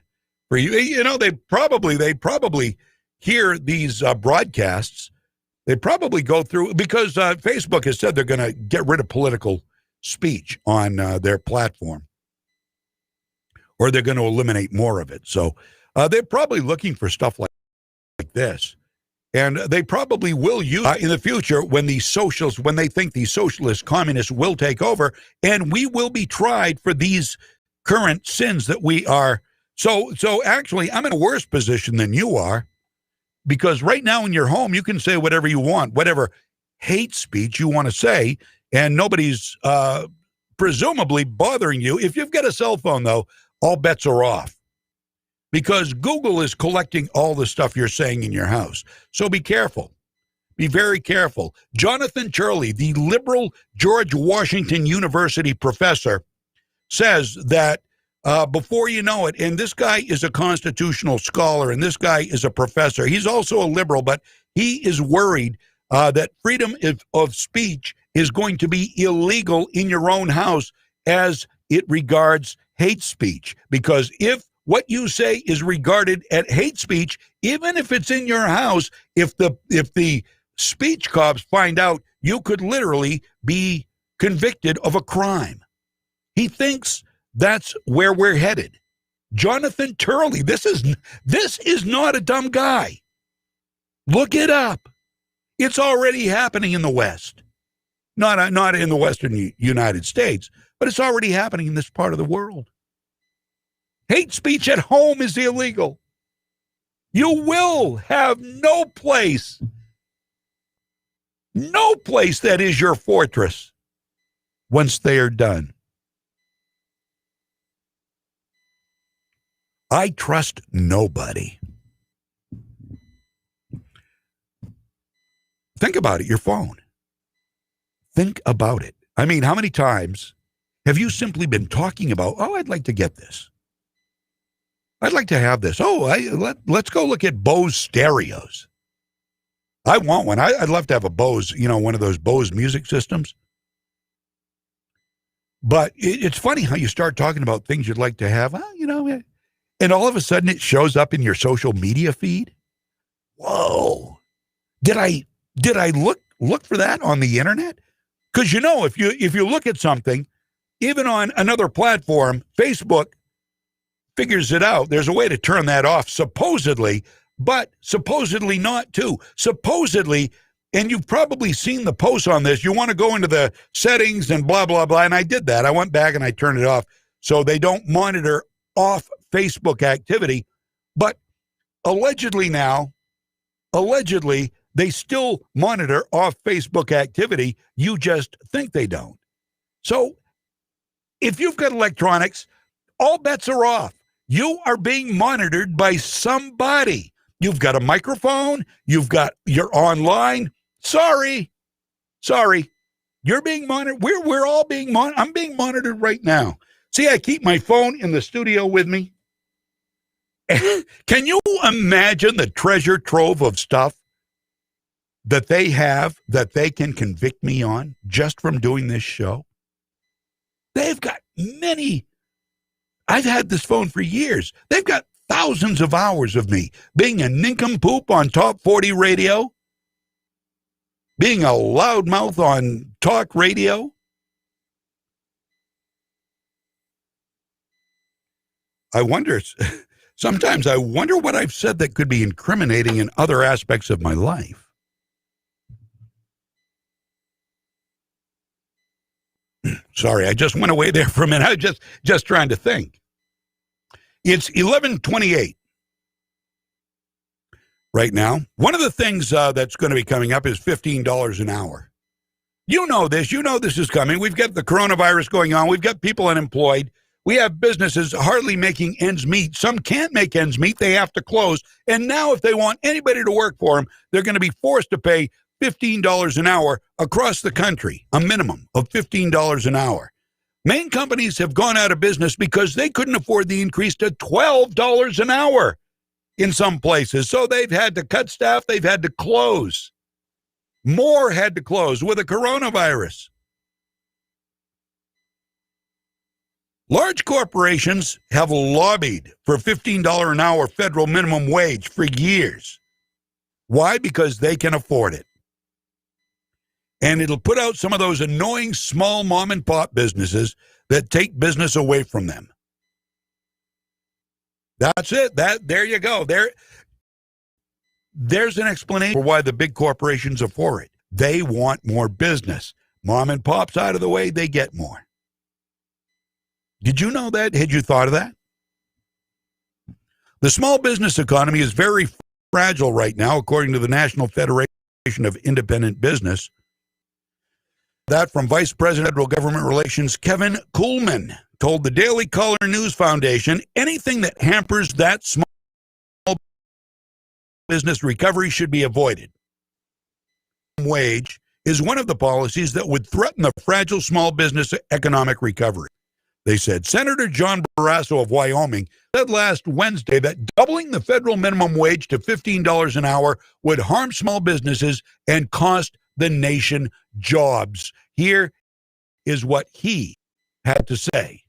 for you. You know, they probably hear these broadcasts. They probably go through, because Facebook has said they're going to get rid of political speech on their platform, or they're going to eliminate more of it. So they're probably looking for stuff like this. And they probably will use in the future when the socialists, when they think the socialist communists will take over, and we will be tried for these current sins that we are. So actually, I'm in a worse position than you are, because right now in your home, you can say whatever you want, whatever hate speech you want to say, and nobody's presumably bothering you. If you've got a cell phone, though, all bets are off, because Google is collecting all the stuff you're saying in your house. So be careful. Be very careful. Jonathan Turley, the liberal George Washington University professor, says that before you know it, and this guy is a constitutional scholar, and this guy is a professor. He's also a liberal, but he is worried that freedom of speech is going to be illegal in your own house as it regards hate speech. Because if what you say is regarded as hate speech, even if it's in your house, if the speech cops find out, you could literally be convicted of a crime. He thinks that's where we're headed. Jonathan Turley, this is not a dumb guy. Look it up. It's already happening in the West. Not in the Western United States, but it's already happening in this part of the world. Hate speech at home is illegal. You will have no place that is your fortress once they are done. I trust nobody. Think about it, your phone. Think about it. I mean, how many times have you simply been talking about, oh, I'd like to get this. I'd like to have this. Oh, let's go look at Bose stereos. I want one. I'd love to have a Bose, one of those Bose music systems. But it's funny how you start talking about things you'd like to have, and all of a sudden it shows up in your social media feed. Whoa. Did I look for that on the internet? Because if you look at something, even on another platform, Facebook figures it out. There's a way to turn that off, supposedly, but supposedly not too. Supposedly, and you've probably seen the posts on this, you want to go into the settings and blah, blah, blah, and I did that. I went back and I turned it off so they don't monitor off Facebook activity. But allegedly, they still monitor off Facebook activity. You just think they don't. So if you've got electronics, all bets are off. You are being monitored by somebody. You've got a microphone. You're online. Sorry. You're being monitored. We're all being monitored. I'm being monitored right now. See, I keep my phone in the studio with me. Can you imagine the treasure trove of stuff that they have that they can convict me on just from doing this show? They've got many. I've had this phone for years. They've got thousands of hours of me being a nincompoop on Top 40 radio, being a loudmouth on talk radio. Sometimes I wonder what I've said that could be incriminating in other aspects of my life. Sorry, I just went away there for a minute. I was just trying to think. It's 11:28 right now. One of the things that's going to be coming up is $15 an hour. You know this. You know this is coming. We've got the coronavirus going on. We've got people unemployed. We have businesses hardly making ends meet. Some can't make ends meet. They have to close. And now if they want anybody to work for them, they're going to be forced to pay $15 an hour across the country, a minimum of $15 an hour. Main companies have gone out of business because they couldn't afford the increase to $12 an hour in some places. So they've had to cut staff. They've had to close. More had to close with the coronavirus. Large corporations have lobbied for $15 an hour federal minimum wage for years. Why? Because they can afford it. And it'll put out some of those annoying small mom and pop businesses that take business away from them. That's it. There you go. There's an explanation for why the big corporations are for it. They want more business. Mom and pop's out of the way, they get more. Did you know that? Had you thought of that? The small business economy is very fragile right now, according to the National Federation of Independent Business. That from Vice President of Federal Government Relations Kevin Kuhlman told the Daily Caller News Foundation anything that hampers that small business recovery should be avoided. Wage is one of the policies that would threaten the fragile small business economic recovery. They said Senator John Barrasso of Wyoming said last Wednesday that doubling the federal minimum wage to $15 an hour would harm small businesses and cost the nation jobs. Here is what he had to say.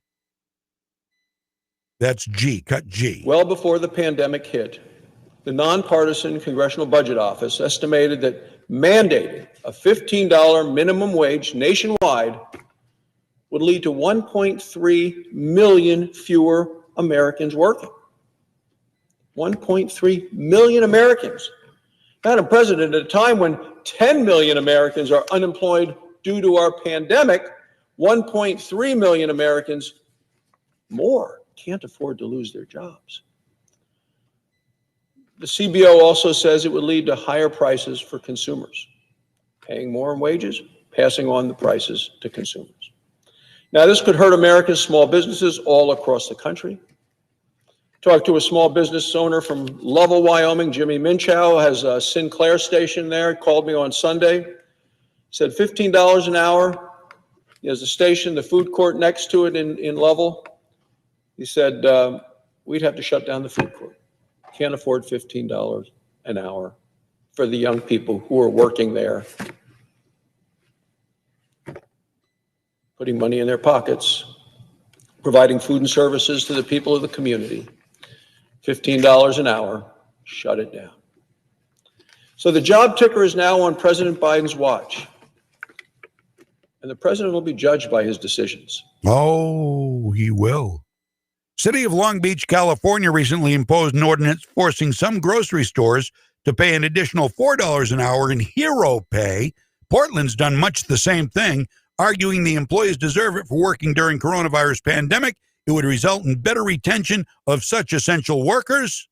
That's G, cut G. Well before the pandemic hit, the nonpartisan Congressional Budget Office estimated that mandating a $15 minimum wage nationwide would lead to 1.3 million fewer Americans working. 1.3 million Americans. Madam President, at a time when 10 million Americans are unemployed due to our pandemic, 1.3 million Americans more can't afford to lose their jobs. The CBO also says it would lead to higher prices for consumers, paying more in wages, passing on the prices to consumers. Now, this could hurt America's small businesses all across the country. Talked to a small business owner from Lovell, Wyoming, Jimmy Minchow, has a Sinclair station there. He called me on Sunday. Said $15 an hour. He has a station, the food court next to it in Lovell. He said, we'd have to shut down the food court. Can't afford $15 an hour for the young people who are working there, putting money in their pockets, providing food and services to the people of the community. $15 an hour, shut it down. So the job ticker is now on President Biden's watch. And the president will be judged by his decisions. Oh, he will. City of Long Beach, California recently imposed an ordinance forcing some grocery stores to pay an additional $4 an hour in hero pay. Portland's done much the same thing, arguing the employees deserve it for working during coronavirus pandemic. It would result in better retention of such essential workers.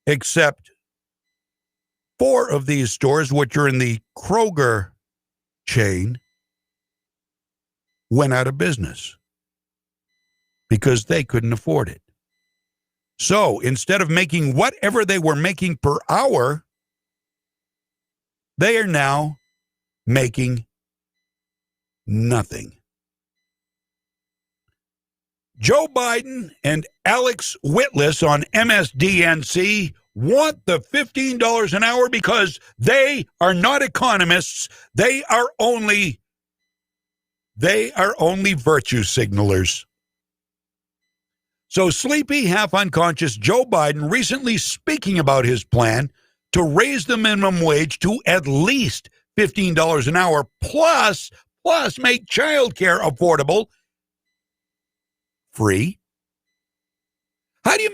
Except 4 of these stores, which are in the Kroger chain, went out of business because they couldn't afford it. So instead of making whatever they were making per hour, they are now making nothing. Joe Biden and Alex Whitlis on MSDNC want the $15 an hour because they are not economists. They are only virtue signalers. So sleepy, half unconscious Joe Biden recently speaking about his plan to raise the minimum wage to at least $15 an hour plus make childcare affordable. Free? How do you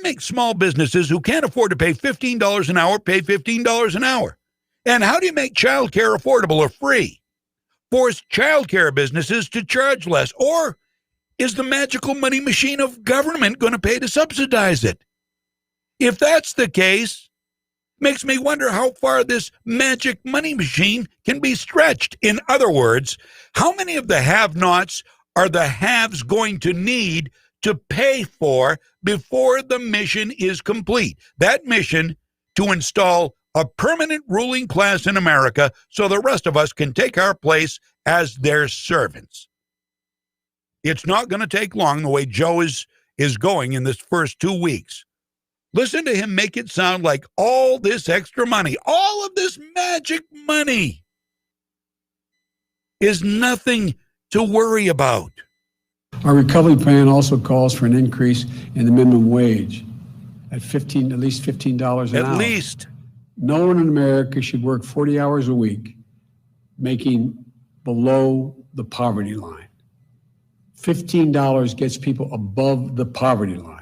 make small businesses who can't afford to pay $15 an hour pay $15 an hour? And how do you make childcare affordable or free? Force childcare businesses to charge less? Or is the magical money machine of government going to pay to subsidize it? If that's the case, Makes me wonder how far this magic money machine can be stretched. In other words, how many of the have-nots are the haves going to need to pay for before the mission is complete? That mission to install a permanent ruling class in America so the rest of us can take our place as their servants. It's not going to take long the way Joe is going in this first 2 weeks. Listen to him make it sound like all this extra money, all of this magic money is nothing to worry about. Our recovery plan also calls for an increase in the minimum wage at least $15 an hour. At least. No one in America should work 40 hours a week, making below the poverty line. $15 gets people above the poverty line.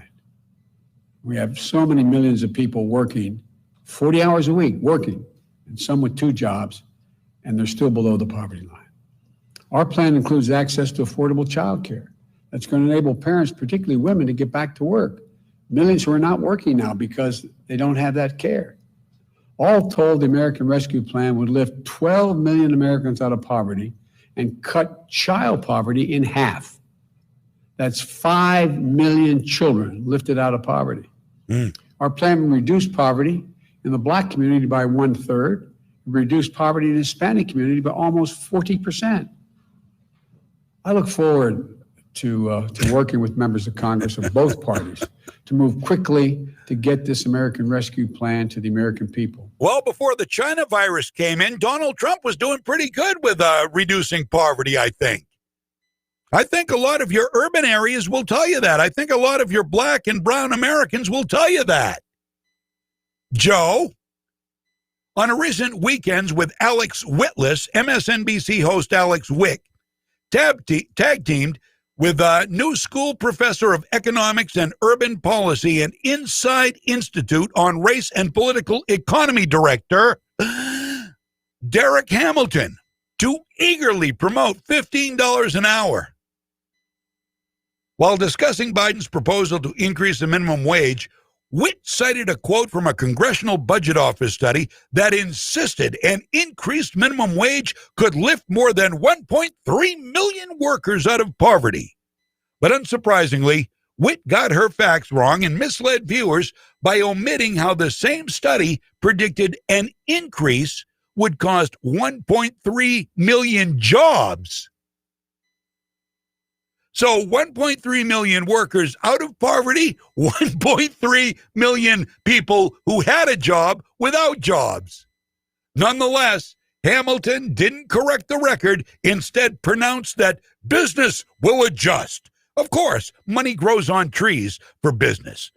We have so many millions of people working 40 hours a week, working, and some with 2 jobs, and they're still below the poverty line. Our plan includes access to affordable childcare. That's going to enable parents, particularly women, to get back to work. Millions who are not working now because they don't have that care. All told, the American Rescue Plan would lift 12 million Americans out of poverty and cut child poverty in half. That's 5 million children lifted out of poverty. Our plan will reduce poverty in the Black community by 1/3, reduce poverty in the Hispanic community by almost 40%. I look forward to working with members of Congress of both parties to move quickly to get this American Rescue Plan to the American people. Well, before the China virus came in, Donald Trump was doing pretty good with reducing poverty, I think. I think a lot of your urban areas will tell you that. I think a lot of your Black and brown Americans will tell you that. Joe, on a recent Weekends with Alex Witless, MSNBC host Alex Wick tag-teamed with a new school professor of economics and urban policy and Inside Institute on Race and Political Economy director Derek Hamilton to eagerly promote $15 an hour. While discussing Biden's proposal to increase the minimum wage, Witt cited a quote from a Congressional Budget Office study that insisted an increased minimum wage could lift more than 1.3 million workers out of poverty. But unsurprisingly, Witt got her facts wrong and misled viewers by omitting how the same study predicted an increase would cost 1.3 million jobs. So 1.3 million workers out of poverty, 1.3 million people who had a job without jobs. Nonetheless, Hamilton didn't correct the record, instead pronounced that business will adjust. Of course, money grows on trees for business.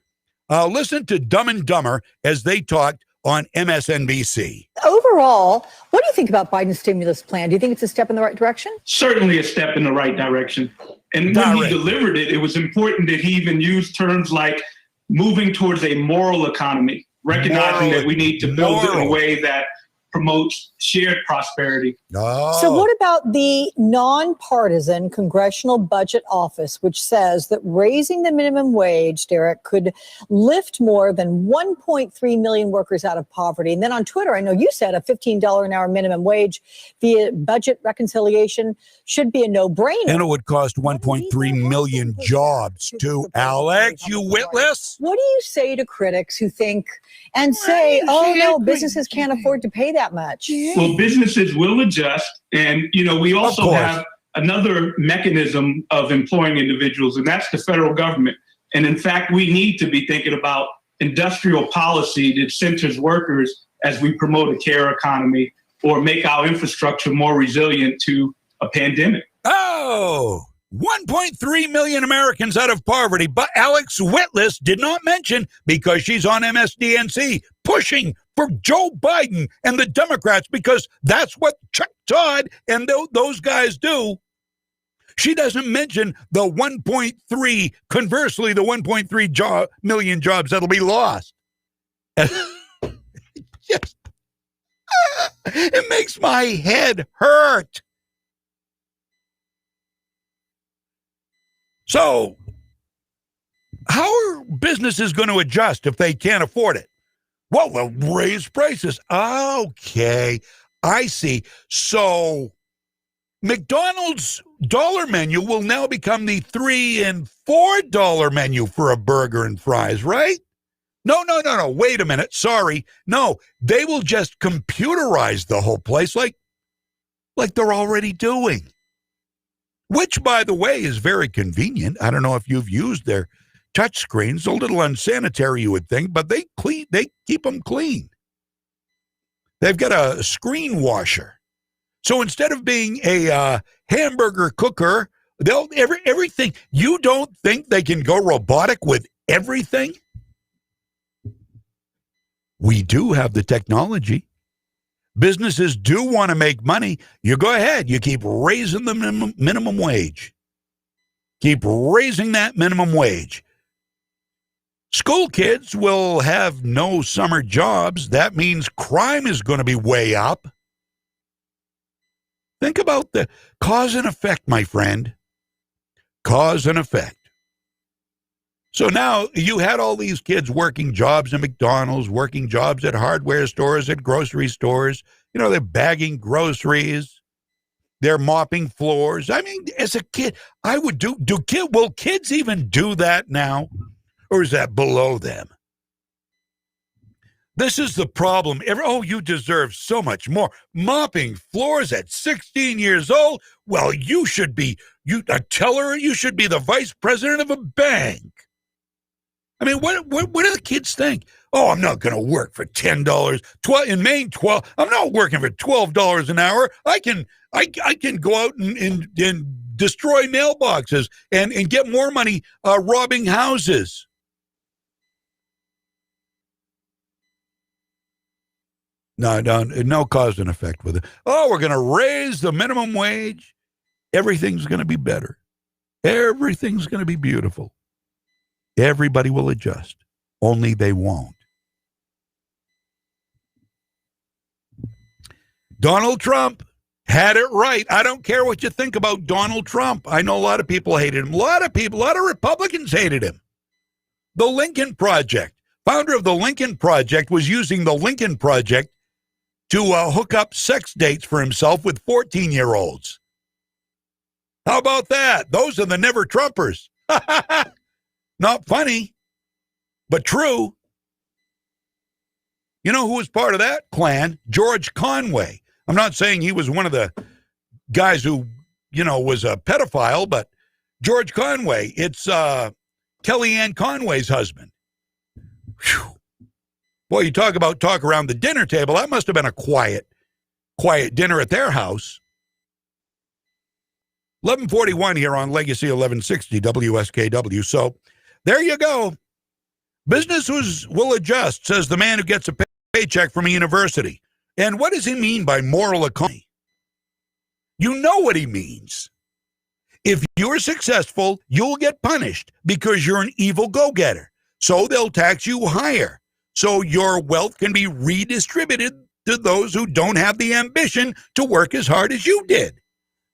Listen to Dumb and Dumber as they talked on MSNBC. Overall, what do you think about Biden's stimulus plan? Do you think it's a step in the right direction? Certainly a step in the right direction. And when he delivered it, it was important that he even used terms like moving towards a moral economy, recognizing that we need to build it in a way that promotes shared prosperity. So what about the nonpartisan Congressional Budget Office, which says that raising the minimum wage, Derek, could lift more than 1.3 million workers out of poverty? And then on Twitter, I know you said a $15 an hour minimum wage via budget reconciliation should be a no-brainer. And it would cost 1.3 million jobs too, Alex, you witless. What do you say to critics who think and say, oh, no, businesses can't afford to pay that much? Well, businesses will adjust. And, we also have another mechanism of employing individuals, and that's the federal government. And in fact, we need to be thinking about industrial policy that centers workers as we promote a care economy or make our infrastructure more resilient to a pandemic. Oh, 1.3 million Americans out of poverty, but Alex Witless did not mention, because she's on MSDNC, pushing for Joe Biden and the Democrats, because that's what Chuck Todd and those guys do. She doesn't mention the 1.3, conversely, the 1.3 million jobs that'll be lost. It makes my head hurt. So, how are businesses going to adjust if they can't afford it? Well, we'll raise prices. Okay, I see. So McDonald's dollar menu will now become the $3 and $4 menu for a burger and fries, right? No. Wait a minute. Sorry. No, they will just computerize the whole place like they're already doing. Which, by the way, is very convenient. I don't know if you've used their touch screens. A little unsanitary, you would think, but they keep them clean. They've got a screen washer. So instead of being a hamburger cooker, they'll everything. You don't think they can go robotic with everything? We do have the technology. Businesses do want to make money. You go ahead. You keep raising the minimum wage. Keep raising that minimum wage. School kids will have no summer jobs. That means crime is going to be way up. Think about the cause and effect, my friend. Cause and effect. So now you had all these kids working jobs at McDonald's, working jobs at hardware stores, at grocery stores. You know, they're bagging groceries. They're mopping floors. I mean, as a kid, I would will kids even do that now? Or is that below them? This is the problem. You deserve so much more. Mopping floors at 16 years old? Well, you should be a teller. You should be the vice president of a bank. I mean, what do the kids think? Oh, I'm not going to work for $10. In Maine, $12. I'm not working for $12 an hour. I can go out and destroy mailboxes and get more money robbing houses. No cause and effect with it. Oh, we're going to raise the minimum wage. Everything's going to be better. Everything's going to be beautiful. Everybody will adjust. Only they won't. Donald Trump had it right. I don't care what you think about Donald Trump. I know a lot of people hated him. A lot of Republicans hated him. The Lincoln Project. Founder of the Lincoln Project was using the Lincoln Project to hook up sex dates for himself with 14-year-olds. How about that? Those are the never Trumpers. Not funny, but true. You know who was part of that clan? George Conway. I'm not saying he was one of the guys who, was a pedophile, but George Conway, it's Kellyanne Conway's husband. Whew. Boy, you talk around the dinner table. That must have been a quiet dinner at their house. 1141 here on Legacy 1160 WSKW. So there you go. Businesses will adjust, says the man who gets a paycheck from a university. And what does he mean by moral economy? You know what he means. If you're successful, you'll get punished because you're an evil go-getter. So they'll tax you higher. So your wealth can be redistributed to those who don't have the ambition to work as hard as you did.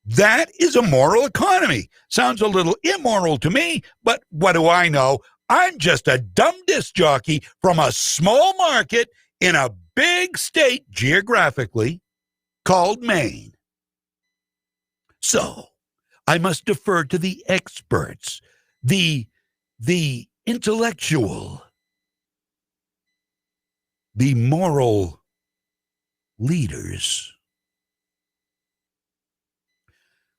That is a moral economy. Sounds a little immoral to me, but what do I know? I'm just a dumb disc jockey from a small market in a big state geographically called Maine. So I must defer to the experts, the intellectual, the moral leaders.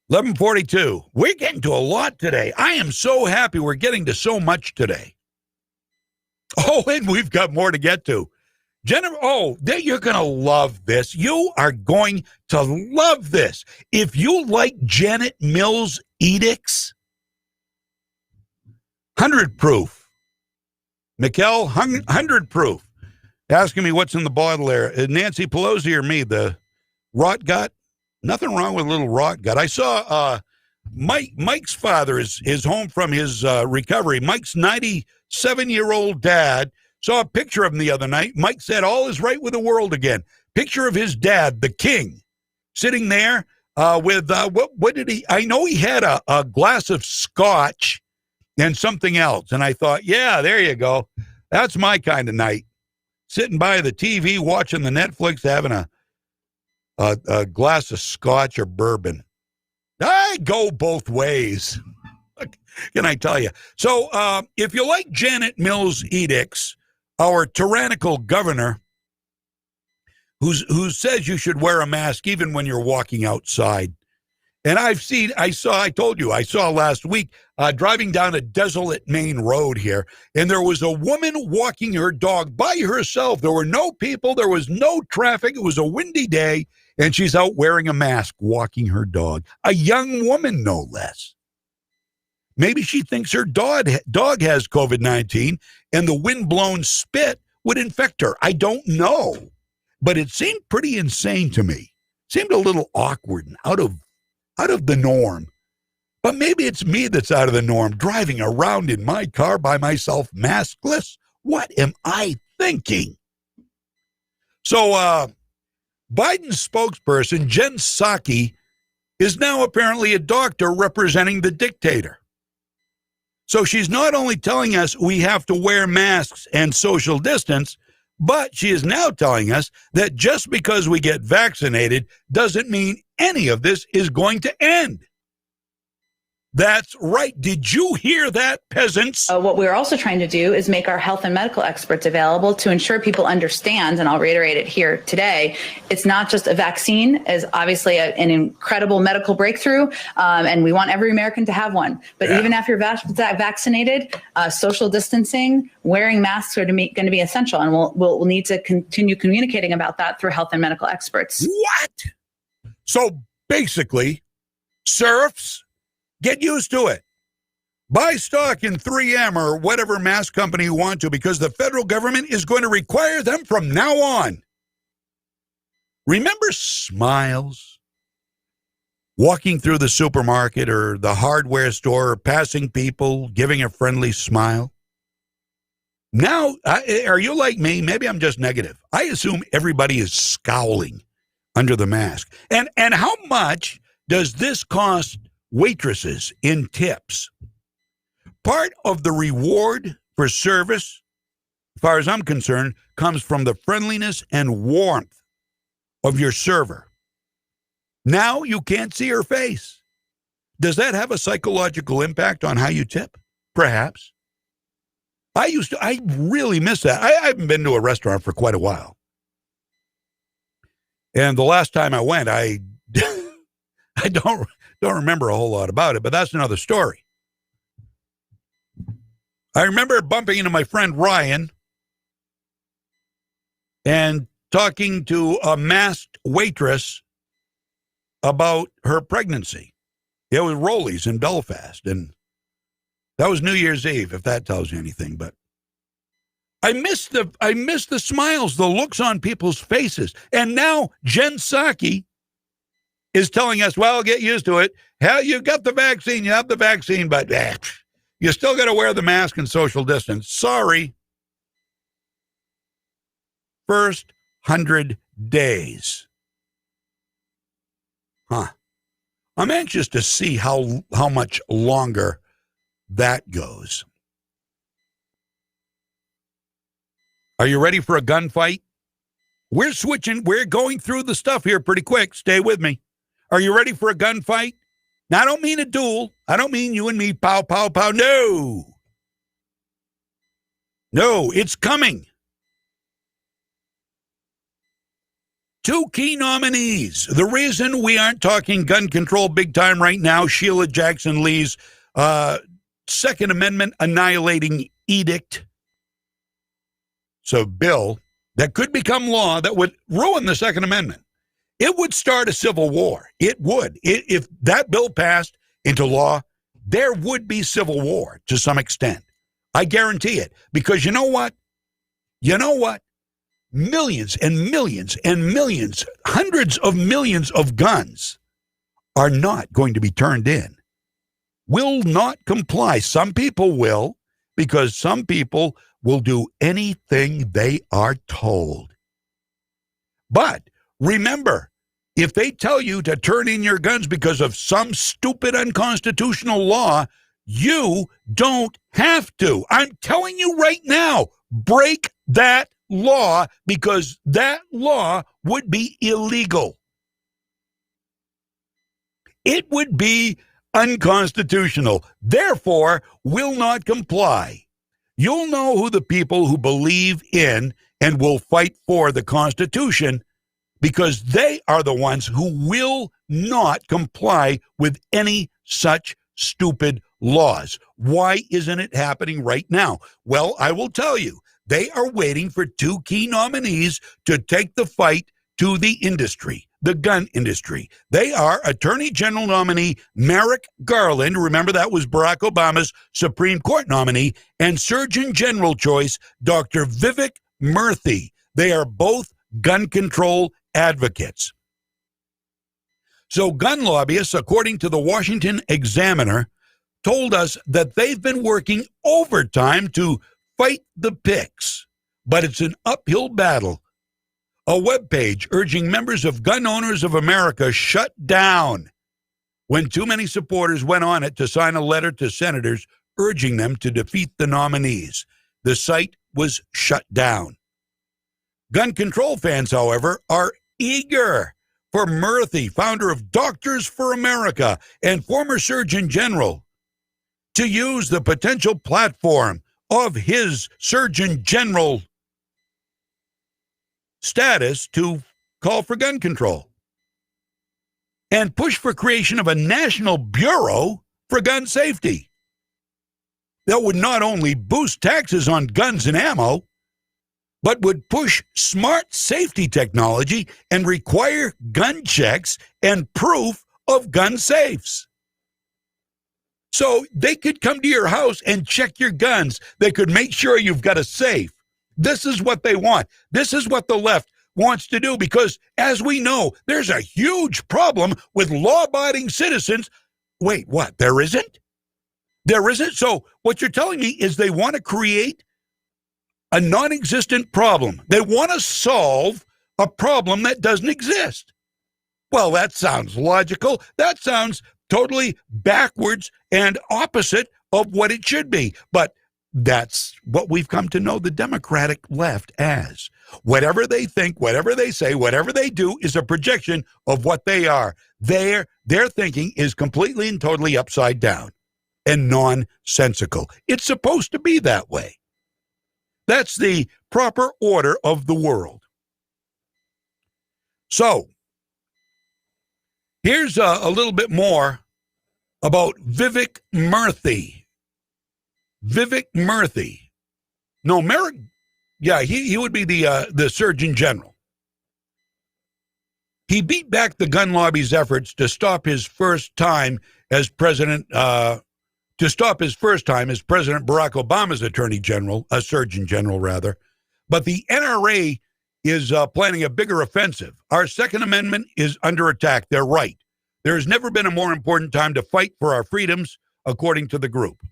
1142. We're getting to a lot today. I am so happy we're getting to so much today. Oh, and we've got more to get to. You're going to love this. You are going to love this. If you like Janet Mills' edicts, 100 proof. Mikkel, 100 proof. Asking me what's in the bottle there. Nancy Pelosi or me, the rot gut? Nothing wrong with a little rot gut. I saw Mike's father is home from his recovery. Mike's 97-year-old dad. Saw a picture of him the other night. Mike said all is right with the world again. Picture of his dad, the king, sitting there with, what did he, I know he had a glass of scotch and something else. And I thought, yeah, there you go. That's my kind of night. sitting by the TV watching the Netflix, having a glass of scotch or bourbon. I go both ways. What can I tell you? So if you like Janet Mills' edicts, our tyrannical governor, who says you should wear a mask even when you're walking outside. And I told you, I saw last week driving down a desolate main road here, and there was a woman walking her dog by herself. There were no people. There was no traffic. It was a windy day, and she's out wearing a mask, walking her dog. A young woman, no less. Maybe she thinks her dog has COVID-19, and the windblown spit would infect her. I don't know. But it seemed pretty insane to me. Seemed a little awkward and out of the norm. But maybe it's me that's out of the norm, driving around in my car by myself, maskless. What am I thinking? So Biden's spokesperson, Jen Psaki, is now apparently a doctor representing the dictator. So she's not only telling us we have to wear masks and social distance, but she is now telling us that just because we get vaccinated doesn't mean any of this is going to end. That's right. Did you hear that, peasants? What we're also trying to do is make our health and medical experts available to ensure people understand, and I'll reiterate it here today, it's not just a vaccine, is obviously an incredible medical breakthrough, and we want every American to have one. But even after you're vaccinated, social distancing, wearing masks are going to be essential, and we'll need to continue communicating about that through health and medical experts. What? So basically, serfs, get used to it. Buy stock in 3M or whatever mask company you want to, because the federal government is going to require them from now on. Remember Smiles? Walking through the supermarket or the hardware store, passing people, giving a friendly smile. Now, are you like me? Maybe I'm just negative. I assume everybody is scowling under the mask. And how much does this cost waitresses in tips? Part of the reward for service, as far as I'm concerned, comes from the friendliness and warmth of your server. Now you can't see her face. Does that have a psychological impact on how you tip? Perhaps. I really miss that. I haven't been to a restaurant for quite a while. And the last time I went, I don't remember a whole lot about it, but that's another story. I remember bumping into my friend Ryan and talking to a masked waitress about her pregnancy. It was Rollies in Belfast, and that was New Year's Eve, if that tells you anything. But I miss the smiles, the looks on people's faces. And now Jen Psaki is telling us, well, get used to it. Hell, you got the vaccine, you have the vaccine, but you still got to wear the mask and social distance. Sorry. First 100 days. I'm anxious to see how much longer that goes. Are you ready for a gunfight? We're going through the stuff here pretty quick. Stay with me. Are you ready for a gunfight? Now, I don't mean a duel. I don't mean you and me, pow, pow, pow. No, it's coming. Two key nominees. The reason we aren't talking gun control big time right now, Sheila Jackson Lee's Second Amendment annihilating edict. So bill that could become law that would ruin the Second Amendment. It would start a civil war. It would. If that bill passed into law, there would be civil war to some extent. I guarantee it. Because you know what? Millions and millions and millions, hundreds of millions of guns are not going to be turned in. Will not comply. Some people will, because some people will do anything they are told. But remember, if they tell you to turn in your guns because of some stupid unconstitutional law, you don't have to. I'm telling you right now, break that law because that law would be illegal. It would be unconstitutional, therefore will not comply. You'll know who the people who believe in and will fight for the Constitution, because they are the ones who will not comply with any such stupid laws. Why isn't it happening right now? Well, I will tell you, they are waiting for two key nominees to take the fight to the industry, the gun industry. They are Attorney General nominee Merrick Garland, remember that was Barack Obama's Supreme Court nominee, and Surgeon General choice Dr. Vivek Murthy. They are both gun control advocates. So gun lobbyists, according to the Washington Examiner, told us that they've been working overtime to fight the picks, but it's an uphill battle. A webpage urging members of Gun Owners of America shut down when too many supporters went on it to sign a letter to senators urging them to defeat the nominees. The site was shut down. Gun control fans, however, are eager for Murthy, founder of Doctors for America and former Surgeon General, to use the potential platform of his Surgeon General status to call for gun control and push for creation of a national bureau for gun safety that would not only boost taxes on guns and ammo, but would push smart safety technology and require gun checks and proof of gun safes. So they could come to your house and check your guns. They could make sure you've got a safe. This is what they want. This is what the left wants to do because, as we know, there's a huge problem with law-abiding citizens. Wait, what? There isn't? There isn't? So what you're telling me is they want to create a non-existent problem. They want to solve a problem that doesn't exist. Well, that sounds logical. That sounds totally backwards and opposite of what it should be. But that's what we've come to know the Democratic left as. Whatever they think, whatever they say, whatever they do is a projection of what they are. Their thinking is completely and totally upside down and nonsensical. It's supposed to be that way. That's the proper order of the world. So, here's a little bit more about Vivek Murthy. Vivek Murthy. No, Merrick, yeah, he would be the Surgeon General. He beat back the gun lobby's efforts to stop his first time as President Barack Obama's Attorney General, a Surgeon General rather. But the NRA is planning a bigger offensive. Our Second Amendment is under attack. They're right. There has never been a more important time to fight for our freedoms, according to the group.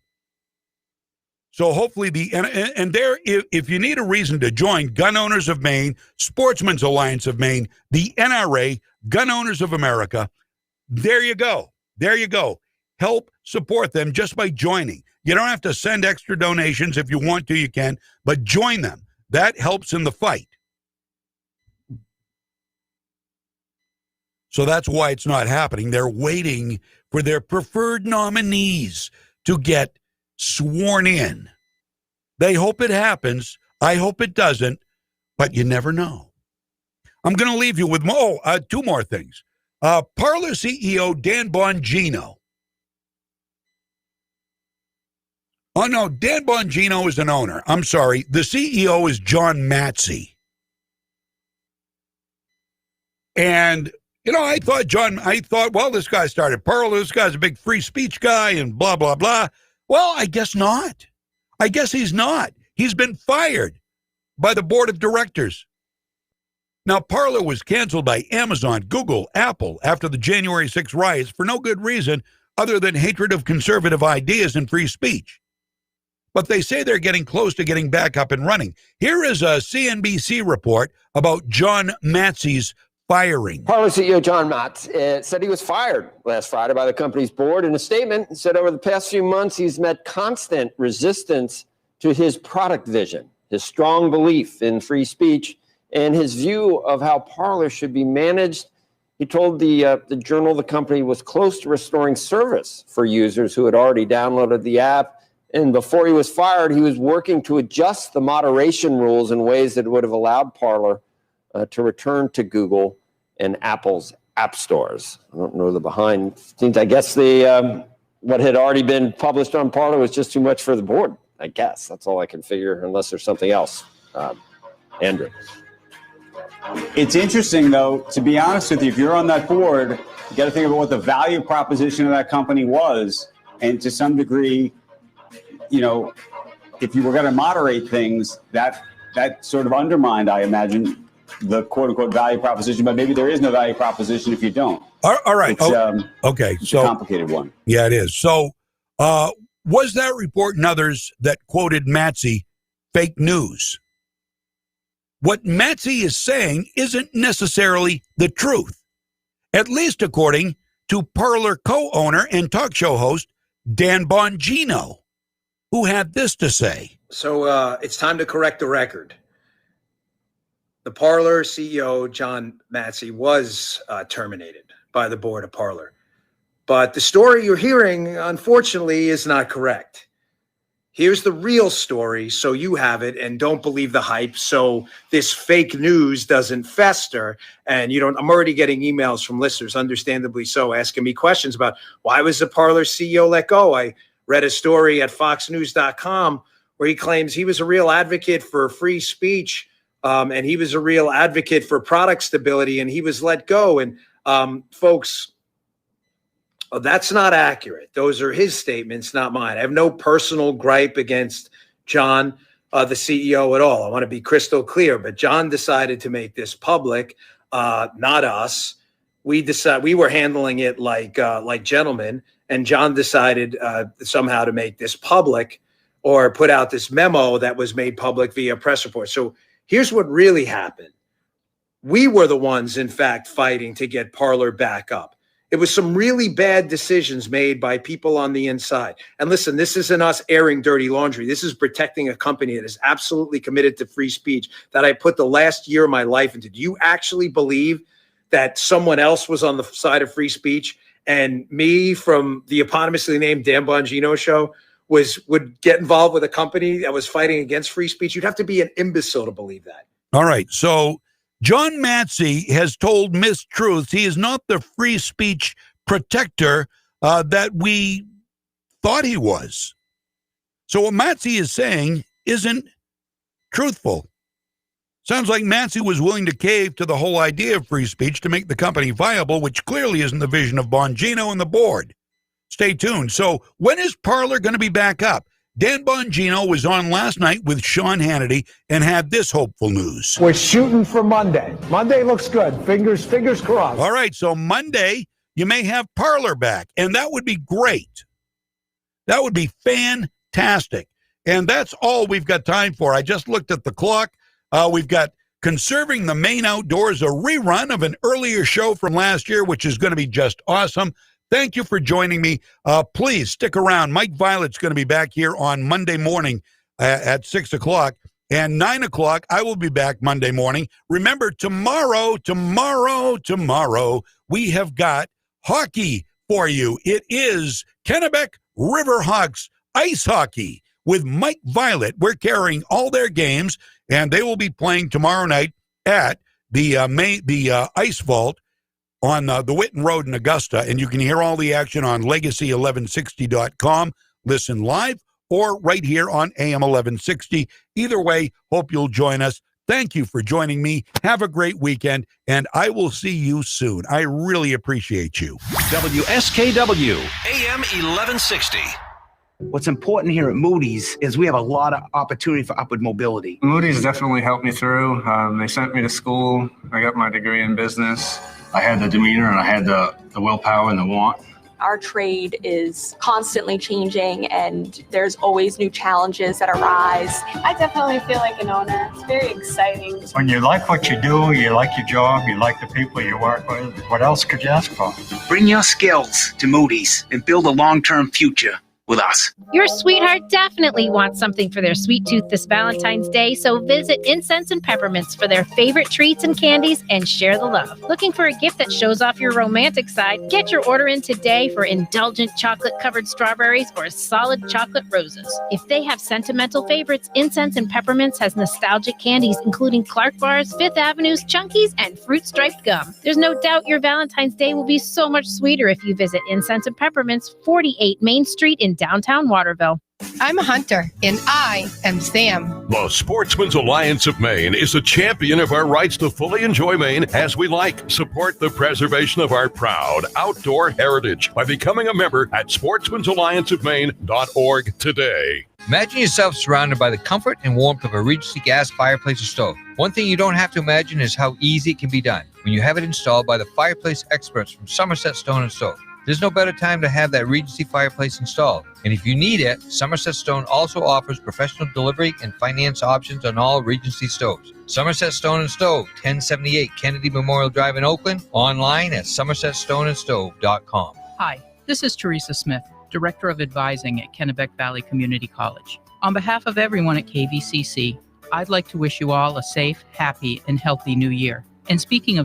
So hopefully if you need a reason to join Gun Owners of Maine, Sportsmen's Alliance of Maine, the NRA, Gun Owners of America, there you go. There you go. Help support them just by joining. You don't have to send extra donations. If you want to, you can, but join them. That helps in the fight. So that's why it's not happening. They're waiting for their preferred nominees to get sworn in. They hope it happens. I hope it doesn't, but you never know. I'm going to leave you with two more things. Parler CEO Dan Bongino. Oh, no, Dan Bongino is an owner. I'm sorry. The CEO is John Matsy. And, I thought, well, this guy started Parler. This guy's a big free speech guy and blah, blah, blah. Well, I guess not. I guess he's not. He's been fired by the board of directors. Now, Parler was canceled by Amazon, Google, Apple after the January 6 riots for no good reason other than hatred of conservative ideas and free speech. But they say they're getting close to getting back up and running. Here is a CNBC report about John Matsy's firing. Parler CEO John Matz said he was fired last Friday by the company's board. In a statement, he said over the past few months, he's met constant resistance to his product vision. his strong belief in free speech, and his view of how Parler should be managed. He told the Journal the company was close to restoring service for users who had already downloaded the app. And before he was fired, he was working to adjust the moderation rules in ways that would have allowed Parler to return to Google and Apple's app stores. I don't know the behind scenes. I guess the what had already been published on Parler was just too much for the board. I guess that's all I can figure, unless there's something else. Andrew. It's interesting, though, to be honest with you, if you're on that board, you got to think about what the value proposition of that company was. And to some degree, you know, if you were going to moderate things, that sort of undermined, I imagine, the quote unquote value proposition. But maybe there is no value proposition if you don't. All right. Okay. It's a complicated one. Yeah, it is. So was that report and others that quoted Matsy fake news? What Matsy is saying isn't necessarily the truth, at least according to Parler co-owner and talk show host Dan Bongino, who had this to say. So it's time to correct the record. The Parler CEO, John Matsy, was terminated by the board of Parler. But the story you're hearing, unfortunately, is not correct. Here's the real story, so you have it, and don't believe the hype, so this fake news doesn't fester. And you don't. I'm already getting emails from listeners, understandably so, asking me questions about why was the Parler CEO let go. I read a story at foxnews.com where he claims he was a real advocate for free speech, and he was a real advocate for product stability, and he was let go. And folks, that's not accurate. Those are his statements, not mine. I have no personal gripe against John, the CEO, at all. I want to be crystal clear, but John decided to make this public, not us. We were handling it like gentlemen, and John decided somehow to make this public or put out this memo that was made public via press report. So here's what really happened. We were the ones, in fact, fighting to get Parler back up. It was some really bad decisions made by people on the inside. And listen, this isn't us airing dirty laundry. This is protecting a company that is absolutely committed to free speech that I put the last year of my life into. Do you actually believe that someone else was on the side of free speech and me from the eponymously named Dan Bongino show would get involved with a company that was fighting against free speech? You'd have to be an imbecile to believe that. All right. So John Matsy has told mistruths. He is not the free speech protector that we thought he was. So what Matsy is saying isn't truthful. Sounds like Matsy was willing to cave to the whole idea of free speech to make the company viable, which clearly isn't the vision of Bongino and the board. Stay tuned. So when is Parler going to be back up? Dan Bongino was on last night with Sean Hannity and had this hopeful news. We're shooting for Monday. Monday looks good. Fingers crossed. All right, so Monday, you may have Parler back, and that would be great. That would be fantastic. And that's all we've got time for. I just looked at the clock. We've got Conserving the Maine Outdoors, a rerun of an earlier show from last year, which is going to be just awesome. Thank you for joining me. Please stick around. Mike Violette's going to be back here on Monday morning at 6 o'clock. And 9 o'clock, I will be back Monday morning. Remember, tomorrow, we have got hockey for you. It is Kennebec Riverhawks ice hockey with Mike Violette. We're carrying all their games, and they will be playing tomorrow night at the Ice Vault on the Whitten Road in Augusta, and you can hear all the action on legacy1160.com. Listen live or right here on AM 1160. Either way, hope you'll join us. Thank you for joining me. Have a great weekend, and I will see you soon. I really appreciate you. WSKW, AM 1160. What's important here at Moody's is we have a lot of opportunity for upward mobility. Moody's definitely helped me through. They sent me to school. I got my degree in business. I had the demeanor and I had the willpower and the want. Our trade is constantly changing and there's always new challenges that arise. I definitely feel like an owner. It's very exciting. When you like what you do, you like your job, you like the people you work with, what else could you ask for? Bring your skills to Moody's and build a long-term future. with us. Your sweetheart definitely wants something for their sweet tooth this Valentine's Day, so visit Incense and Peppermints for their favorite treats and candies and share the love. Looking for a gift that shows off your romantic side? Get your order in today for indulgent chocolate-covered strawberries or solid chocolate roses. If they have sentimental favorites, Incense and Peppermints has nostalgic candies including Clark Bars, Fifth Avenue's Chunkies, and fruit-striped gum. There's no doubt your Valentine's Day will be so much sweeter if you visit Incense and Peppermints, 48 Main Street in downtown Waterville. I'm Hunter, and I am Sam. The Sportsman's Alliance of Maine is a champion of our rights to fully enjoy Maine as we like. Support the preservation of our proud outdoor heritage by becoming a member at sportsmansallianceofmaine.org today. Imagine yourself surrounded by the comfort and warmth of a Regency gas fireplace or stove. One thing you don't have to imagine is how easy it can be done when you have it installed by the fireplace experts from Somerset Stone & Stove. There's no better time to have that Regency fireplace installed. And if you need it, Somerset Stone also offers professional delivery and finance options on all Regency stoves. Somerset Stone & Stove, 1078 Kennedy Memorial Drive in Oakland, online at somersetstoneandstove.com. Hi, this is Teresa Smith, Director of Advising at Kennebec Valley Community College. On behalf of everyone at KVCC, I'd like to wish you all a safe, happy, and healthy new year. And speaking of